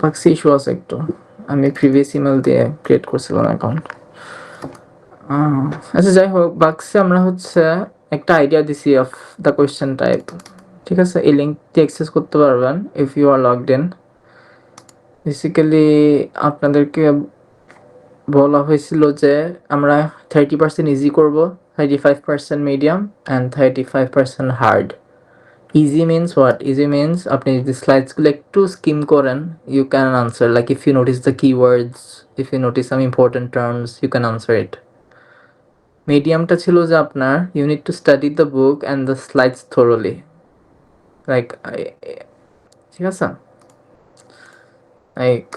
বাক্সি ইস্যু আছে একটু, আমি প্রিভিয়াস ইমেল দিয়ে ক্রিয়েট করছিলাম অ্যাকাউন্ট। আচ্ছা যাই হোক, বাক্সে আমরা হচ্ছে একটা আইডিয়া দিছি অফ দ্য কোয়েশ্চেন টাইপ, ঠিক আছে? এই লিঙ্কটি অ্যাক্সেস করতে পারবেন if you are logged in. Basically আপনাদেরকে বলা হয়েছিল যে আমরা 30% ইজি করব, 35% medium and 35% hard. Easy means what? Easy means আপনি যদি স্লাইডসগুলো একটু স্কিম করেন you can answer, like if you notice the keywords, if you notice some important terms, you can answer it. মিডিয়ামটা ছিল যে আপনার you need to study the book and the slides thoroughly, like ঠিক আছে, like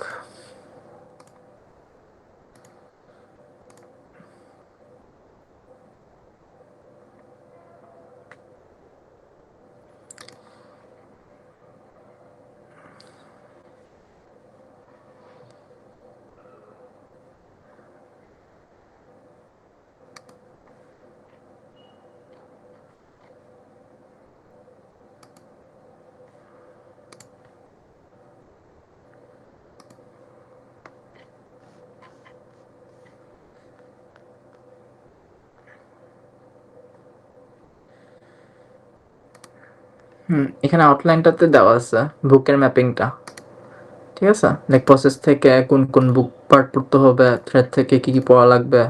এখানে আউটলাইনটাতে দেওয়া আছে বুকের ম্যাপিংটা, ঠিক আছে? লাইক প্রসেস থেকে কোন কোন বুক পার্ট পড়তে হবে, থ্রেড থেকে কি কি পড়া লাগবে,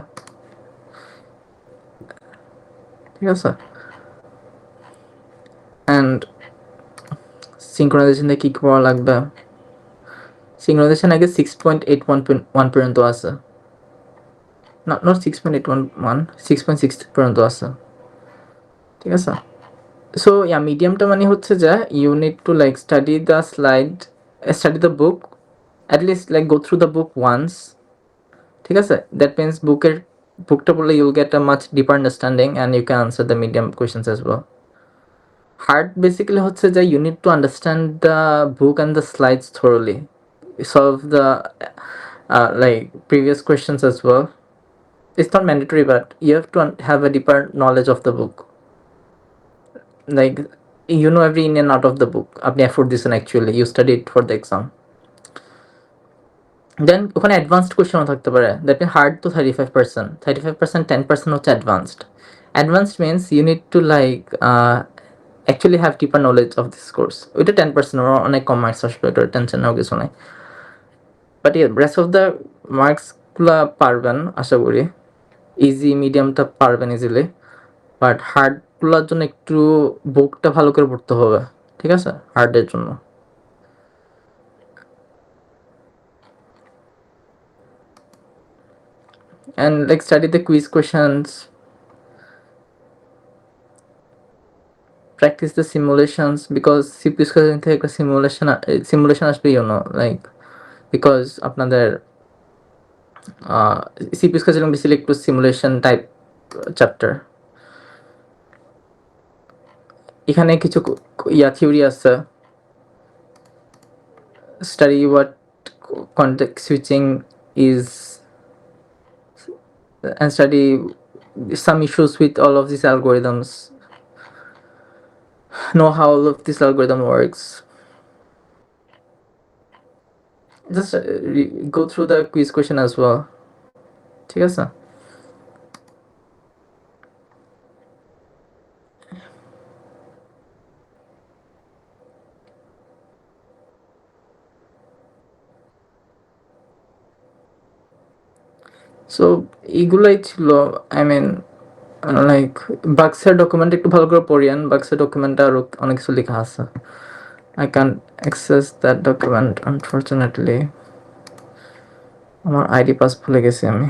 ঠিক আছে? অ্যান্ড সিঙ্ক্রোনাইজেশনে কি কি পড়া লাগবে। সিঙ্ক্রোনাইজেশন আগে 6.81 পর্যন্ত আছে, নট 6.81, 6.6 পর্যন্ত আছে, ঠিক আছে? সো ইয়া মিডিয়ামটা মানে হচ্ছে যে you need to like study the slide, study the book, at least like go through the book once, ঠিক আছে? দ্যাট মিনস বুকটা পড়লে you'll get a much deeper understanding and you can answer the medium questions as well. Hard basically হচ্ছে যে you need to understand the book and the slides thoroughly, solve the like previous questions as well. It's not mandatory, but you have to have a deeper knowledge of the book, like you know every in and out of the book. আপনি effort দিছেন, actually you studied for the exam. Then ওখানে advanced কোয়েশ্চেনও থাকতে পারে, that mean hard তো 35%, 10% হচ্ছে advanced. Advanced means you need to like actually have deeper knowledge of this course. ওইটা 10%, অনেক কম মার্কস আসবে, ওটা টেনশন নেওয়ার কিছু নাই। বাট রেস্ট অফ দ্য মার্কসগুলো পারবেন আশা করি, ইজি মিডিয়ামটা পারবেন ইজিলি, বাট হার্ডগুলোর জন্য একটু বুকটা ভালো করে পড়তে হবে, ঠিক আছে? হার্ডের জন্য। And like study the quiz questions, practice the simulations, because CPS question থেকে একটা simulation আসবে, you know, like because আপনাদের CPS question বেসিক্যালি একটু সিমুলেশন টাইপ চ্যাপ্টার। এখানে কিছু থিওরি আছে, study what context switching is and study some issues with all of these algorithms, know how all of this algorithm works. Just go through the quiz question as well. ঠিক আছে? So এগুলাই ছিল, I mean like বাক্সের document একটু ভালো করে পড়িয়েন, বাক্সের ডকুমেন্টে আরো অনেক কিছু লেখা আছে। I can't access that document unfortunately. আমার আইডি পাস ভুলে গেছি আমি।